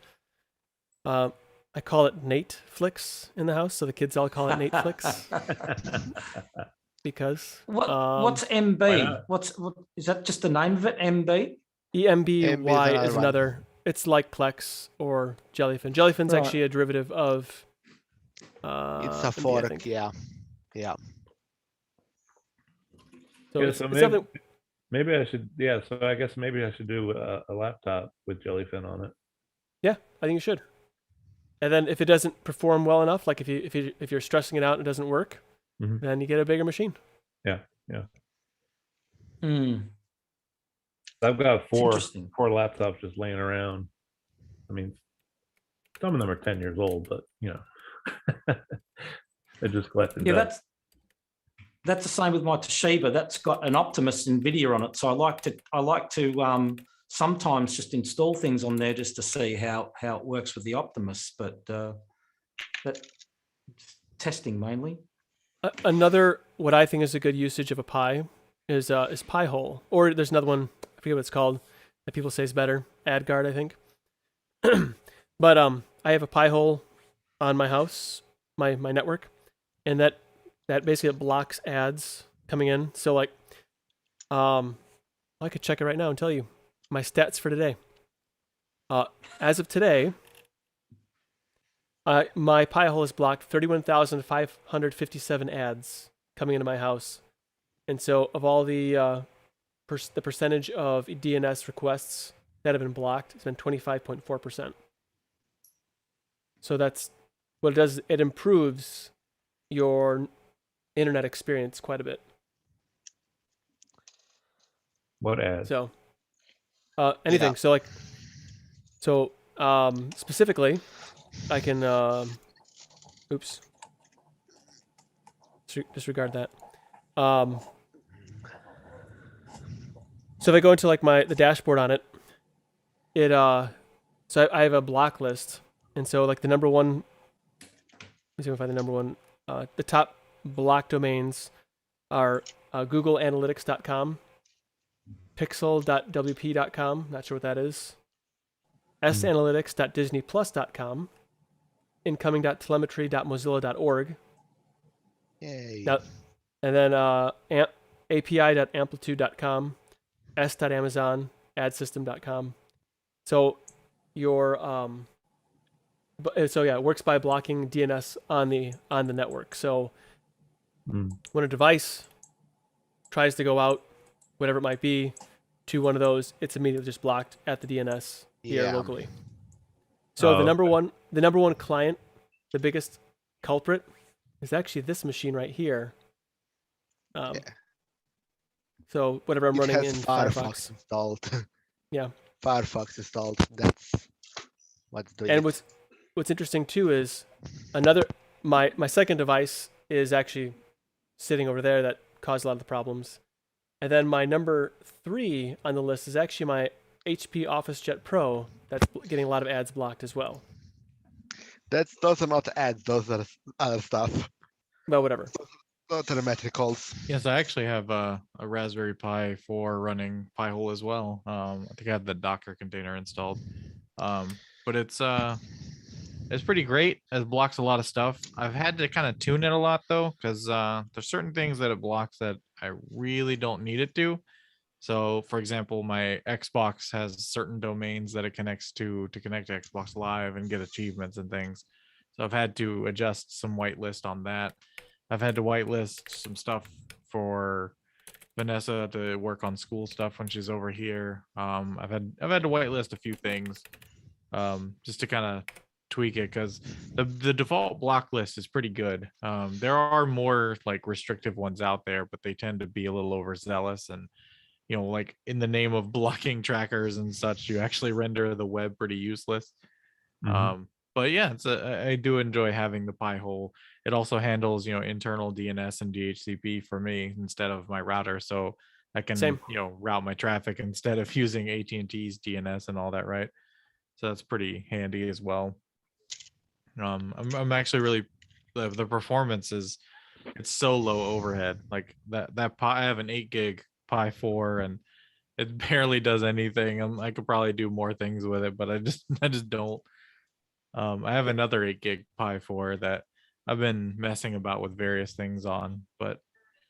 Speaker 1: I call it Nateflix in the house, so the kids all call it Nateflix because
Speaker 4: What's MB?
Speaker 6: not?
Speaker 4: What is that? Just the name of it? MB?
Speaker 1: EMBY is
Speaker 3: one.
Speaker 1: another. It's like Plex or Jellyfin. Jellyfin's
Speaker 4: Right.
Speaker 1: actually a derivative of.
Speaker 3: it's a
Speaker 1: MB, I
Speaker 3: fork.
Speaker 1: think.
Speaker 3: Yeah.
Speaker 1: So
Speaker 6: Yeah,
Speaker 1: it's,
Speaker 6: so
Speaker 1: it's something.
Speaker 6: maybe I should. Yeah. So I guess maybe I should do a laptop with Jellyfin on it.
Speaker 1: Yeah, I think you should. And then if it doesn't perform well enough, like if you're stressing it out and it doesn't work,
Speaker 6: Mhm.
Speaker 1: then you get a bigger machine.
Speaker 6: I've got four
Speaker 4: interesting.
Speaker 6: laptops just laying around. I mean, some of them are 10 years old, but you know, they're just collecting
Speaker 4: Yeah,
Speaker 6: dust.
Speaker 4: that's the same with my Toshiba. That's got an Optimus NVIDIA on it. So I like to sometimes just install things on there just to see how it works with the Optimus. But that testing mainly.
Speaker 1: Another what I think is a good usage of a Pi is Pi-hole, or there's another one, I forget what it's called, that people say is better, AdGuard, I think. But I have a Pi-hole on my house, my network, and that basically blocks ads coming in. So like, I could check it right now and tell you my stats for today. As of today, my Pi-hole has blocked 31,557 ads coming into my house. And so of all the percentage of DNS requests that have been blocked, it's been 25.4%. So that's what it does. It improves your internet experience quite a bit.
Speaker 6: What ads?
Speaker 1: So anything.
Speaker 3: Yeah.
Speaker 1: So specifically, I can oops. Disregard that. So if I go into like the dashboard on it, so I have a block list, and so like the number one. Let me see if I find the number one. The top block domains are GoogleAnalytics.com, Pixel.wp.com. Not sure what that is. sanalytics.disneyplus.com, incoming.telemetry.mozilla.org,
Speaker 3: Yay.
Speaker 1: Now, and then api.amplitude.com, s.amazon, adsystem.com. So your so yeah, it works by blocking DNS on the network. So when a device tries to go out, whatever it might be, to one of those, it's immediately just blocked at the DNS here
Speaker 3: Yeah.
Speaker 1: locally. So
Speaker 6: Oh,
Speaker 1: the number one client, the biggest culprit, is actually this machine right here. So whatever I'm
Speaker 3: It
Speaker 1: running
Speaker 3: has
Speaker 1: in
Speaker 3: Firefox
Speaker 1: Firefox.
Speaker 3: installed.
Speaker 1: Yeah.
Speaker 3: Firefox installed. That's what's doing
Speaker 1: And
Speaker 3: it.
Speaker 1: what's interesting too is my second device is actually sitting over there that caused a lot of the problems. And then my number 3 on the list is actually my HP OfficeJet Pro that's getting a lot of ads blocked as well.
Speaker 3: Those are not ads. Those are other stuff.
Speaker 1: Well, whatever.
Speaker 3: Not telemetricals.
Speaker 7: Yes, I actually have a Raspberry Pi 4 running Pi-hole as well. I think I have the Docker container installed. But it's pretty great. It blocks a lot of stuff. I've had to kind of tune it a lot though, because there's certain things that it blocks that I really don't need it to. So for example, my Xbox has certain domains that it connects to connect to Xbox Live and get achievements and things. So I've had to adjust some whitelist on that. I've had to whitelist some stuff for Vanessa to work on school stuff when she's over here. I've had to whitelist a few things just to kind of tweak it, because the default block list is pretty good. There are more like restrictive ones out there, but they tend to be a little overzealous, and like in the name of blocking trackers and such, you actually render the web pretty useless. But yeah, I do enjoy having the Pi-hole. It also handles internal DNS and DHCP for me instead of my router, so I can
Speaker 1: Same.
Speaker 7: route my traffic instead of using AT&T's DNS and all that, right? So that's pretty handy as well. I'm actually really the performance is, it's so low overhead. Like that Pi, I have an 8 gig Pi 4 and it barely does anything. I could probably do more things with it, but I just don't. I have another 8 gig Pi 4 that I've been messing about with various things on, but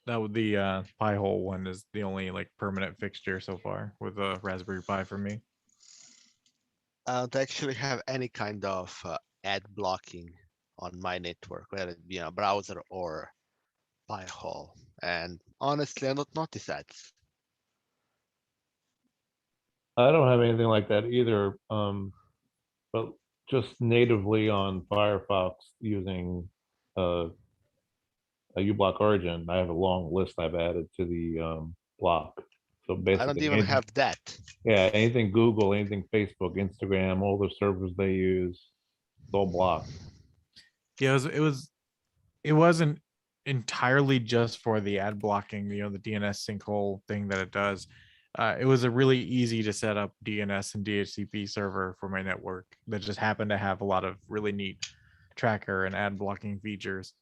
Speaker 7: that would the Pi-hole one is the only like permanent fixture so far with a Raspberry Pi for me.
Speaker 3: I don't actually have any kind of ad blocking on my network, whether it be a browser or Pi-hole. And honestly, I don't notice ads.
Speaker 6: I don't have anything like that either. But just natively on Firefox using a uBlock origin, I have a long list I've added to the block. So basically,
Speaker 3: I don't even have that.
Speaker 6: Yeah, anything Google, anything Facebook, Instagram, all the servers they use, it's all blocked.
Speaker 7: Yeah, it wasn't entirely just for the ad blocking, the DNS sinkhole thing that it does. It was a really easy to set up DNS and DHCP server for my network that just happened to have a lot of really neat tracker and ad blocking features.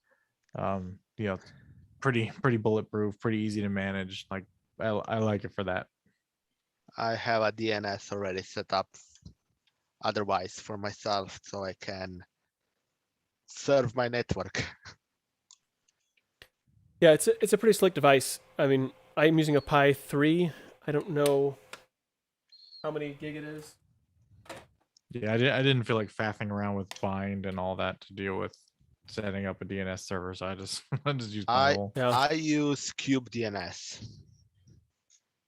Speaker 7: Pretty bulletproof, pretty easy to manage. Like I like it for that.
Speaker 3: I have a DNS already set up otherwise for myself, so I can serve my network.
Speaker 1: Yeah, it's a pretty slick device. I mean, I'm using a Pi 3. I don't know how many gig it is.
Speaker 7: Yeah, I didn't feel like faffing around with bind and all that to deal with setting up a DNS server, so I just use Pi-hole.
Speaker 1: Yeah.
Speaker 3: I use kubedns.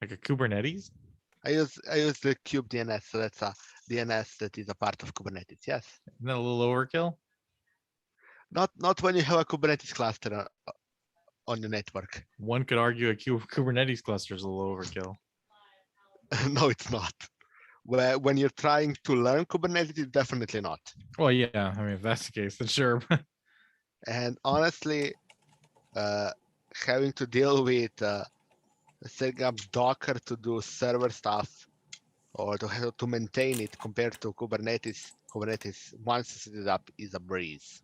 Speaker 7: Like a Kubernetes.
Speaker 3: I use the kubedns, so that's a DNS that is a part of Kubernetes. Yes.
Speaker 7: Isn't that a little overkill?
Speaker 3: Not when you have a Kubernetes cluster on your network.
Speaker 7: One could argue a Kubernetes cluster is a little overkill.
Speaker 3: No, it's not. When you're trying to learn Kubernetes, definitely not.
Speaker 7: Well, yeah, I mean, if that's the case, then sure.
Speaker 3: And honestly, having to deal with setting up Docker to do server stuff or to have to maintain it compared to Kubernetes once you set it up is a breeze.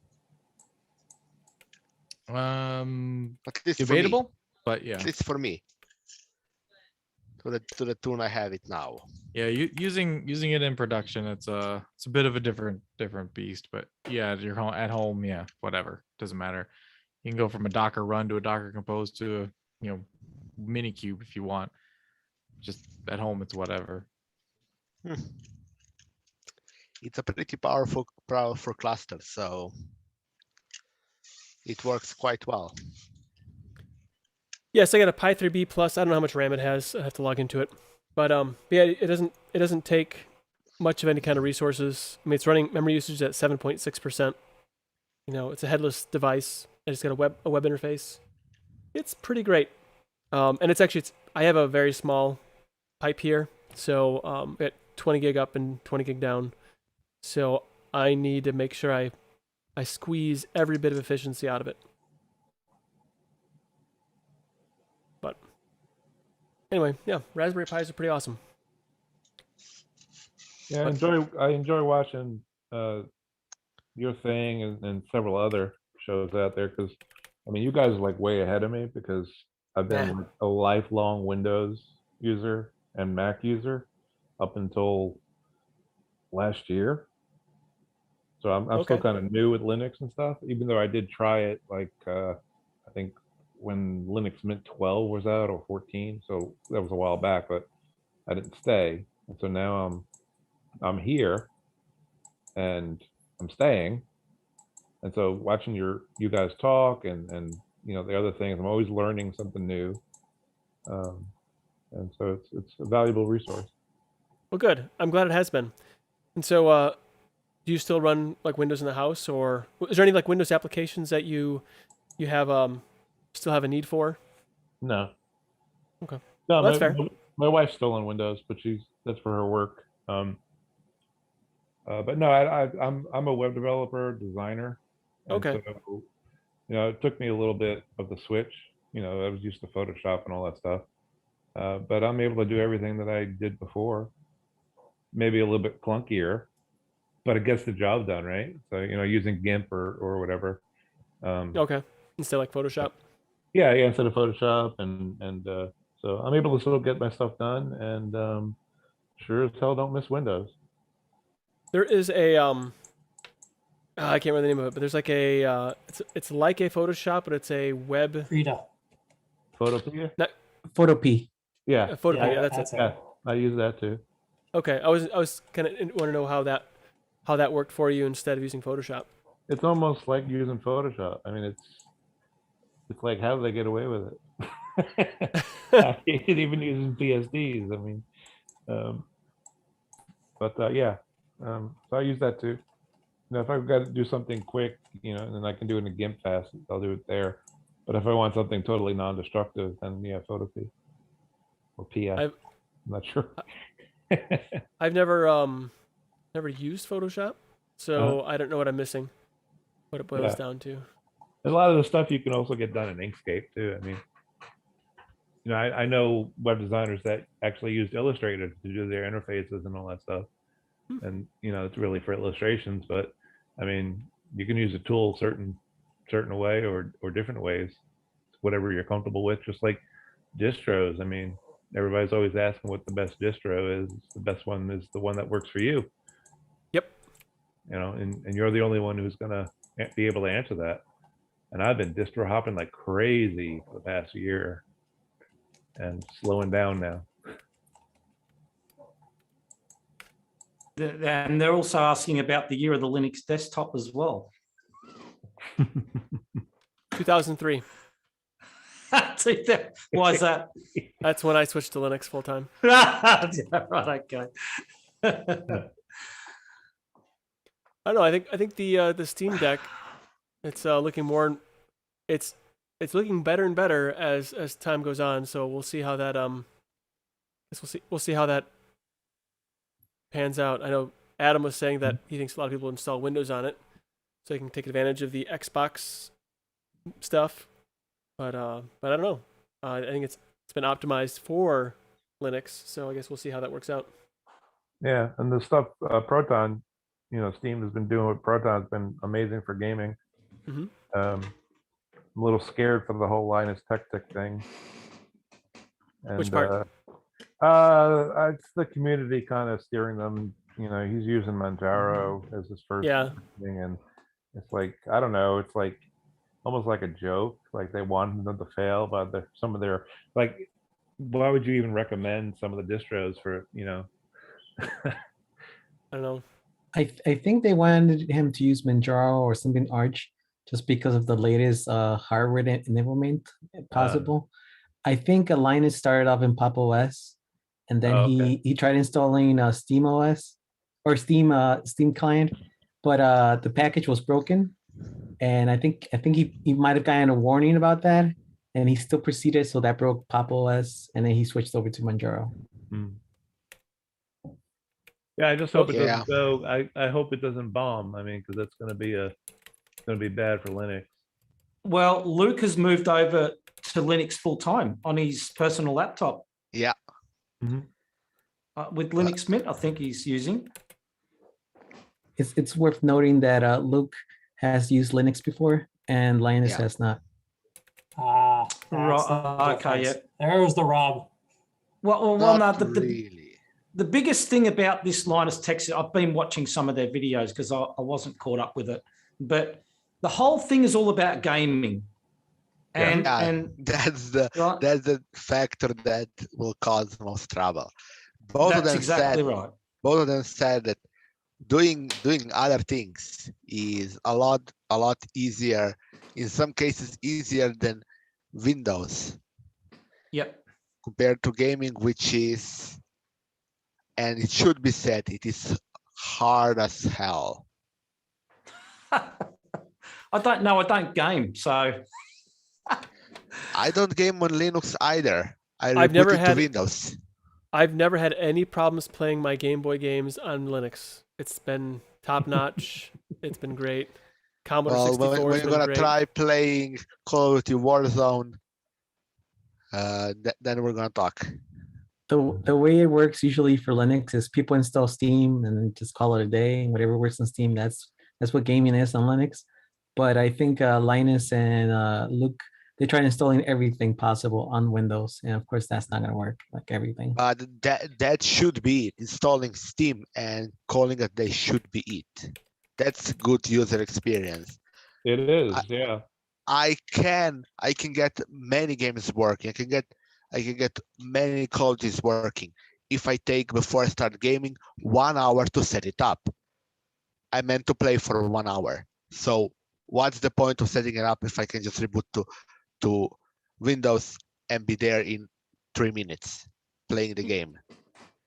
Speaker 3: At least
Speaker 7: Debatable, but yeah.
Speaker 3: At least for me. To the tune I have it now.
Speaker 7: Yeah, using it in production, it's a bit of a different beast, but yeah, at home, yeah, whatever, doesn't matter. You can go from a Docker run to a Docker compose to a Minikube if you want. Just at home, it's whatever.
Speaker 3: It's a pretty powerful cluster, so it works quite well.
Speaker 1: Yes, I got a Pi 3B Plus. I don't know how much RAM it has. I have to log into it. But yeah, it doesn't take much of any kind of resources. I mean, it's running memory usage at 7.6%. It's a headless device. I just got a web interface. It's pretty great. And I have a very small pipe here, so at 20 gig up and 20 gig down. So I need to make sure I squeeze every bit of efficiency out of it. But anyway, yeah, Raspberry Pis are pretty awesome.
Speaker 6: Yeah, I enjoy watching your thing and several other shows out there because I mean you guys are like way ahead of me because I've been like a lifelong Windows user and Mac user up until last year. So I'm still
Speaker 1: Okay.
Speaker 6: kind of new with Linux and stuff, even though I did try it like I think when Linux Mint 12 was out or 14. So that was a while back, but I didn't stay. And so now I'm here and I'm staying. And so watching you guys talk and you know the other things, I'm always learning something new. And so it's a valuable resource.
Speaker 1: Well, good. I'm glad it has been. And so, do you still run like Windows in the house, or is there any like Windows applications that you have still have a need for?
Speaker 6: No.
Speaker 1: Okay.
Speaker 6: No,
Speaker 1: Well, that's fair.
Speaker 6: my wife's still on Windows, but that's for her work. But no, I'm a web developer, designer. And
Speaker 1: Okay.
Speaker 6: so, you know, it took me a little bit of the switch. You know, I was used to Photoshop and all that stuff. But I'm able to do everything that I did before. Maybe a little bit clunkier, but it gets the job done, right? So, you know, using GIMP or whatever.
Speaker 1: Okay. Instead of like Photoshop.
Speaker 6: Yeah, instead of Photoshop and so I'm able to still get my stuff done and sure as hell don't miss Windows.
Speaker 1: There is a I can't remember the name of it, but there's like a it's like a Photoshop, but it's a web
Speaker 5: Frida.
Speaker 6: Photopea?
Speaker 2: Photopea.
Speaker 6: Yeah,
Speaker 1: a photo.
Speaker 5: Yeah,
Speaker 1: Yeah, that's
Speaker 5: that's
Speaker 1: it.
Speaker 5: it.
Speaker 6: yeah, I use that too.
Speaker 1: Okay. I was kind of want to know how that worked for you instead of using Photoshop.
Speaker 6: It's almost like using Photoshop. I mean, it's like how do they get away with it? Even using PSDs. I mean, but yeah, so I use that too. You know, if I've got to do something quick, you know, and then I can do it in GIMP fast, I'll do it there. But if I want something totally non-destructive, then yeah, Photopea or PS. I'm not sure.
Speaker 1: I've never used Photoshop, so I don't know what I'm missing. What it boils down to.
Speaker 6: A lot of the stuff you can also get done in Inkscape too. I mean, you know, I know web designers that actually used Illustrator to do their interfaces and all that stuff. And you know, it's really for illustrations, but I mean, you can use a tool certain way or different ways, whatever you're comfortable with. Just like distros. I mean, everybody's always asking what the best distro is. The best one is the one that works for you.
Speaker 1: Yep.
Speaker 6: You know, and you're the only one who's gonna be able to answer that. And I've been distro hopping like crazy for the past year and slowing down now.
Speaker 4: And they're also asking about the year of the Linux desktop as well.
Speaker 1: 2003.
Speaker 4: Why is that?
Speaker 1: That's when I switched to Linux full time.
Speaker 4: Right, okay.
Speaker 1: I don't know. I think the Steam Deck, it's looking more. It's looking better and better as time goes on. So we'll see how that we'll see how that pans out. I know Adam was saying that he thinks a lot of people install Windows on it, so they can take advantage of the Xbox stuff. But I don't know. I think it's been optimized for Linux, so I guess we'll see how that works out.
Speaker 6: Yeah, and the stuff Proton, you know, Steam has been doing with Proton's been amazing for gaming.
Speaker 1: Mm-hmm.
Speaker 6: I'm a little scared for the whole Linus Tech thing. And,
Speaker 1: Which part?
Speaker 6: It's the community kind of steering them. You know, he's using Manjaro as his first thing, and it's like I don't know. It's like almost like a joke. Like they wanted them to fail, but some of their like. Why would you even recommend some of the distros for you know?
Speaker 1: I don't know.
Speaker 2: I think they wanted him to use Manjaro or something Arch just because of the latest hardware enablement possible. I think Linus started off in Pop OS, and then he tried installing Steam OS or Steam client, but the package was broken, and I think he might have gotten a warning about that, and he still proceeded. So that broke Pop OS, and then he switched over to Manjaro.
Speaker 6: Hmm. Yeah, I just hope it
Speaker 3: Yeah.
Speaker 6: doesn't go. I hope it doesn't bomb. I mean, because that's going to be bad for Linux.
Speaker 4: Well, Luke has moved over to Linux full time on his personal laptop
Speaker 3: Yeah.
Speaker 4: with Linux Mint. I think he's using.
Speaker 2: It's worth noting that Luke has used Linux before, and Linus
Speaker 3: Yeah.
Speaker 2: has not.
Speaker 5: That's the
Speaker 4: Okay,
Speaker 5: difference. There's the rub.
Speaker 4: Well, no,
Speaker 3: Not
Speaker 4: the
Speaker 3: really.
Speaker 4: the biggest thing about this Linus Tech, I've been watching some of their videos because I wasn't caught up with it, but the whole thing is all about gaming. And
Speaker 3: Yeah,
Speaker 4: and
Speaker 3: that's the
Speaker 4: right,
Speaker 3: that's the factor that will cause most trouble. Both of
Speaker 4: that's
Speaker 3: them
Speaker 4: exactly
Speaker 3: said
Speaker 4: right.
Speaker 3: both of them said that doing other things is a lot easier, in some cases easier than Windows
Speaker 4: Yep.
Speaker 3: compared to gaming, which is, and it should be said, it is hard as hell.
Speaker 4: I don't game, so
Speaker 3: I don't game on Linux either. I
Speaker 1: I've never
Speaker 3: reboot it to
Speaker 1: had-
Speaker 3: Windows.
Speaker 1: I've never had any problems playing my Game Boy games on Linux. It's been top notch. It's been great. Commodore
Speaker 3: Well,
Speaker 1: 64
Speaker 3: when
Speaker 1: has
Speaker 3: you're
Speaker 1: been
Speaker 3: gonna
Speaker 1: great.
Speaker 3: try playing Call of Duty Warzone, then we're gonna talk.
Speaker 2: The way it works usually for Linux is people install Steam and then just call it a day. Whatever works on Steam, that's what gaming is on Linux. But I think Linus and Luke, they tried installing everything possible on Windows, and of course that's not going to work. Like everything.
Speaker 3: But that should be it. Installing Steam and calling it they should be it. That's good user experience.
Speaker 6: It is, yeah.
Speaker 3: I can get many games working. I can get many Call of Duties working if I take, before I start gaming, 1 hour to set it up. I meant to play for 1 hour. So what's the point of setting it up if I can just reboot to Windows and be there in 3 minutes playing the game?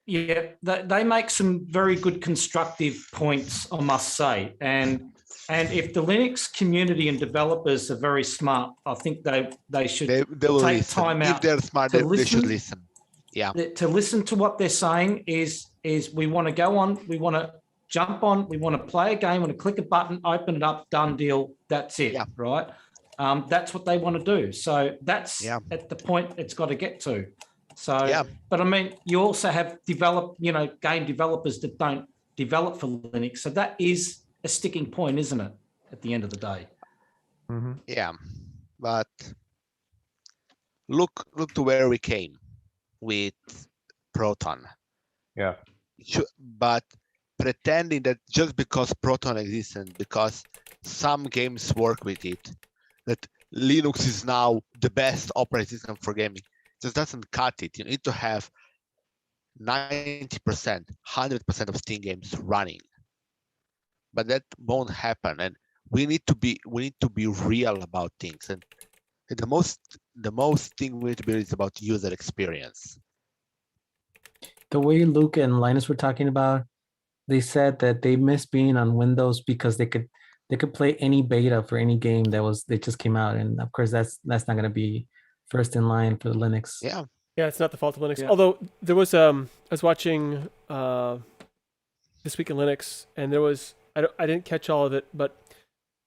Speaker 4: yeah, they make some very good constructive points, I must say. And if the Linux community and developers are very smart, I think they should
Speaker 3: They will
Speaker 4: take
Speaker 3: listen.
Speaker 4: time
Speaker 3: If
Speaker 4: out
Speaker 3: they're smart,
Speaker 4: to
Speaker 3: they should
Speaker 4: listen.
Speaker 3: listen. Yeah.
Speaker 4: To listen to what they're saying is we want to go on, we want to jump on, we want to play a game, want to click a button, open it up, done deal, that's it,
Speaker 3: Yeah.
Speaker 4: right? That's what they want to do. So that's
Speaker 3: Yeah.
Speaker 4: at the point it's got to get to. So,
Speaker 3: Yeah.
Speaker 4: but I mean, you also have game developers that don't develop for Linux. So that is a sticking point, isn't it? At the end of the day.
Speaker 6: Mhm.
Speaker 3: Yeah, but look to where we came with Proton.
Speaker 6: Yeah.
Speaker 3: But pretending that just because Proton exists and because some games work with it, that Linux is now the best operating system for gaming, just doesn't cut it. You need to have 90%, 100% of Steam games running. But that won't happen, and we need to be real about things. And the most thing we need to be is about user experience.
Speaker 2: The way Luke and Linus were talking about, they said that they miss being on Windows because they could play any beta for any game that just came out, and of course that's not going to be first in line for Linux.
Speaker 3: Yeah.
Speaker 1: Yeah, it's not the fault of Linux.
Speaker 4: Yeah.
Speaker 1: Although there was I was watching This Week in Linux, and there was I didn't catch all of it, but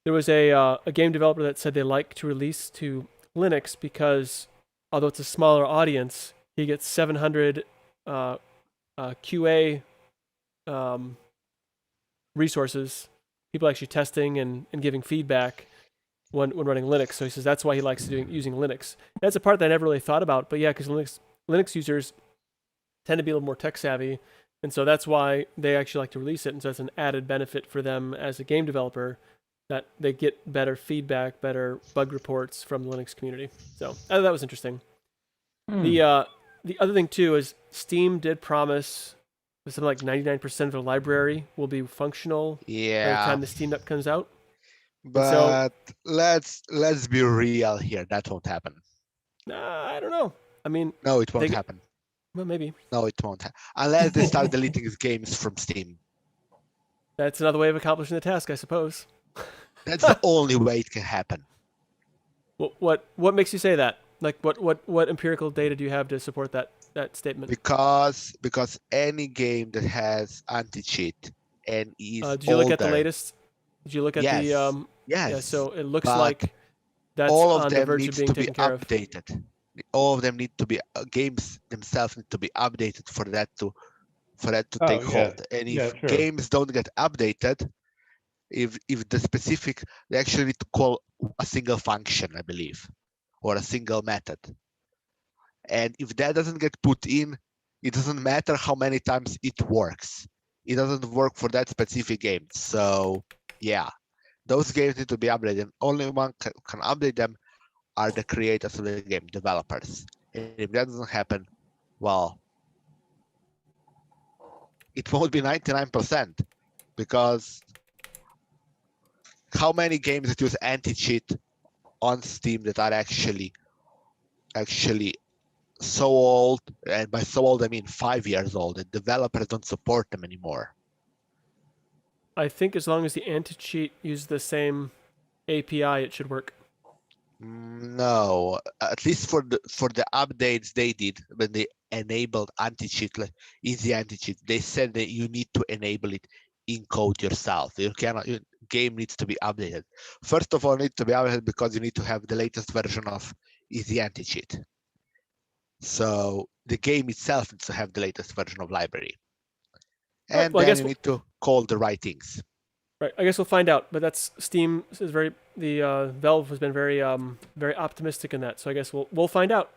Speaker 1: there was a game developer that said they like to release to Linux because although it's a smaller audience, he gets 700 QA resources, people actually testing and giving feedback when running Linux. So he says that's why he likes using Linux. That's a part that I never really thought about, but yeah, because Linux users tend to be a little more tech savvy, and so that's why they actually like to release it. And so it's an added benefit for them as a game developer that they get better feedback, better bug reports from the Linux community. So I thought that was interesting. The other thing too is Steam did promise something like 99% of the library will be functional by the
Speaker 3: Yeah.
Speaker 1: time the Steam Deck comes out.
Speaker 3: But let's be real here. That won't happen.
Speaker 1: I don't know. I mean,
Speaker 3: No, it won't
Speaker 1: They-
Speaker 3: happen.
Speaker 1: well, maybe
Speaker 3: No, it won't happen. Unless they start deleting his games from Steam.
Speaker 1: that's another way of accomplishing the task, I suppose.
Speaker 3: That's the only way it can happen.
Speaker 1: What makes you say that? Like what empirical data do you have to support that statement?
Speaker 3: Because any game that has anti-cheat and is
Speaker 1: Did you look at the
Speaker 3: older,
Speaker 1: latest? Did you look at
Speaker 3: yes,
Speaker 1: the
Speaker 3: yes,
Speaker 1: Yeah, so it looks
Speaker 3: but
Speaker 1: like that's
Speaker 3: all of
Speaker 1: on the
Speaker 3: them
Speaker 1: verge of
Speaker 3: needs
Speaker 1: being
Speaker 3: to be
Speaker 1: taken care of.
Speaker 3: updated. All of them need to be games themselves need to be updated for that to take
Speaker 6: yeah.
Speaker 3: hold. And if
Speaker 6: Yeah, sure.
Speaker 3: games don't get updated, if the specific, they actually need to call a single function, I believe, or a single method. And if that doesn't get put in, it doesn't matter how many times it works. It doesn't work for that specific game. So yeah, those games need to be updated. Only one can update them are the creators of the game, developers. And if that doesn't happen, well, it won't be 99% because how many games that use anti-cheat on Steam that are actually so old, and by so old I mean 5 years old, and developers don't support them anymore.
Speaker 1: I think as long as the anti-cheat uses the same API, it should work.
Speaker 3: No, at least for the updates they did when they enabled anti-cheat, like easy anti-cheat, they said that you need to enable it in code yourself. You cannot. Your game needs to be updated. First of all, it needs to be updated because you need to have the latest version of easy anti-cheat. So the game itself needs to have the latest version of library, and
Speaker 1: well, I
Speaker 3: then
Speaker 1: guess
Speaker 3: you need to call the right things.
Speaker 1: Right. I guess we'll find out. But that's Steam is Valve has been very very optimistic in that. So I guess we'll find out.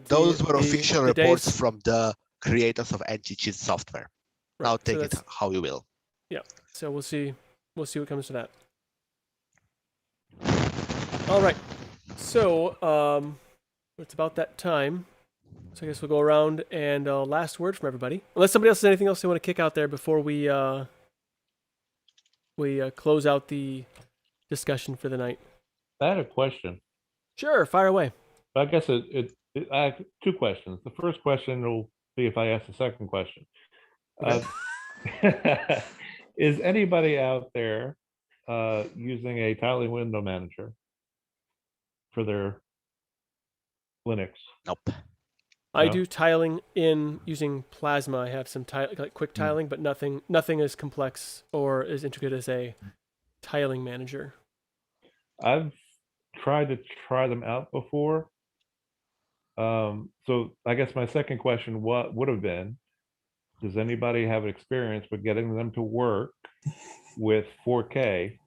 Speaker 3: Those were official
Speaker 1: the
Speaker 3: reports
Speaker 1: days-
Speaker 3: from the creators of anti-cheat software.
Speaker 1: Right,
Speaker 3: Now
Speaker 1: so
Speaker 3: take it
Speaker 1: that's-
Speaker 3: how you will.
Speaker 1: Yeah. So we'll see what comes to that. All right. So it's about that time. So I guess we'll go around and last word from everybody. Unless somebody else has anything else they want to kick out there before we close out the discussion for the night.
Speaker 6: I had a question.
Speaker 1: Sure, fire away.
Speaker 6: I guess I have two questions. The first question will be if I ask the second question. Is anybody out there using a tiling window manager for their Linux?
Speaker 3: Nope.
Speaker 1: I
Speaker 6: No?
Speaker 1: do tiling in using Plasma. I have some like quick tiling, but nothing as complex or as intricate as a tiling manager.
Speaker 6: I've tried to try them out before. So I guess my second question would have been, does anybody have experience with getting them to work with 4K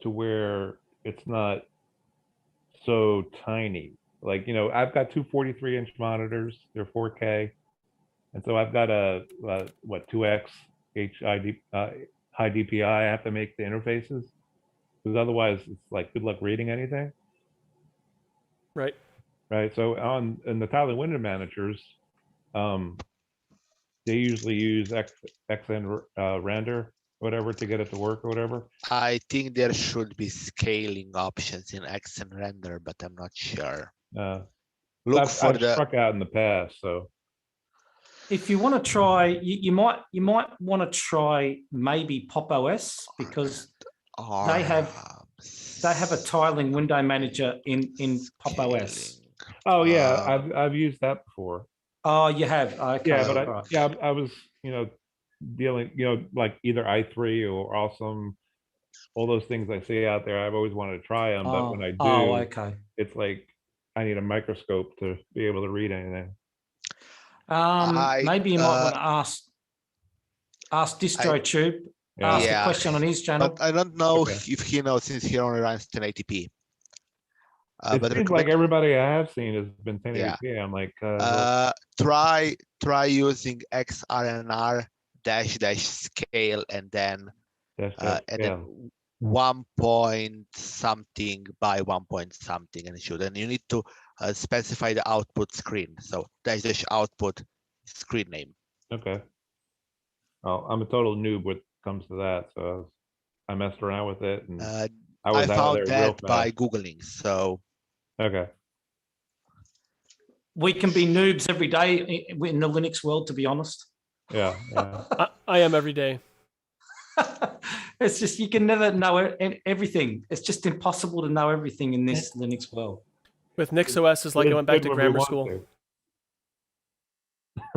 Speaker 6: to where it's not so tiny? Like, I've got two 43-inch monitors, they're 4K. And so I've got a 2x high DPI. I have to make the interfaces because otherwise it's like good luck reading anything.
Speaker 1: Right.
Speaker 6: Right. So in the tiling window managers, they usually use XN render, whatever, to get it to work or whatever.
Speaker 3: I think there should be scaling options in XN render, but I'm not sure. Look
Speaker 6: I've struck out in the past, so.
Speaker 4: If you want to try, you might want to try maybe Pop OS because they have a tiling window manager in Pop OS.
Speaker 6: Oh yeah, I've used that before.
Speaker 4: Oh, you have? Okay.
Speaker 6: Yeah, but
Speaker 4: right.
Speaker 6: I was dealing like either i3 or Awesome, all those things I see out there. I've always wanted to try them, but when I do,
Speaker 4: okay.
Speaker 6: it's like I need a microscope to be able to read anything.
Speaker 4: Maybe you might want to ask DistroTube. Ask a question on his channel.
Speaker 3: But I don't know if he knows, since he only runs 1080p.
Speaker 6: It seems like everybody I have seen has been 1080p. I'm like,
Speaker 3: try using XRNR -- scale and then 1 point something by 1 point something, and should. And you need to specify the output screen. So -- output screen name.
Speaker 6: Okay. Oh, I'm a total noob when it comes to that, so I messed around with it, and
Speaker 3: I found that by Googling. So
Speaker 6: okay.
Speaker 4: We can be noobs every day in the Linux world, to be honest.
Speaker 6: Yeah.
Speaker 1: I am every day.
Speaker 4: It's just you can never know everything. It's just impossible to know everything in this Linux world.
Speaker 1: With NixOS is like I went back to
Speaker 6: Good when we
Speaker 1: grammar
Speaker 6: want
Speaker 1: school.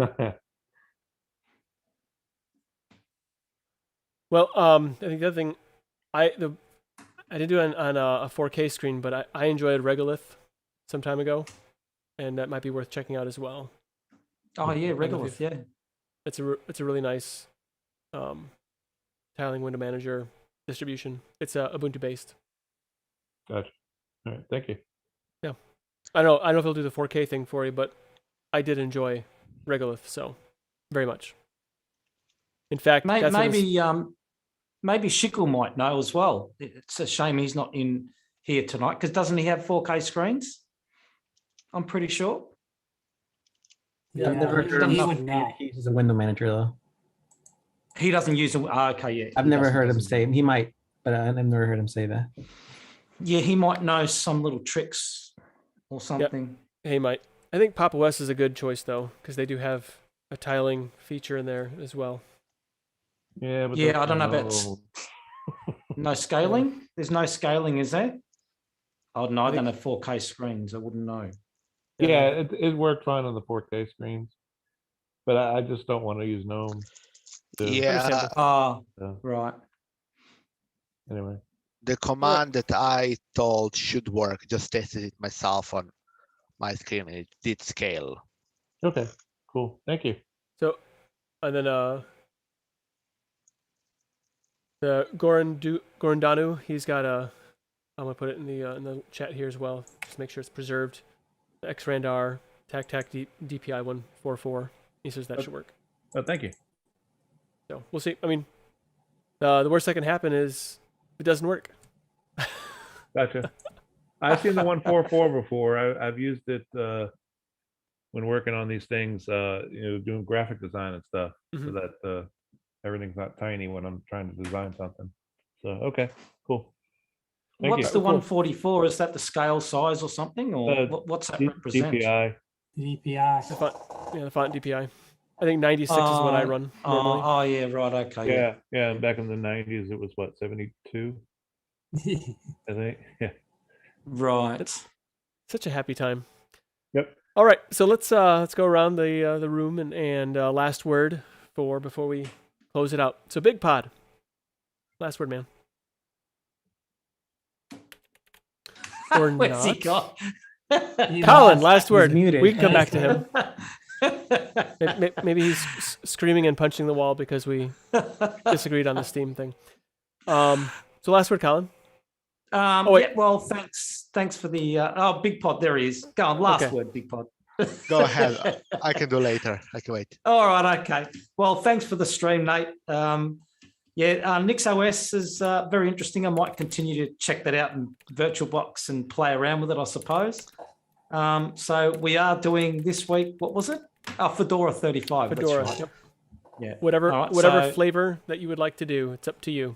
Speaker 6: to.
Speaker 1: Well, I think the other thing, I did do it on a 4K screen, but I enjoyed Regolith some time ago, and that might be worth checking out as well.
Speaker 4: Oh yeah,
Speaker 1: know if
Speaker 4: Regolith, yeah.
Speaker 1: It's a really nice tiling window manager distribution. It's Ubuntu based.
Speaker 6: Gotcha. All right. Thank you.
Speaker 1: I don't know if it'll do the 4K thing for you, but I did enjoy Regolith so very much. In fact, that's what
Speaker 4: Maybe maybe Shickle might know as well. It's a shame he's not in here tonight because doesn't he have 4K screens? I'm pretty sure.
Speaker 2: Yeah, I've never heard
Speaker 5: he
Speaker 2: him
Speaker 5: would
Speaker 2: say
Speaker 5: know.
Speaker 2: that he uses a window manager though.
Speaker 4: He doesn't use them. Okay, yeah.
Speaker 2: I've
Speaker 4: he
Speaker 2: never
Speaker 4: doesn't
Speaker 2: heard him
Speaker 4: use
Speaker 2: say.
Speaker 4: them.
Speaker 2: He might, but I've never heard him say that.
Speaker 4: Yeah, he might know some little tricks or something.
Speaker 1: Hey, Mike. I think Papa West is a good choice though, because they do have a tiling feature in there as well.
Speaker 6: Yeah, but
Speaker 4: Yeah, I don't know about
Speaker 6: no.
Speaker 4: no scaling. There's no scaling, is there? Oh no, I
Speaker 1: think-
Speaker 4: don't have 4K screens. I wouldn't know.
Speaker 6: Yeah, it worked fine on the 4K screens, but I just don't want to use GNOME. So,
Speaker 3: Yeah,
Speaker 1: Understandable.
Speaker 4: Ah,
Speaker 6: Yeah.
Speaker 4: right.
Speaker 6: Anyway,
Speaker 3: the command that I told should work, just tested it myself on my screen. It did scale.
Speaker 6: okay, cool. Thank you.
Speaker 1: So, and then the Gorandanu, he's got a. I'm gonna put it in the chat here as well. Just make sure it's preserved. The xrandr tac DPI 144. He says that should work.
Speaker 6: Oh, thank you.
Speaker 1: So we'll see. I mean, the worst that can happen is it doesn't work.
Speaker 6: Gotcha. I've seen the 144 before. I've used it when working on these things, doing graphic design and stuff, so
Speaker 1: Mhm.
Speaker 6: that everything's not tiny when I'm trying to design something. So, okay, cool. Thank
Speaker 4: What's
Speaker 6: you.
Speaker 4: the
Speaker 1: Cool.
Speaker 4: 144? Is that the scale size or something, or what's that represent?
Speaker 6: DPI.
Speaker 5: DPI.
Speaker 1: The font DPI. I think 96 is what I run normally.
Speaker 4: Oh yeah, right. Okay.
Speaker 6: Yeah, yeah. Back in the 90s, it was what, 72, I think. Yeah.
Speaker 4: Right.
Speaker 1: Such a happy time.
Speaker 6: Yep.
Speaker 1: All right, so let's go around the room and last word before we close it out. So Big Pod, last word, man. Or
Speaker 4: Where's he
Speaker 1: not?
Speaker 4: got?
Speaker 1: Colin, last word.
Speaker 2: muted.
Speaker 1: We can come back to him. Maybe he's screaming and punching the wall because we disagreed on the Steam thing. So last word, Colin. Wait.
Speaker 4: Yeah, well, thanks for the Big Pod. There he is. Go on, last
Speaker 1: Okay.
Speaker 4: word, Big Pod.
Speaker 3: Go ahead. I can do later. I can wait.
Speaker 4: All right, okay. Well, thanks for the stream, Nate. NixOS is very interesting. I might continue to check that out in VirtualBox and play around with it, I suppose. So we are doing this week, what was it? Fedora 35.
Speaker 1: Fedora.
Speaker 4: That's right.
Speaker 1: Yep.
Speaker 4: Yeah.
Speaker 1: Whatever
Speaker 4: All right,
Speaker 1: whatever
Speaker 4: so-
Speaker 1: flavor that you would like to do, it's up to you.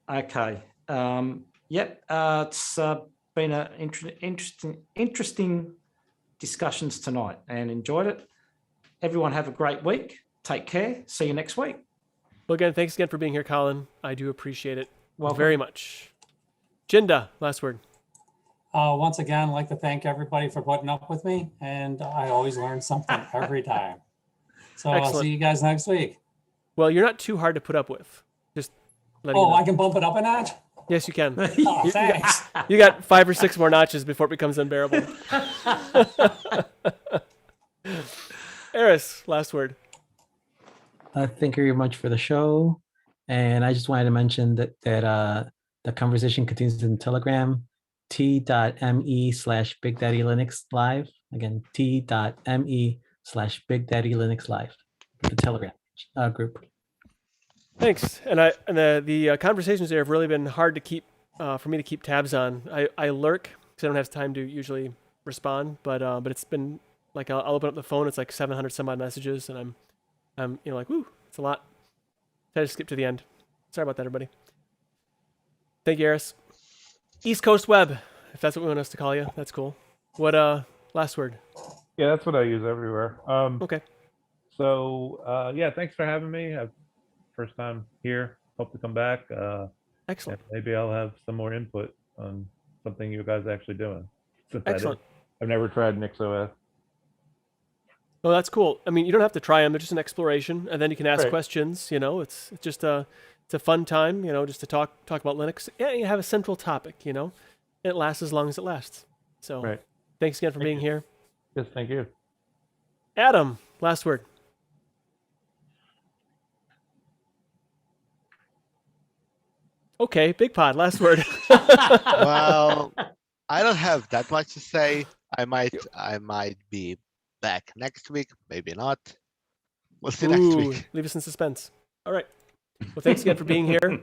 Speaker 4: Okay. It's been an interesting discussions tonight and enjoyed it. Everyone have a great week. Take care. See you next week.
Speaker 1: Well, again, thanks again for being here, Colin. I do appreciate it
Speaker 4: Welcome.
Speaker 1: very much. Jinda, last word.
Speaker 5: Once again, I'd like to thank everybody for putting up with me, and I always learn something every time. So I'll
Speaker 1: Excellent.
Speaker 5: see you guys next week.
Speaker 1: Well, you're not too hard to put up with. Just letting you
Speaker 5: Oh,
Speaker 1: know.
Speaker 5: I can bump it up a notch?
Speaker 1: Yes, you can.
Speaker 5: Oh, thanks.
Speaker 1: You got 5 or 6 more notches before it becomes unbearable. Eris, last word.
Speaker 2: Thank you very much for the show. And I just wanted to mention that the conversation continues in Telegram, t.me/Big Daddy Linux Live. Again, t.me/Big Daddy Linux Live, the Telegram group.
Speaker 1: Thanks. And the conversations there have really been hard to keep for me to keep tabs on. I lurk because I don't have time to usually respond, but it's been like I'll open up the phone, it's like 700 some odd messages, and I'm like, woo, it's a lot. I just skip to the end. Sorry about that, everybody. Thank you, Eris. East Coast Web, if that's what we want us to call you, that's cool. What last word?
Speaker 6: Yeah, that's what I use everywhere.
Speaker 1: Okay.
Speaker 6: So yeah, thanks for having me. First time here. Hope to come back.
Speaker 1: Excellent.
Speaker 6: And maybe I'll have some more input on something you guys are actually doing. Since I did.
Speaker 1: Excellent.
Speaker 6: I've never tried NixOS.
Speaker 1: Oh, that's cool. I mean, you don't have to try them; they're just an exploration, and then you can ask
Speaker 6: Right.
Speaker 1: questions. You know, it's just it's a fun time. You know, just to talk about Linux. Yeah, you have a central topic. You know, and it lasts as long as it lasts. So,
Speaker 6: Right.
Speaker 1: thanks again for
Speaker 6: Thank
Speaker 1: being
Speaker 6: you.
Speaker 1: here,
Speaker 6: Yes, thank you.
Speaker 1: Adam. Last word. Okay, Big Pod. Last word.
Speaker 3: Well, I don't have that much to say. I might be back next week, maybe not. We'll see next
Speaker 1: Ooh,
Speaker 3: week.
Speaker 1: leave us in suspense. All right. Well, thanks again for being here.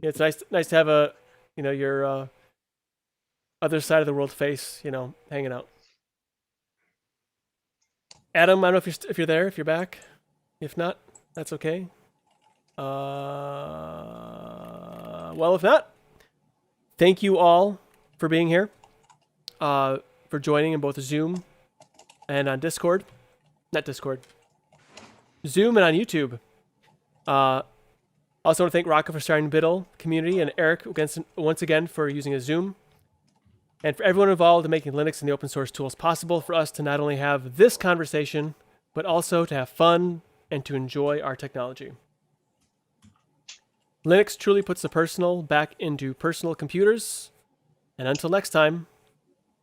Speaker 1: It's nice to have your other side of the world face, hanging out. Adam, I don't know if you're there, if you're back. If not, that's okay. Well, if not, thank you all for being here, for joining in both Zoom and on Discord. Not Discord. Zoom and on YouTube. Also want to thank Rocco for starting BDLL community and Eric once again for using a Zoom. And for everyone involved in making Linux and the open source tools possible for us to not only have this conversation, but also to have fun and to enjoy our technology. Linux truly puts the personal back into personal computers. And until next time,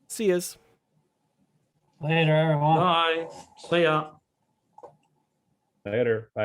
Speaker 1: see yas.
Speaker 5: Later, everyone.
Speaker 4: Bye. See ya.
Speaker 6: Later. Bye.